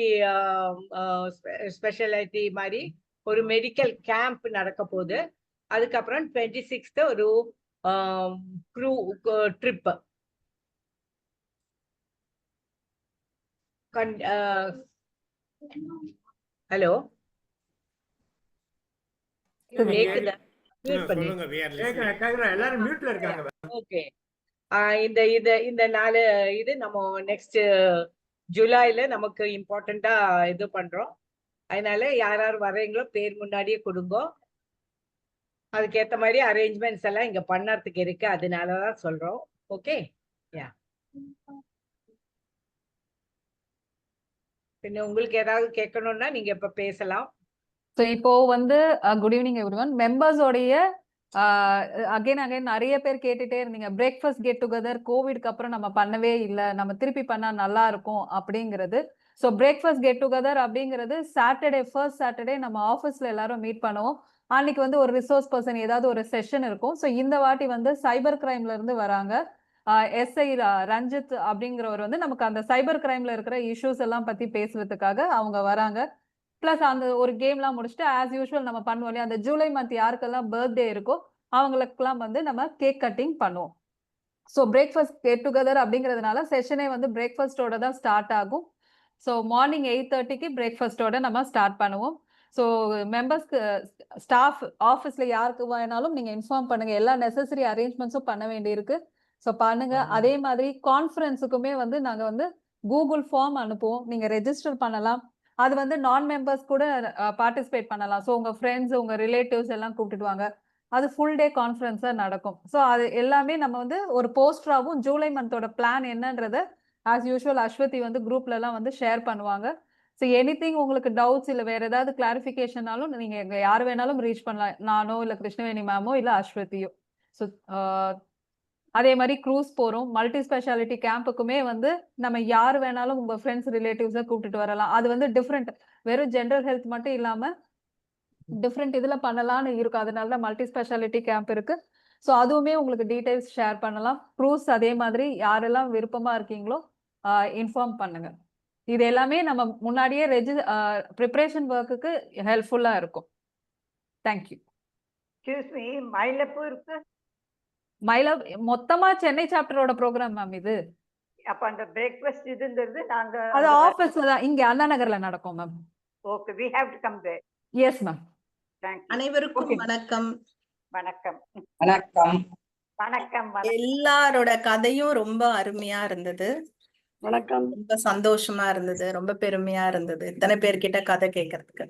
ஸ்பெஷாலிட்டி மாதிரி ஒரு மெடிக்கல் கேம்ப் நடக்க போகுது. அதுக்கப்புறம் 26th ஒரு க்ரூ ட்ரிப். ஹலோ கேக்குதா? எல்லாரும் மியூட்ல இருக்காங்க. ஓகே. இந்த 4 இது நம்ம நெக்ஸ்ட் ஜூலைல நமக்கு இம்பார்ட்டண்டா இது பண்றோம். அதனால யார் யார் வரீங்களோ பேர் முன்னாடியே கொடுங்க. அதுக்கேற்ற மாதிரி அரேஞ்ச்மெண்ட்ஸ் எல்லாம் இங்க பண்ணறதுக்கு இருக்கு. அதனாலதான் சொல்றோம். ஓகே. யா. பின்ன உங்களுக்கு ஏதாவது கேட்கணும்னா நீங்க இப்ப பேசலாம். ஸோ இப்போ வந்து குட் ஈவினிங் எவ்ரிவன். மெம்பர்ஸோடைய அகைன் நிறைய பேர் கேட்டுட்டே இருந்தீங்க, பிரேக்ஃபாஸ்ட் கெட் டுகெதர் கோவிட்க்கு அப்புறம் நம்ம பண்ணவே இல்லை, நம்ம திருப்பி பண்ணா நல்லா இருக்கும் அப்படிங்கிறது. ஸோ பிரேக்ஃபாஸ்ட் கெட் டுகெதர் அப்படிங்கிறது ஃபர்ஸ்ட் சாட்டர்டே நம்ம ஆஃபீஸ்ல எல்லாரும் மீட் பண்ணுவோம். அன்னைக்கு வந்து ஒரு ரிசோர்ஸ் பர்சன் ஏதாவது ஒரு செஷன் இருக்கும். ஸோ இந்த வாட்டி வந்து சைபர் கிரைம்ல இருந்து வராங்க. எஸ்ஐ ரஞ்சித் அப்படிங்கிறவர் வந்து நமக்கு அந்த சைபர் கிரைம்ல இருக்கிற இஷ்யூஸ் எல்லாம் பத்தி பேசுறதுக்காக அவங்க வராங்க. பிளஸ் அந்த ஒரு கேம்லாம் முடிச்சுட்டு ஆஸ் யூஷுவல் நம்ம பண்ணுவோம் இல்லையா, அந்த ஜூலை மந்த் யாருக்கெல்லாம் பர்த்டே இருக்கோ அவங்களுக்கெல்லாம் வந்து நம்ம கேக் கட்டிங் பண்ணுவோம். ஸோ பிரேக்ஃபாஸ்ட் கெட் டுகெதர் அப்படிங்கிறதுனால செஷனே வந்து பிரேக்ஃபாஸ்டோட தான் ஸ்டார்ட் ஆகும். ஸோ மார்னிங் 8:30க்கு பிரேக்ஃபாஸ்டோட நம்ம ஸ்டார்ட் பண்ணுவோம். ஸோ மெம்பர்ஸ்க்கு ஸ்டாஃப் ஆஃபீஸ்ல யாருக்கு வேணாலும் நீங்க இன்ஃபார்ம் பண்ணுங்க. எல்லா நெசசரி அரேஞ்ச்மெண்ட்ஸும் பண்ண வேண்டியிருக்கு. ஸோ பண்ணுங்க. அதே மாதிரி கான்ஃபரன்ஸுக்குமே வந்து நாங்க வந்து கூகுள் ஃபார்ம் அனுப்புவோம். நீங்க ரெஜிஸ்டர் பண்ணலாம். அது வந்து நான் மெம்பர்ஸ் கூட பார்ட்டிசிபேட் பண்ணலாம். ஸோ உங்க ஃப்ரெண்ட்ஸ், உங்க ரிலேட்டிவ்ஸ் எல்லாம் கூப்பிட்டுட்டு வாங்க. அது ஃபுல் டே கான்ஃபரன்ஸா நடக்கும். ஸோ அது எல்லாமே நம்ம வந்து ஒரு போஸ்டராவும் ஜூலை மந்தோட பிளான் என்னன்றத ஆஸ் யூஷுவல் அஸ்வதி வந்து குரூப்ல எல்லாம் வந்து ஷேர் பண்ணுவாங்க. ஸோ எனிதிங் உங்களுக்கு டவுட்ஸ் இல்ல வேற ஏதாவது கிளாரிஃபிகேஷனாலும் நீங்க எங்க யார் வேணாலும் ரீச் பண்ணலாம். நானோ இல்ல கிருஷ்ணவேணி மேமோ இல்ல அஸ்வதியோ. ஸோ அதே மாதிரி க்ரூஸ் போறோம். மல்டி ஸ்பெஷாலிட்டி கேம்புக்குமே வந்து நம்ம யார் வேணாலும் உங்க ஃப்ரெண்ட்ஸ் ரிலேட்டிவ்ஸை கூப்பிட்டுட்டு வரலாம். அது வந்து டிஃப்ரெண்ட், வெறும் ஜென்ரல் ஹெல்த் மட்டும் இல்லாம டிஃப்ரெண்ட் இதுல பண்ணலாம்னு இருக்கும். அதனால தான் மல்டி ஸ்பெஷாலிட்டி கேம்ப் இருக்கு. ஸோ அதுவுமே உங்களுக்கு டீடைல்ஸ் ஷேர் பண்ணலாம். க்ரூஸ் அதே மாதிரி யாரெல்லாம் விருப்பமா இருக்கீங்களோ இன்ஃபார்ம் பண்ணுங்க. இது எல்லாமே நம்ம முன்னாடியே ப்ரிப்பரேஷன் ஒர்க்குக்கு ஹெல்ப்ஃபுல்லா இருக்கும். தேங்க்யூ. எக்ஸ்கியூஸ் மீ, மயிலப்பூருக்கு மொத்தமா சென்னை சாப்டரோட ப்ரோக்ராம் மேம் இது. அப்ப அந்த பிரேக்ஃபாஸ்ட் இதுங்கிறது நாங்க அது ஆபீஸ்ல தான், இங்க அண்ணா நகர்ல நடக்கும் ma'am. Okay, we have to come there. Yes ma'am. Thank you. அனைவருக்கும் வணக்கம். வணக்கம் வணக்கம். வணக்கம். எல்லாரோட கதையும் ரொம்ப அருமையா இருந்தது. வணக்கம். ரொம்ப சந்தோஷமா இருந்தது, ரொம்ப பெருமையா இருந்தது இத்தனை பேர்கிட்ட கதை கேட்கறதுக்கு.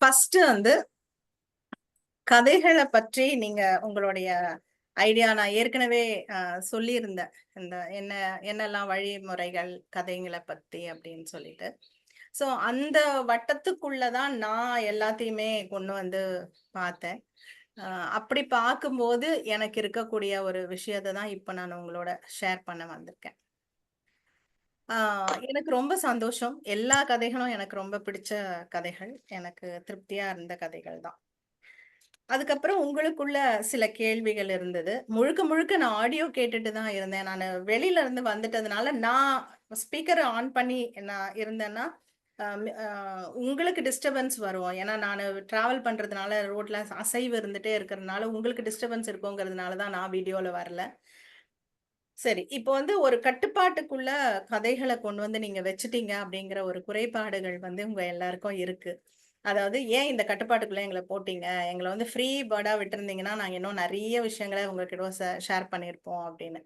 ஃபர்ஸ்ட் வந்து கதைகளை பற்றி நீங்க உங்களுடைய ஐடியா நான் ஏற்கனவே சொல்லியிருந்தேன். இந்த என்னெல்லாம் வழிமுறைகள் கதைகளை பத்தி அப்படின்னு சொல்லிட்டு. ஸோ அந்த வட்டத்துக்குள்ளதான் நான் எல்லாத்தையுமே கொண்டு வந்து பார்த்தேன். அப்படி பார்க்கும்போது எனக்கு இருக்கக்கூடிய ஒரு விஷயத்தை தான் இப்ப நான் உங்களோட ஷேர் பண்ண வந்திருக்கேன். எனக்கு ரொம்ப சந்தோஷம். எல்லா கதைகளும் எனக்கு ரொம்ப பிடிச்ச கதைகள், எனக்கு திருப்தியா இருந்த கதைகள் தான். அதுக்கப்புறம் உங்களுக்குள்ள சில கேள்விகள் இருந்தது. முழுக்க முழுக்க நான் ஆடியோ கேட்டுட்டு தான் இருந்தேன். நான் வெளியில இருந்து வந்துட்டதுனால நான் ஸ்பீக்கரை ஆன் பண்ணி நான் இருந்தேன்னா உங்களுக்கு டிஸ்டர்பன்ஸ் வரும். ஏன்னா நான் டிராவல் பண்றதுனால ரோட்ல அசைவு இருந்துட்டே இருக்கிறதுனால உங்களுக்கு டிஸ்டர்பன்ஸ் இருக்குங்கிறதுனால தான் நான் வீடியோல வரல. சரி, இப்போ வந்து ஒரு கட்டுப்பாட்டுக்குள்ள கதைகளை கொண்டு வந்து நீங்க வச்சுட்டீங்க அப்படிங்கிற ஒரு குறைபாடுகள் வந்து உங்க எல்லாருக்கும் இருக்கு. அதாவது ஏன் இந்த கட்டுப்பாட்டுக்குள்ள எங்களை போட்டீங்க, எங்களை வந்து ஃப்ரீ பேர்டா விட்டுருந்தீங்கன்னா நாங்க இன்னும் நிறைய விஷயங்களை உங்ககிட்ட ஷேர் பண்ணியிருப்போம் அப்படின்னு.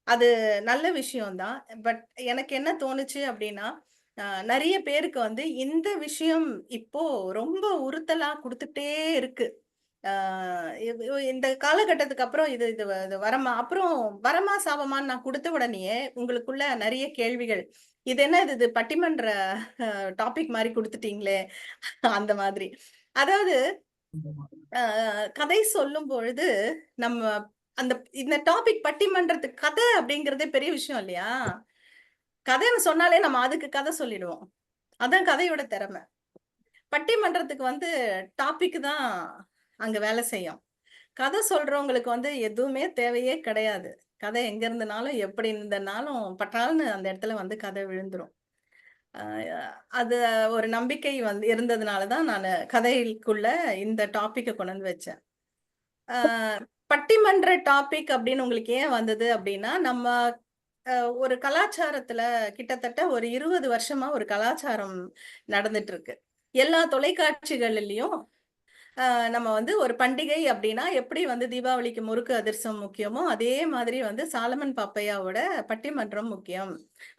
அது நல்ல விஷயம்தான். பட் எனக்கு என்ன தோணுச்சு அப்படின்னா, நிறைய பேருக்கு வந்து இந்த விஷயம் இப்போ ரொம்ப உறுத்தலா கொடுத்துட்டே இருக்கு. இந்த காலகட்டத்துக்கு அப்புறம் இது இது வரமா அப்புறம் வரமா சாபமான்னு நான் கொடுத்த உடனேயே உங்களுக்குள்ள நிறைய கேள்விகள். இது என்ன இது பட்டிமன்ற டாபிக் மாதிரி கொடுத்துட்டீங்களே அந்த மாதிரி. அதாவது கதை சொல்லும் பொழுது நம்ம இந்த டாபிக் பட்டிமன்றத்துக்கு கதை அப்படிங்கறதே பெரிய விஷயம் இல்லையா? கதைன்னு சொன்னாலே நம்ம அதுக்கு கதை சொல்லிடுவோம். அதான் கதையோட திறமை. பட்டிமன்றத்துக்கு வந்து டாபிக் தான் அங்க வேலை செய்யும். கதை சொல்றவங்களுக்கு வந்து எதுவுமே தேவையே கிடையாது. கதை எங்க இருந்தனாலும் எப்படி இருந்தனாலும் பட்டால்னு அந்த இடத்துல வந்து கதை விழுந்துரும். அது ஒரு நம்பிக்கை வந்து இருந்ததுனாலதான் நான் கதைக்குள்ள இந்த டாபிக்கை கொண்டு வந்து வச்சேன். பட்டிமன்ற டாபிக் அப்படின்னு உங்களுக்கு ஏன் வந்தது அப்படின்னா, நம்ம ஒரு கலாச்சாரத்துல கிட்டத்தட்ட ஒரு 20 வருஷமா ஒரு கலாச்சாரம் நடந்துட்டு இருக்கு. எல்லா தொலைக்காட்சிகளிலையும் நம்ம வந்து ஒரு பண்டிகை அப்படின்னா எப்படி வந்து தீபாவளிக்கு முறுக்கு அதிரசம் முக்கியமோ அதே மாதிரி வந்து சாலமன் பாப்பையாவோட பட்டிமன்றம் முக்கியம்.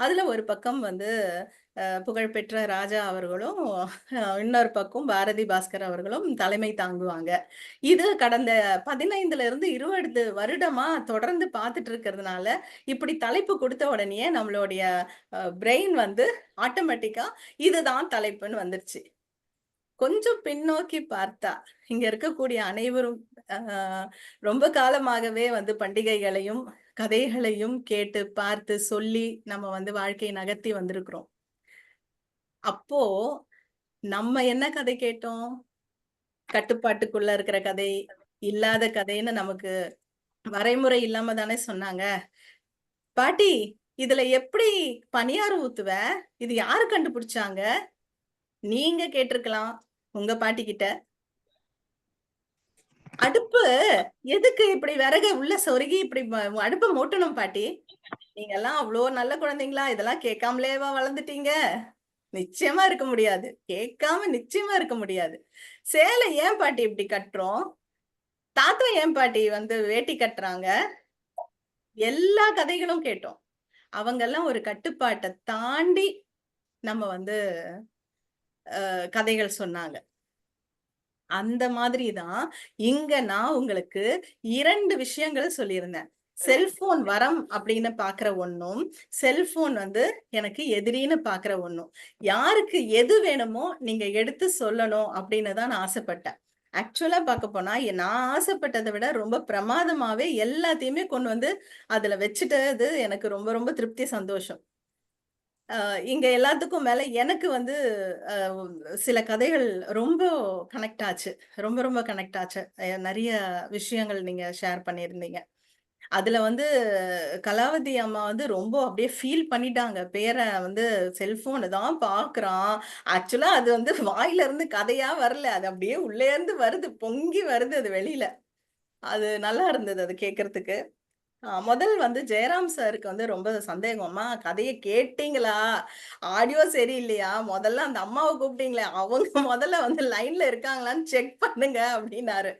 அதுல ஒரு பக்கம் வந்து புகழ்பெற்ற ராஜா அவர்களும் இன்னொரு பக்கம் பாரதி பாஸ்கர் அவர்களும் தலைமை தாங்குவாங்க. இது கடந்த 15 இருந்து 20 வருடமா தொடர்ந்து பார்த்துட்டு இருக்கிறதுனால இப்படி தலைப்பு கொடுத்த உடனே நம்மளுடைய பிரெயின் வந்து ஆட்டோமேட்டிக்கா இதுதான் தலைப்புன்னு வந்துருச்சு. கொஞ்சம் பின்னோக்கி பார்த்தா இங்க இருக்கக்கூடிய அனைவரும் ரொம்ப காலமாகவே வந்து பண்டிகைகளையும் கதைகளையும் கேட்டு பார்த்து சொல்லி நம்ம வந்து வாழ்க்கையை நகர்த்தி வந்திருக்கிறோம். அப்போ நம்ம என்ன கதை கேட்டோம்? கட்டுப்பாட்டுக்குள்ள இருக்கிற கதை, இல்லாத கதைன்னு நமக்கு வரைமுறை இல்லாம தானே சொன்னாங்க. பாட்டி இதுல எப்படி பணியாரம் ஊத்துவ? இது யாரு கண்டுபிடிச்சாங்க? நீங்க கேட்டிருக்கலாம் உங்க பாட்டி கிட்ட. அடுப்பு எதுக்கு இப்படி விறக உள்ள சொருகி இப்படி அடுப்பை மூட்டணும் பாட்டி? நீங்க எல்லாம் அவ்வளோ நல்ல குழந்தைங்களா? இதெல்லாம் கேட்காமலேவா வளர்ந்துட்டீங்க? நிச்சயமா இருக்க முடியாது. கேட்காம நிச்சயமா இருக்க முடியாது. சேலை ஏன் பாட்டி இப்படி கட்டுறோம்? தாத்தா ஏன் பாட்டி வந்து வேட்டி கட்டுறாங்க? எல்லா கதைகளும் கேட்டோம். அவங்கெல்லாம் ஒரு கட்டுப்பாட்டை தாண்டி நம்ம வந்து கதைகள் சொன்னாங்க. அந்த மாதிரி தான் இங்க நான் உங்களுக்கு 2 விஷயங்கள் சொல்லியிருந்தேன். செல்போன் வரம் அப்படின்னு பாக்குற ஒண்ணும், செல்போன் வந்து எனக்கு எதிரின்னு பாக்குற ஒண்ணும். யாருக்கு எது வேணுமோ நீங்க எடுத்து சொல்லணும் அப்படின்னு தான் நான் ஆசைப்பட்டேன். ஆக்சுவலா பார்க்க போனா நான் ஆசைப்பட்டதை விட ரொம்ப பிரமாதமாவே எல்லாத்தையுமே கொண்டு வந்து அதுல வச்சுட்டது எனக்கு ரொம்ப ரொம்ப திருப்தி, சந்தோஷம். இங்க எல்லாத்துக்கும் மேல எனக்கு வந்து சில கதைகள் ரொம்ப கனெக்ட் ஆச்சு. ரொம்ப ரொம்ப கனெக்ட் ஆச்சு. நெறைய விஷயங்கள் நீங்க ஷேர் பண்ணியிருந்தீங்க. அதுல வந்து கலாவதி அம்மா வந்து ரொம்ப அப்படியே ஃபீல் பண்ணிட்டாங்க. பேர வந்து செல்ஃபோன தான் பார்க்குறான். ஆக்சுவலா அது வந்து வாயில இருந்து கதையா வரல. அது அப்படியே உள்ளே இருந்து வருது. பொங்கி வருது அது வெளியில. அது நல்லா இருந்தது அது கேட்கறதுக்கு. முதல் வந்து ஜெயராம் சாருக்கு வந்து ரொம்ப சந்தேகம். அம்மா கதைய கேட்டீங்களா? ஆடியோ சரியில்லையா? முதல்ல அந்த அம்மாவ கூப்பிட்டீங்களே, அவங்க முதல்ல வந்து லைன்ல இருக்காங்களான்னு செக் பண்ணுங்க அப்டின்னாரு.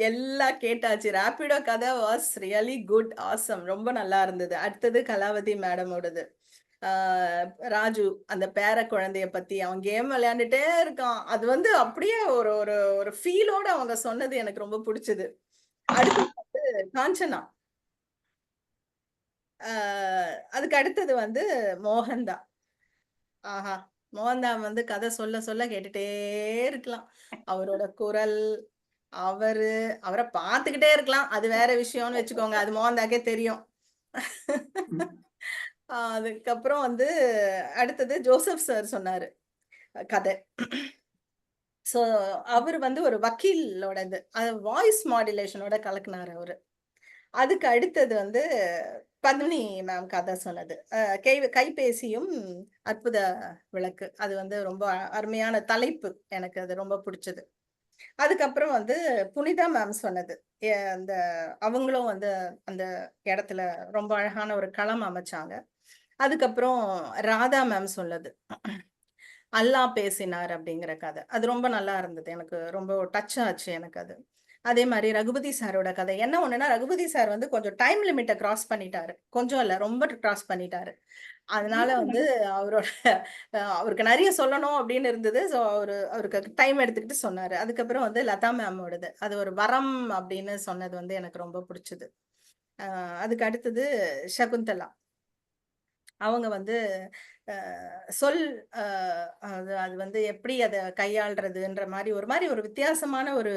எல்லாம் கேட்டாச்சு. ராபிடோ கதை வாஸ் ரியலி குட், ஆசம். ரொம்ப நல்லா இருந்தது. அடுத்தது கலாவதி மேடமோடது. ராஜு அந்த பேர குழந்தைய பத்தி அவன் கேம் விளையாண்டுட்டே இருக்கான். அது வந்து அப்படியே ஒரு ஒரு ஒரு ஃபீலோட அவங்க சொன்னது எனக்கு ரொம்ப புடிச்சது. அடுத்து வந்து காஞ்சனா. அதுக்கு அடுத்தது வந்து மோகன் தான். ஆஹா! மோகன் தான் வந்து கதை சொல்ல சொல்ல கேட்டுட்டே இருக்கலாம். அவரோட குரல், அவர பார்த்துக்கிட்டே இருக்கலாம். அது வேற விஷயம்னு வச்சுக்கோங்க. அது மோகன்தாக்கே தெரியும். அதுக்கப்புறம் வந்து அடுத்தது ஜோசப் சார் சொன்னாரு கதை. ஸோ அவரு வந்து ஒரு வக்கீலோட இது வாய்ஸ் மாடுலேஷனோட கலக்குனாரு அவரு. அதுக்கு அடுத்தது வந்து பத்மினி மேம் கதை சொன்னது. கைபேசியும் அற்புத விளக்கு. அது வந்து ரொம்ப அருமையான தலைப்பு. எனக்கு அது ரொம்ப பிடிச்சது. அதுக்கப்புறம் வந்து புனிதா மேம் சொன்னது. அந்த அவங்களும் வந்து அந்த இடத்துல ரொம்ப அழகான ஒரு களம் அமைச்சாங்க. அதுக்கப்புறம் ராதா மேம் சொன்னது. அல்லாஹ் பேசினார் அப்படிங்கிற கதை. அது ரொம்ப நல்லா இருந்தது. எனக்கு ரொம்ப டச் ஆச்சு எனக்கு அது. அதே மாதிரி ரகுபதி சாரோட கதை. என்ன ஒண்ணுன்னா, ரகுபதி சார் வந்து கொஞ்சம் டைம் லிமிட்ட கிராஸ் பண்ணிட்டாரு. கொஞ்சம் இல்ல, ரொம்ப கிராஸ் பண்ணிட்டாரு. அதனால வந்து அவரோட அவருக்கு நெறைய சொல்லணும் அப்படின்னு இருந்தது. ஸோ அவருக்கு டைம் எடுத்துக்கிட்டு சொன்னாரு. அதுக்கப்புறம் வந்து லதா மேமோடது. அது ஒரு வரம் அப்படின்னு சொன்னது வந்து எனக்கு ரொம்ப பிடிச்சது. அதுக்கு அடுத்தது சகுந்தலா. அவங்க வந்து சொல் அது வந்து எப்படி அதை கையாள்றதுன்ற மாதிரி ஒரு வித்தியாசமான ஒரு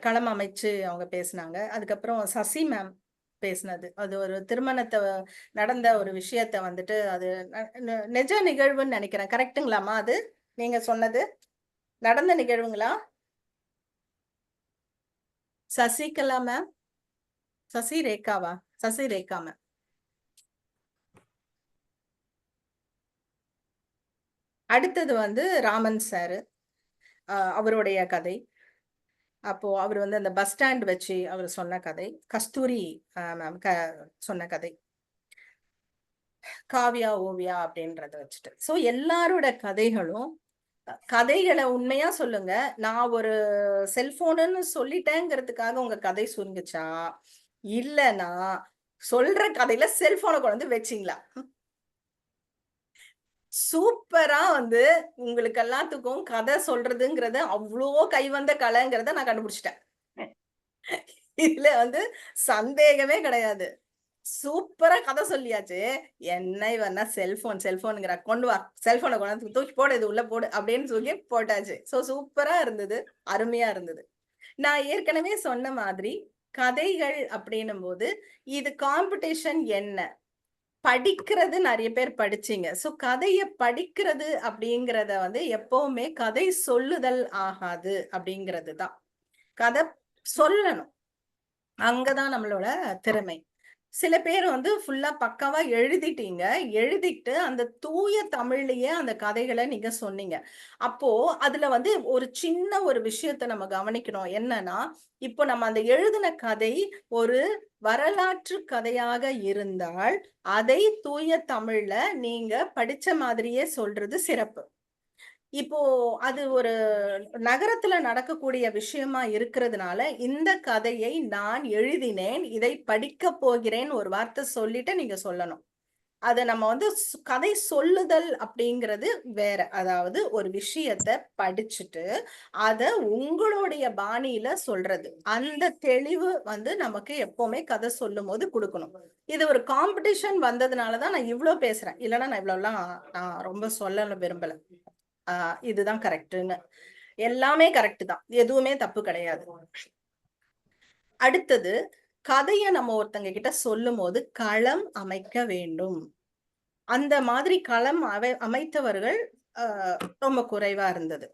களம் அமைச்சு அவங்க பேசினாங்க. அதுக்கப்புறம் சசி மேம் பேசினது, அது ஒரு திருமணத்தை நடந்த ஒரு விஷயத்த வந்துட்டு அது நிஜ நிகழ்வுன்னு நினைக்கிறேன். கரெக்டுங்களாமா? அது நீங்க சொன்னது நடந்த நிகழ்வுங்களா? சசிகலா மேம், சசி ரேகாவா? சசி ரேகா மேம். அடுத்தது வந்து ராமன் சாரு, அவருடைய கதை. அப்போ அவர் வந்து அந்த பஸ் ஸ்டாண்ட் வச்சு அவர் சொன்ன கதை. கஸ்தூரி மேம் சொன்ன கதை. காவியா ஓவியா அப்படின்றத வச்சுட்டு. ஸோ எல்லாரோட கதைகளை உண்மையா சொல்லுங்க. நான் ஒரு செல்போனுன்னு சொல்லிட்டேங்கிறதுக்காக உங்க கதை சுருங்குச்சா, இல்லைன்னா சொல்ற கதையில செல்போனை கொண்டு வந்து வச்சிங்களா? சூப்பரா வந்து உங்களுக்கு எல்லாத்துக்கும் கதை சொல்றதுங்கிறது அவ்வளோ கைவந்த கலைங்கிறத நான் கண்டுபிடிச்சிட்டேன். இதுல வந்து சந்தேகமே கிடையாது. சூப்பரா கதை சொல்லியாச்சு. என்ன இவன்னா செல்போனுங்கிற, கொண்டு வா செல்போனை கொண்டு தூக்கி போடு, இது உள்ள போடு அப்படின்னு சொல்லி போட்டாச்சு. ஸோ சூப்பரா இருந்தது, அருமையா இருந்தது. நான் ஏற்கனவே சொன்ன மாதிரி கதைகள் அப்படின்னும் போது இது காம்படிஷன் என்ன, படிக்கிறது நிறைய பேர் படிச்சீங்க. ஸோ கதையை படிக்கிறது அப்படிங்கிறத வந்து எப்பவுமே கதை சொல்லுதல் ஆகாது அப்படிங்கிறது தான். கதை சொல்லணும், அங்கதான் நம்மளோட திறமை. சில பேர் வந்து ஃபுல்லா பக்காவா எழுதிட்டீங்க. எழுதிட்டு அந்த தூய தமிழ்லயே அந்த கதைகளை நீங்க சொன்னீங்க. அப்போ அதுல வந்து ஒரு சின்ன ஒரு விஷயத்த நம்ம கவனிக்கணும். என்னன்னா, இப்போ நம்ம அந்த எழுதின கதை ஒரு வரலாற்று கதையாக இருந்தால் அதை தூய தமிழ்ல நீங்க படிச்ச மாதிரியே சொல்றது சிறப்பு. இப்போ அது ஒரு நகரத்துல நடக்கக்கூடிய விஷயமா இருக்கிறதுனால இந்த கதையை நான் எழுதினேன், இதை படிக்க போகிறேன் ஒரு வார்த்தை சொல்லிட்டு நீங்க சொல்லணும். அதை நம்ம வந்து கதை சொல்லுதல் அப்படிங்கிறது வேற. அதாவது ஒரு விஷயத்த படிச்சுட்டு அத உங்களுடைய பாணியில சொல்றது. அந்த தெளிவு வந்து நமக்கு எப்பவுமே கதை சொல்லும் போது கொடுக்கணும். இது ஒரு காம்படிஷன் வந்ததுனாலதான் நான் இவ்வளவு பேசுறேன். இல்லைன்னா நான் இவ்வளவுலாம் நான் ரொம்ப சொல்ல விரும்பல. இதுதான் கரெக்டுன்னு. எல்லாமே கரெக்ட் தான், எதுவுமே தப்பு கிடையாது. அடுத்தது, கதையை நம்ம ஒருத்தங்க கிட்ட சொல்லும் போது களம் அமைக்க வேண்டும். அந்த மாதிரி களம் அமைத்தவர்கள் ரொம்ப குறைவா இருந்தது.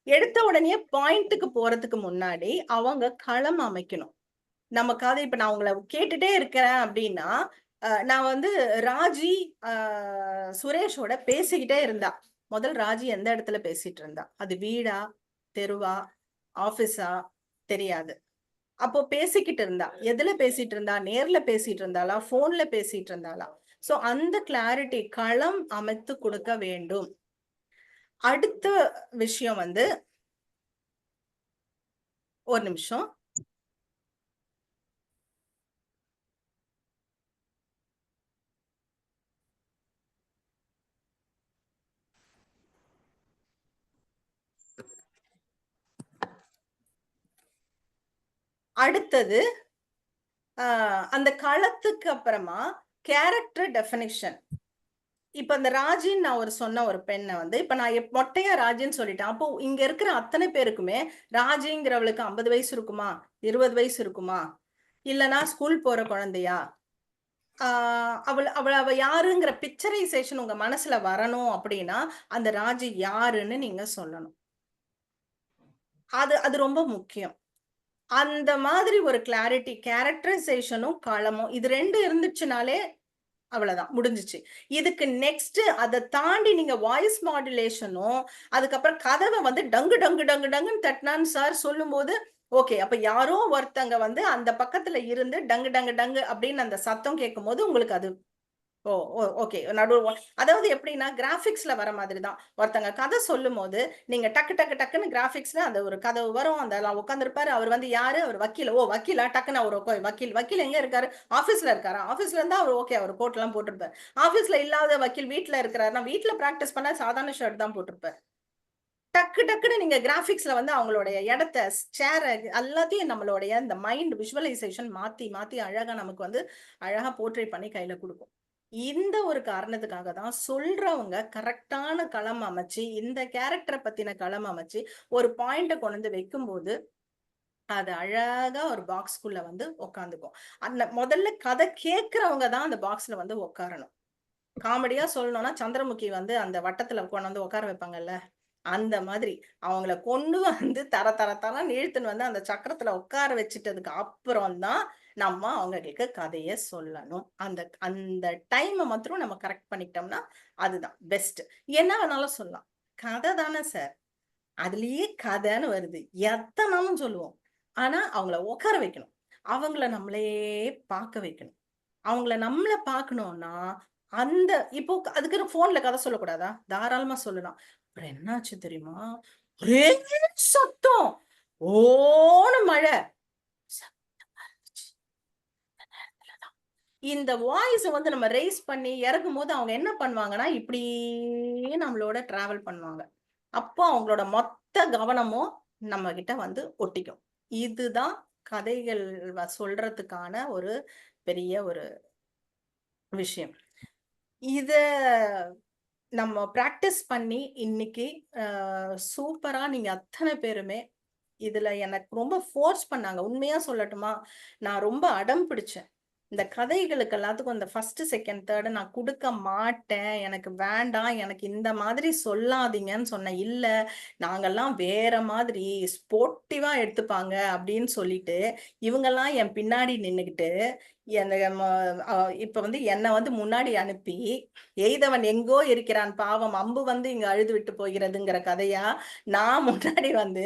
எடுத்த உடனே பாயிண்ட்டுக்கு போறதுக்கு முன்னாடி அவங்க களம் அமைக்கணும். நம்ம கதை இப்ப நான் உங்களை கேட்டுட்டே இருக்கிறேன் அப்படின்னா, நான் வந்து ராஜி சுரேஷோட பேசிக்கிட்டே இருந்தா. முதல் ராஜி எந்த இடத்துல பேசிட்டு இருந்தா? அது வீடா, தெருவா, ஆபீஸா தெரியாது. அப்போ பேசிக்கிட்டு இருந்தா. எதுல பேசிட்டு இருந்தா? நேர்ல பேசிட்டு இருந்தாளா, போன்ல பேசிட்டு இருந்தாளா? சோ அந்த கிளாரிட்டி களம் அமைத்து கொடுக்க வேண்டும். அடுத்த விஷயம் வந்து, ஒரு நிமிஷம். அடுத்தது அந்த களத்துக்கு அப்புறமா கேரக்டர் டெஃபினிஷன். இப்ப அந்த ராஜின்னு நான் சொன்ன ஒரு பெண்ணை வந்து இப்ப நான் மொட்டையா ராஜின்னு சொல்லிட்டேன். அப்போ இங்க இருக்கிற அத்தனை பேருக்குமே ராஜிங்கிறவளுக்கு 50 வயசு இருக்குமா, 20 வயசு இருக்குமா, இல்லைன்னா ஸ்கூல் போற குழந்தையா, அவ யாருங்கிற பிக்சரைசேஷன் உங்க மனசுல வரணும் அப்படின்னா அந்த ராஜி யாருன்னு நீங்க சொல்லணும். அது ரொம்ப முக்கியம். அந்த மாதிரி ஒரு கிளாரிட்டி, கேரக்டரைசேஷனும் களமும், இது 2 இருந்துச்சுனாலே அவ்வளவுதான், முடிஞ்சிச்சு. இதுக்கு நெக்ஸ்ட் அதை தாண்டி நீங்க வாய்ஸ் மாடுலேஷனும், அதுக்கப்புறம் கதவை வந்து டங்கு டங்கு டங்கு டங்குன்னு தட்டினான்னு சார் சொல்லும் போது ஓகே, அப்ப யாரோ ஒருத்தங்க வந்து அந்த பக்கத்துல இருந்து டங்கு டங்கு டங்கு அப்படின்னு அந்த சத்தம் கேட்கும் போது உங்களுக்கு அது ஓகே அதாவது எப்படின்னா கிராபிக்ஸ்ல வர மாதிரி தான். ஒருத்தங்க கதை சொல்லும் போது நீங்க டக்கு டக்கு டக்குன்னு கிராபிக்ஸ்ல அந்த ஒரு கதை வரும். அந்த உட்காந்துருப்பாரு, அவர் வந்து யாரு, அவர் வக்கீல். வக்கீலா, டக்குன்னு அவர் வக்கீல் எங்க இருக்காரு? ஆபீஸ்ல இருக்காரா? ஆபீஸ்ல இருந்தா அவர் ஓகே, அவர் கோட் எல்லாம் போட்டிருப்பாரு. ஆபீஸ்ல இல்லாத வக்கீல் வீட்டுல இருக்கிறாருன்னா வீட்டுல பிராக்டிஸ் பண்ண சாதாரண ஷர்ட் தான் போட்டிருப்பாரு. டக்கு டக்குன்னு நீங்க கிராபிக்ஸ்ல வந்து அவங்களுடைய இடத்த, சேர் எல்லாத்தையும் நம்மளுடைய இந்த மைண்ட் விஷுவலைசேஷன் மாத்தி மாத்தி அழகா நமக்கு வந்து அழகா போர்ட்ரேட் பண்ணி கையில கொடுக்கும். இந்த ஒரு காரணத்துக்காக தான் சொல்றவங்க கரெக்டான களம் அமைச்சு, இந்த கேரக்டரை பத்தின களம் அமைச்சு ஒரு பாயிண்ட கொண்டு வந்து வைக்கும் போது அது அழகா ஒரு பாக்ஸ்குள்ள வந்து உட்காந்துக்கும். அந்த முதல்ல கதை கேட்கிறவங்க தான் அந்த பாக்ஸ்ல வந்து உட்காரணும். காமெடியா சொல்லணும்னா சந்திரமுகி வந்து அந்த வட்டத்துல கொண்டு வந்து உட்கார வைப்பாங்கல்ல, அந்த மாதிரி அவங்கள கொண்டு வந்து தர தர தரன்னு இழுத்துன்னு வந்து அந்த சக்கரத்துல உட்கார வச்சுட்டதுக்கு அப்புறம் தான் நம்ம அவங்களுக்கு கதையை சொல்லணும். அந்த அந்த டைமை மாத்திரம் நம்ம கரெக்ட் பண்ணிக்கிட்டோம்னா அதுதான் பெஸ்ட். என்ன வேணாலும் சொல்லலாம், கதை தானே சார், அதுலயே கதைன்னு வருது, எத்தனாலும் சொல்லுவோம். ஆனா அவங்கள உட்கார வைக்கணும், அவங்கள நம்மளே பார்க்க வைக்கணும். அவங்கள நம்மள பார்க்கணும்னா அந்த இப்போ அதுக்கு போன்ல கதை சொல்லக்கூடாதா? தாராளமா சொல்லலாம். அப்புறம் என்னாச்சு தெரியுமா, ஒரே சத்தம், ஓன மழை, இந்த வாய்ஸ் வந்து நம்ம ரேஸ் பண்ணி இறக்கும் போது அவங்க என்ன பண்ணுவாங்கன்னா இப்படியே நம்மளோட டிராவல் பண்ணுவாங்க. அப்போ அவங்களோட மொத்த கவனமும் நம்ம கிட்ட வந்து ஒட்டிக்கும். இதுதான் கதைகள் சொல்றதுக்கான ஒரு பெரிய ஒரு விஷயம். இத நம்ம பிராக்டிஸ் பண்ணி இன்னைக்கு சூப்பரா நீங்க அத்தனை பேருமே இதுல எனக்கு ரொம்ப ஃபோர்ஸ் பண்ணாங்க. உண்மையா சொல்லட்டுமா, நான் ரொம்ப அடம் பிடிச்சேன். இந்த கதைகளுக்கு எல்லாத்துக்கும் இந்த ஃபர்ஸ்ட் செகண்ட் தேர்டு நான் கொடுக்க மாட்டேன், எனக்கு வேண்டாம், எனக்கு இந்த மாதிரி சொல்லாதீங்கன்னு சொன்னேன். இல்ல நாங்கெல்லாம் வேற மாதிரி ஸ்போர்ட்டிவா எடுத்துப்பாங்க அப்படின்னு சொல்லிட்டு இவங்கெல்லாம் என் பின்னாடி நின்னுகிட்டு இப்ப வந்து என்னை வந்து முன்னாடி அனுப்பி எய்தவன் எங்கோ இருக்கிறான் பாவம், அம்பு வந்து இங்க அழுது விட்டு போகிறதுங்கிற கதையா நான் முன்னாடி வந்து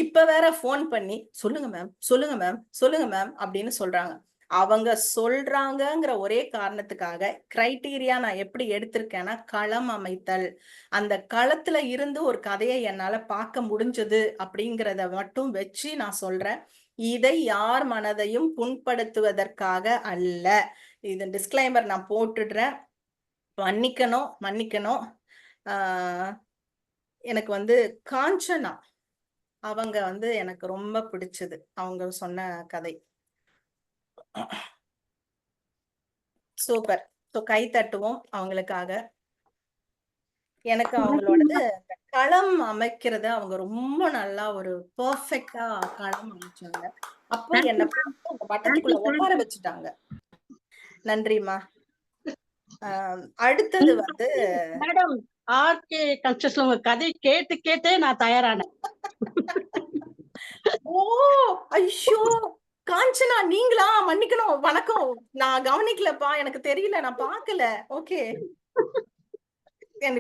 இப்ப வேற போன் பண்ணி சொல்லுங்க மேம், சொல்லுங்க மேம், சொல்லுங்க மேம் அப்படின்னு சொல்றாங்க. அவங்க சொல்றாங்கங்கிற ஒரே காரணத்துக்காக கிரைட்டீரியா நான் எப்படி எடுத்திருக்கேன்னா களம் அமைத்தல். அந்த களத்துல இருந்து ஒரு கதையை என்னால பார்க்க முடிஞ்சது அப்படிங்கிறத மட்டும் வச்சு நான் சொல்றேன். இதை யார் மனதையும் புண்படுத்துவதற்காக அல்ல. இது டிஸ்க்ளைமர் நான் போட்டுடுறேன். மன்னிக்கணும் மன்னிக்கணும். எனக்கு வந்து காஞ்சனா அவங்க வந்து எனக்கு ரொம்ப பிடிச்சது அவங்க சொன்ன கதை. சூப்பர். ஸோ கை தட்டுவோம் அவங்களுக்காக. எனக்கு அவங்களோடது களம் அமைக்கிறது அவங்க ரொம்ப நல்லா ஒரு பெர்ஃபெக்டா களம் அமைச்சாங்க. அப்போ என்ன வட்டத்துக்குள்ள உட்கார வச்சுட்டாங்க. நன்றிம்மா. அடுத்தது வந்து மேடம் ஆர்கே கன்ஸ்ட்ரக்ஷன் உங்க கதை கேட்டு கேட்டே நான் தயாரானேன். ஓ ஐயோ காஞ்சனா நீங்களா? மன்னிக்கணும், வணக்கம். நான் கவனிக்கலப்பா, எனக்கு தெரியல, நான் பார்க்கல. ஓகே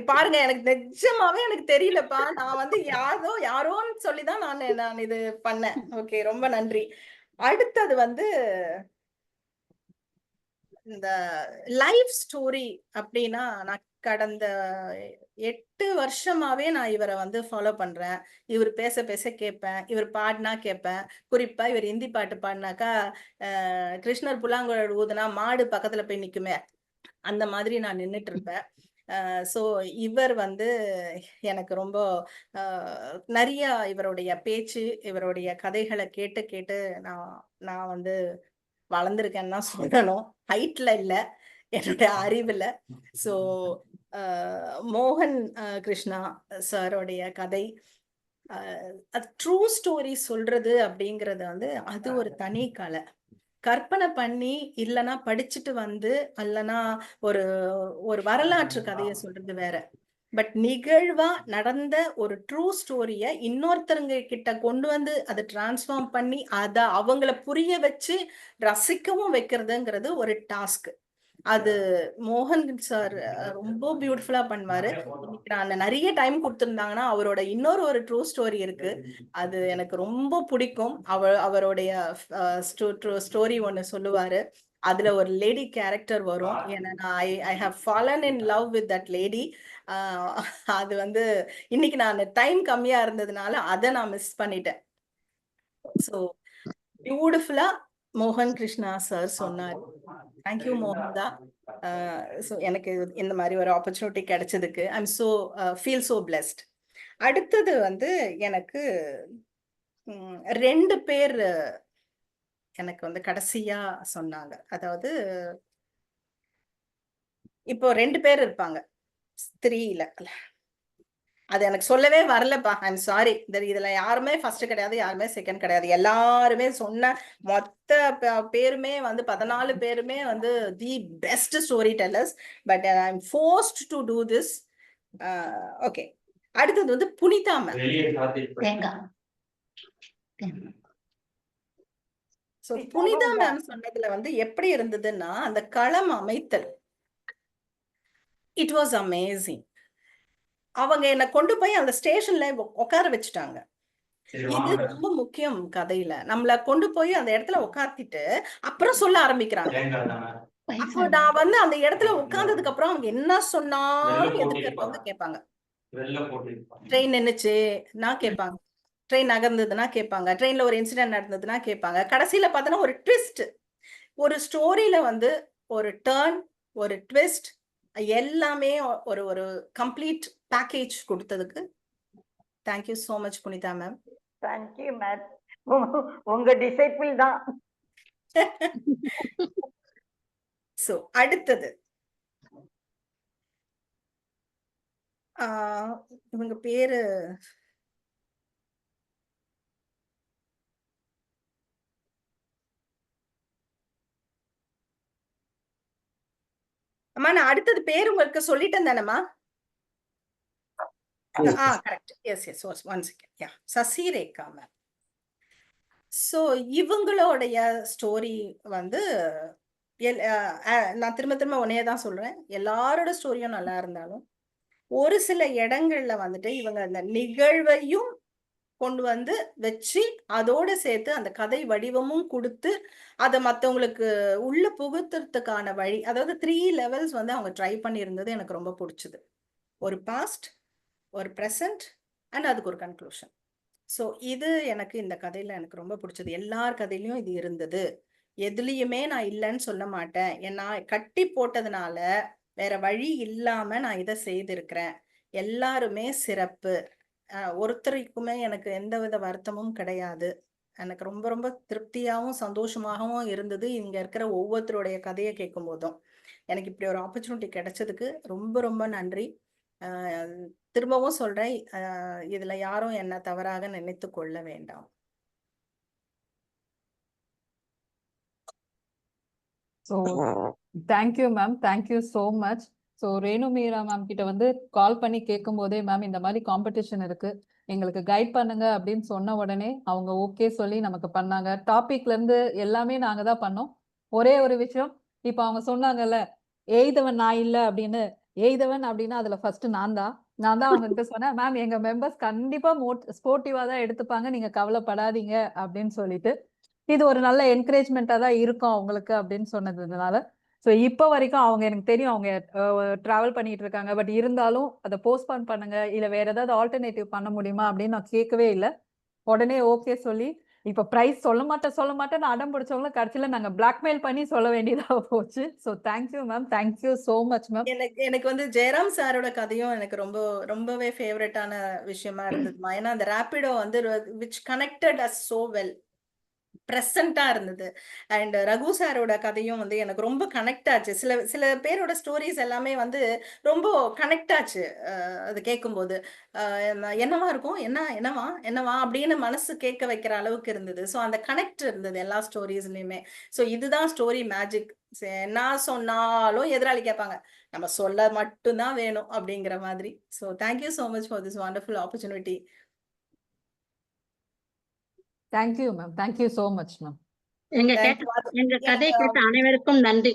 பாருங்க, எனக்கு நிஜமாவே எனக்கு தெரியலப்பா. நான் வந்து யாரோன்னு சொல்லிதான் நான் இது பண்ணேன். ஓகே ரொம்ப நன்றி. அடுத்தது வந்து இந்த லைஃப் ஸ்டோரி அப்படின்னா நான் கடந்த 8 வருஷமாவே நான் இவரை வந்து ஃபாலோ பண்றேன். இவர் பேச பேச கேட்பேன், இவர் பாடினா கேட்பேன். குறிப்பா இவர் ஹிந்தி பாட்டு பாடினாக்கா கிருஷ்ணர் புல்லாங்குழல் ஊதுனா மாடு பக்கத்துல போய் நிக்குமே, அந்த மாதிரி நான் நின்றுட்டு இருப்பேன். ஸோ இவர் வந்து எனக்கு ரொம்ப நிறைய இவருடைய பேச்சு, இவருடைய கதைகளை கேட்டு கேட்டு நான் வந்து வளர்ந்துருக்கேன்னு தான் சொல்லணும். ஹைட்ல இல்ல, என்னுடைய அறிவுல. ஸோ மோகன் கிருஷ்ணா சாரோடைய கதை அது ட்ரூ ஸ்டோரி சொல்றது அப்படிங்கிறது வந்து அது ஒரு தனி கலை. கற்பனை பண்ணி இல்லைன்னா படிச்சுட்டு வந்து இல்லைன்னா ஒரு ஒரு வரலாற்று கதையை சொல்றது வேற. பட் நிகழ்வா நடந்த ஒரு ட்ரூ ஸ்டோரிய இன்னொருத்தருங்க கிட்ட கொண்டு வந்து அதை டிரான்ஸ்ஃபார்ம் பண்ணி அதை அவங்கள புரிய வச்சு ரசிக்கவும் வைக்கிறதுங்கிறது ஒரு டாஸ்க். அது மோகன் சார் ரொம்ப பியூட்டிஃபுல்லா பண்ணுவாரு. இன்னைக்கு நான் நிறைய டைம் கொடுத்திருந்தாங்கன்னா அவரோட இன்னொரு ஒரு ட்ரூ ஸ்டோரி இருக்கு, அது எனக்கு ரொம்ப பிடிக்கும். அவருடைய ஸ்டோரி ஒன்னு சொல்லுவாரு. அதுல ஒரு லேடி கேரக்டர் வரும். ஏன்னா I have fallen in love with that lady. அது வந்து இன்னைக்கு நான் டைம் கம்மியா இருந்ததுனால அதை நான் மிஸ் பண்ணிட்டேன். ஸோ பியூட்டிஃபுல்லா மோகன் கிருஷ்ணா சார் சொன்னார். தேங்க்யூ மோகன் தான். ஸோ எனக்கு இந்த மாதிரி ஒரு ஆப்பர்ச்சுனிட்டி கிடைச்சதுக்கு I am so feel so blessed. அடுத்தது வந்து எனக்கு 2 பேர் எனக்கு வந்து கடைசியா சொன்னாங்க. அதாவது இப்போ 2 பேர் இருப்பாங்க ஸ்திரீல, அது எனக்கு சொல்லவே வரலப்பா. I am sorry. இதுல யாருமே ஃபர்ஸ்ட் கிடையாது, யாருமே செகண்ட் கிடையாது. எல்லாருமே சொன்ன மொத்த பேருமே வந்து 14 பேருமே வந்து the best story tellers. But I am forced to do this. Okay, அடுத்தது வந்து Punitha ma'am. So Punitha ma'am சொன்னதுல வந்து எப்படி இருந்ததுன்னா அந்த களம் அமைத்தல், இட் வாஸ் அமேசிங். அவங்க என்ன கொண்டு போய் அந்த ஸ்டேஷன்ல உட்கார வச்சுட்டாங்க. இது ரொம்ப முக்கியம் கதையில. நம்மள கொண்டு போய் அந்த இடத்துல உட்கார்த்திட்டு அப்புறம் சொல்ல ஆரம்பிக்கிறாங்க. அப்போ நான் வந்து அந்த இடத்துல உட்கார்ந்ததுக்கு அப்புறம் அவங்க என்ன சொன்னாலும் எதுக்கு வந்து கேட்பாங்க. ட்ரெயின் நின்னுச்சு நான் கேட்பாங்க, ட்ரெயின் நகர்ந்ததுன்னா கேட்பாங்க, ட்ரெயின்ல ஒரு இன்சிடென்ட் நடந்ததுன்னா கேட்பாங்க. கடைசியில பார்த்தோன்னா ஒரு ட்விஸ்ட், ஒரு ஸ்டோரியில வந்து ஒரு டர்ன், ஒரு ட்விஸ்ட், எல்லாமே ஒரு ஒரு கம்ப்ளீட் பேக்கேஜ் கொடுத்ததுக்கு thank you so much Punitha ma'am. Thank you ma'am, உங்க டிசைபிள் தான். சோ அடுத்தது இவங்க பேரு அம்மா, நான் அடுத்தது பேர் உங்களுக்கு சொல்லிட்டேன் தானேம்மா? Correct. Yes one second. Yeah, Sasirekha ma'am. So இவங்களுடைய ஸ்டோரி வந்து நான் திரும்ப திரும்ப உன்னையே தான் சொல்றேன், எல்லாரோட ஸ்டோரியும் நல்லா இருந்தாலும் ஒரு சில இடங்கள்ல வந்துட்டு இவங்க அந்த நிகழ்வையும் கொண்டு வந்து வச்சு அதோட சேர்த்து அந்த கதை வடிவமும் கொடுத்து அதை மற்றவங்களுக்கு உள்ள புகுத்துறதுக்கான வழி, அதாவது 3 levels வந்து அவங்க ட்ரை பண்ணியிருந்தது எனக்கு ரொம்ப பிடிச்சது. ஒரு பாஸ்ட், ஒரு ப்ரெசன்ட் அண்ட் அதுக்கு ஒரு கன்க்ளூஷன். ஸோ இது எனக்கு இந்த கதையில எனக்கு ரொம்ப பிடிச்சது. எல்லார் கதையிலையும் இது இருந்தது, எதுலேயுமே நான் இல்லைன்னு சொல்ல மாட்டேன். ஏன்னா கட்டி போட்டதுனால வேற வழி இல்லாம நான் இதை செய்திருக்கிறேன். எல்லாருமே சிறப்பு. ஒருத்தருக்குமே எனக்கு எந்தவித வருத்தமும் கிடையாது. எனக்கு ரொம்ப ரொம்ப திருப்தியாகவும் சந்தோஷமாகவும் இருந்தது இங்க இருக்கிற ஒவ்வொருத்தருடைய கதையை கேட்கும் போதும். எனக்கு இப்படி ஒரு ஆப்பர்ச்சுனிட்டி கிடைச்சதுக்கு ரொம்ப ரொம்ப நன்றி. திரும்பவும் சொல்றேன், இதுல யாரும் என்ன தவறாக நினைத்து கொள்ள வேண்டாம். So thank you ma'am, thank you so much. So Renu Meera ma'am கிட்ட வந்து கால் பண்ணி கேட்கும் போதே, மேம் இந்த மாதிரி காம்படிஷன் இருக்கு, எங்களுக்கு கைட் பண்ணுங்க அப்படின்னு சொன்ன உடனே அவங்க ஓகே சொல்லி நமக்கு பண்ணாங்க. டாபிக்ல இருந்து எல்லாமே நாங்க தான் பண்ணோம். ஒரே ஒரு விஷயம், இப்போ அவங்க சொன்னாங்கல்ல எய்தவன் நான் இல்லை அப்படின்னு, எய்தவன் அப்படின்னா அதுல ஃபர்ஸ்ட் நான் தான் அவங்க கிட்ட சொன்னேன், மேம் எங்க மெம்பர்ஸ் கண்டிப்பா ஸ்போர்ட்டிவா தான் எடுத்துப்பாங்க, நீங்க கவலைப்படாதீங்க அப்படின்னு சொல்லிட்டு, இது ஒரு நல்ல என்கரேஜ்மெண்டா தான் இருக்கும் அவங்களுக்கு அப்படின்னு சொன்னதுனால. ஸோ இப்போ வரைக்கும் அவங்க எனக்கு தெரியும் அவங்க டிராவல் பண்ணிட்டு இருக்காங்க, பட் இருந்தாலும் அதை போஸ்ட்பான் பண்ணுங்க, இல்ல வேற ஏதாவது ஆல்டர்னேட்டிவ் பண்ண முடியுமா அப்படின்னு நான் கேட்கவே இல்லை. உடனே ஓகே சொல்லி இப்ப பிரைஸ் சொல்ல மாட்டேன் அடம் பிடிச்சவங்களும் கடைசியில நாங்க பிளாக்மெயில் பண்ணி சொல்ல வேண்டியதா போச்சு. So thank you ma'am, thank you so much ma'am. எனக்கு வந்து ஜெயராம் சாரோட கதையும் எனக்கு ரொம்பவே ஃபேவரட்டான விஷயமா இருந்ததுமா. ஏன்னா அந்த ரேபிடோ வந்து which connected as so well, ப்ரெசண்டா இருந்தது. அண்ட் ரகு சாரோட கதையும் வந்து எனக்கு ரொம்ப கனெக்ட் ஆச்சு. சில பேரோட ஸ்டோரிஸ் எல்லாமே வந்து ரொம்ப கனெக்ட் ஆச்சு. அது கேட்கும்போது என்னவா இருக்கும், என்னவா அப்படின்னு மனசு கேட்க வைக்கிற அளவுக்கு இருந்தது. ஸோ அந்த கனெக்ட் இருந்தது எல்லா ஸ்டோரிஸ்லயுமே. ஸோ இதுதான் ஸ்டோரி மேஜிக். என்ன சொன்னாலும் எதிராளி கேட்பாங்க, நம்ம சொல்ல மட்டும்தான் வேணும் அப்படிங்கிற மாதிரி. So thank you so much for this wonderful opportunity. Thank you ma'am, thank you so much ma'am. எங்க கதையை கேட்ட அனைவருக்கும் நன்றி.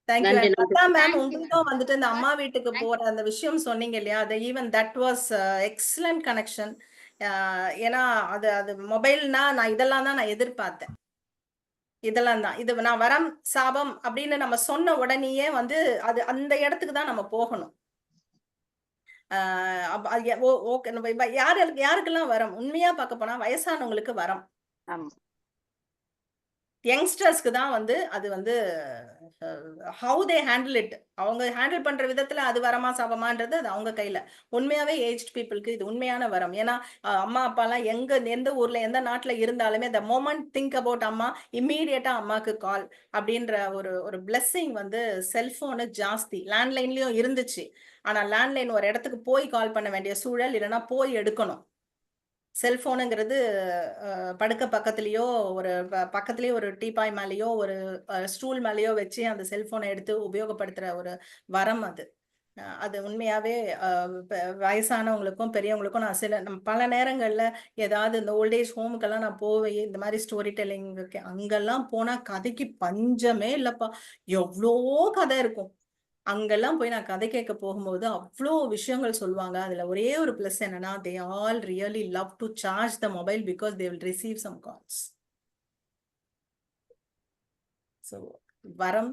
தேங்க்யூ. மேம் உங்களுக்கும் வந்துட்டு இந்த அம்மா வீட்டுக்கு போற அந்த விஷயம் சொன்னீங்க இல்லையா, அது even that was excellent connection. ஏன்னா அது மொபைல்னா நான் இதெல்லாம் தான் நான் எதிர்பார்த்தேன். இதெல்லாம் தான், இது நான் வரம் சாபம் அப்படின்னு நம்ம சொன்ன உடனேயே வந்து அது அந்த இடத்துக்கு தான் நம்ம போகணும். யாருக்கெல்லாம் வரம், உண்மையா பார்க்க போனா வயசானவங்களுக்கு வரம், யங்ஸ்டர்ஸ்க்கு தான் வந்து அது வந்து ஹவு தே ஹேண்டில் இட், அவங்க ஹேண்டில் பண்ற விதத்துல அது வரமா சாபமான்றது அது அவங்க கையில. உண்மையாவே ஏஜ்ட் பீப்புளுக்கு இது உண்மையான வரம். ஏன்னா அம்மா அப்பாலாம் எந்த ஊர்ல எந்த நாட்டுல இருந்தாலுமே த மோமெண்ட் திங்க் அபவுட் அம்மா, இம்மீடியட்டா அம்மாக்கு கால் அப்படின்ற ஒரு பிளெஸ்ஸிங் வந்து செல்போனு ஜாஸ்தி. லேண்ட்லைன்லயும் இருந்துச்சு, ஆனா லேண்ட்லைன் ஒரு இடத்துக்கு போய் கால் பண்ண வேண்டிய சூழல், இல்லைன்னா போய் எடுக்கணும். செல்போனுங்கிறது படுக்க பக்கத்துலயோ பக்கத்துலயே ஒரு டீபாய் மேலேயோ ஒரு ஸ்டூல் மேலேயோ வச்சு அந்த செல்போனை எடுத்து உபயோகப்படுத்துற ஒரு வரம் அது. அது உண்மையாவே வயசானவங்களுக்கும் பெரியவங்களுக்கும் நான் பல நேரங்கள்ல ஏதாவது இந்த ஓல்டேஜ் ஹோமுக்கெல்லாம் நான் போய் இந்த மாதிரி ஸ்டோரி டெல்லிங் அங்கெல்லாம் போனா கதைக்கு பஞ்சமே இல்லப்பா, எவ்வளோ கதை இருக்கும். அங்கெல்லாம் போய் நான் கதை கேட்க போகும்போது அவ்வளோ விஷயங்கள் சொல்லுவாங்க. அதுல ஒரே ஒரு பிளஸ் என்னன்னா, they all really love to charge the mobile because they will receive some calls. So வரம்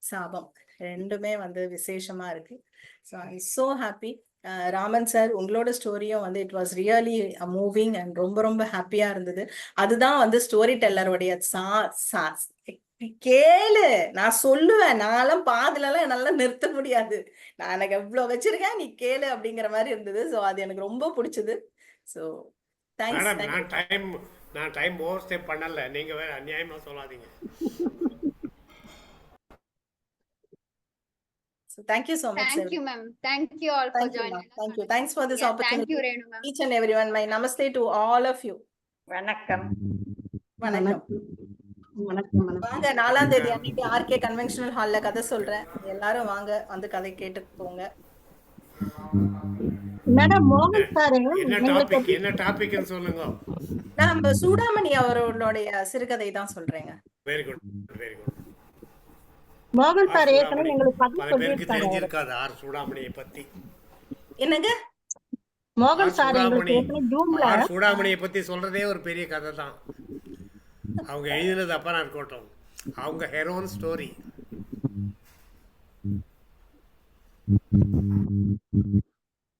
சாபம் ரெண்டுமே வந்து விசேஷமா இருக்கு. So I'm so happy. Raman sir உங்களோட ஸ்டோரியும் வந்து it was really moving and ரொம்ப ரொம்ப ஹாப்பியா இருந்தது. அதுதான் வந்து ஸ்டோரி டெல்லருடைய கேளு, நான் சொல்லுவேன், நான்லாம் பாதிலலாம் என்னால நிறுத்த முடியாது, நான் எனக்கு எவ்வளவு வச்சிருக்கேன், நீ கேளு அப்படிங்கிற மாதிரி இருந்தது. ஸோ அது எனக்கு ரொம்ப பிடிச்சது. So thanks. நான் டைம் ஓவர் ஸ்டே பண்ணல, நீங்க வேற அநியாயமா சொல்லாதீங்க. So thank you so much. Thank you ma'am. Thank you all for joining us. Thank you. Thanks for this opportunity. Thank you Renu ma'am. Each and everyone, my namaste to all of you. வணக்கம். வணக்கம். வாங்க 4ஆம் தேதி அன்னைக்கு RK conventional ஹால்ல கதை சொல்றேன், எல்லாரும் வாங்க, வந்து கதை கேட்டு போங்க. மேடம் மோகன் சார் என்ன டாபிக்னு சொல்லுங்க. நம்ம சூடாமணி அவர்களுடைய சிறுகதை தான் சொல்றேங்க. Very good, very good. மோகன் சார் ஏற்கனவே எங்களுக்கு கதை சொல்லிருக்காரு. தெரிஞ்சிருக்காது ஆர் சூடாமணியை பத்தி. என்னங்க மோகன் சார் எங்களுக்கு ஏற்கனவே ஜூம்ல ஆர் சூடாமணியை பத்தி சொல்றதே ஒரு பெரிய கதை தான். அவங்க எழுதினது அப்பா நான் இருக்கட்டும், அவங்க Heron story.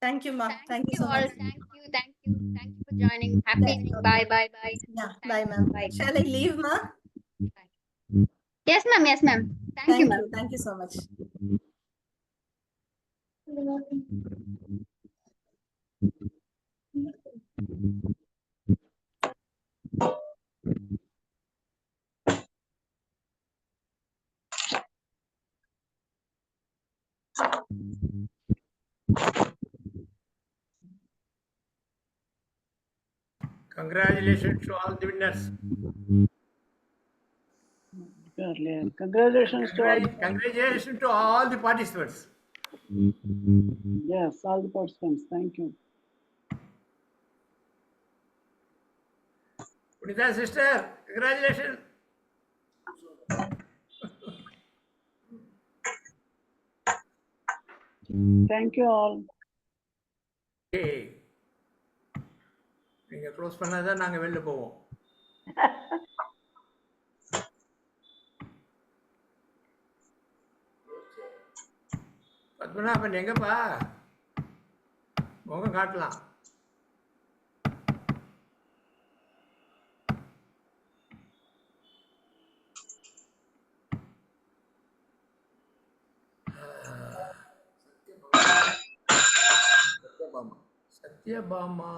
Thank you ma. Thank you so all. much. Thank you for joining. Happy evening. Bye. Yeah, bye ma'am. Shall I leave ma? Yes ma'am. Thank you ma'am. Thank you so much. Congratulations to all the winners. Congratulations to all. Congratulations to all the participants. Yes, all the participants. Thank you. Punita sister, congratulations. Thank you all. Hey. நீங்க close பண்ணாதான் நாங்க வெளில போவோம். பத்மநாபன் எங்கப்பா? முகம் காட்டலாம். சத்யபாமா.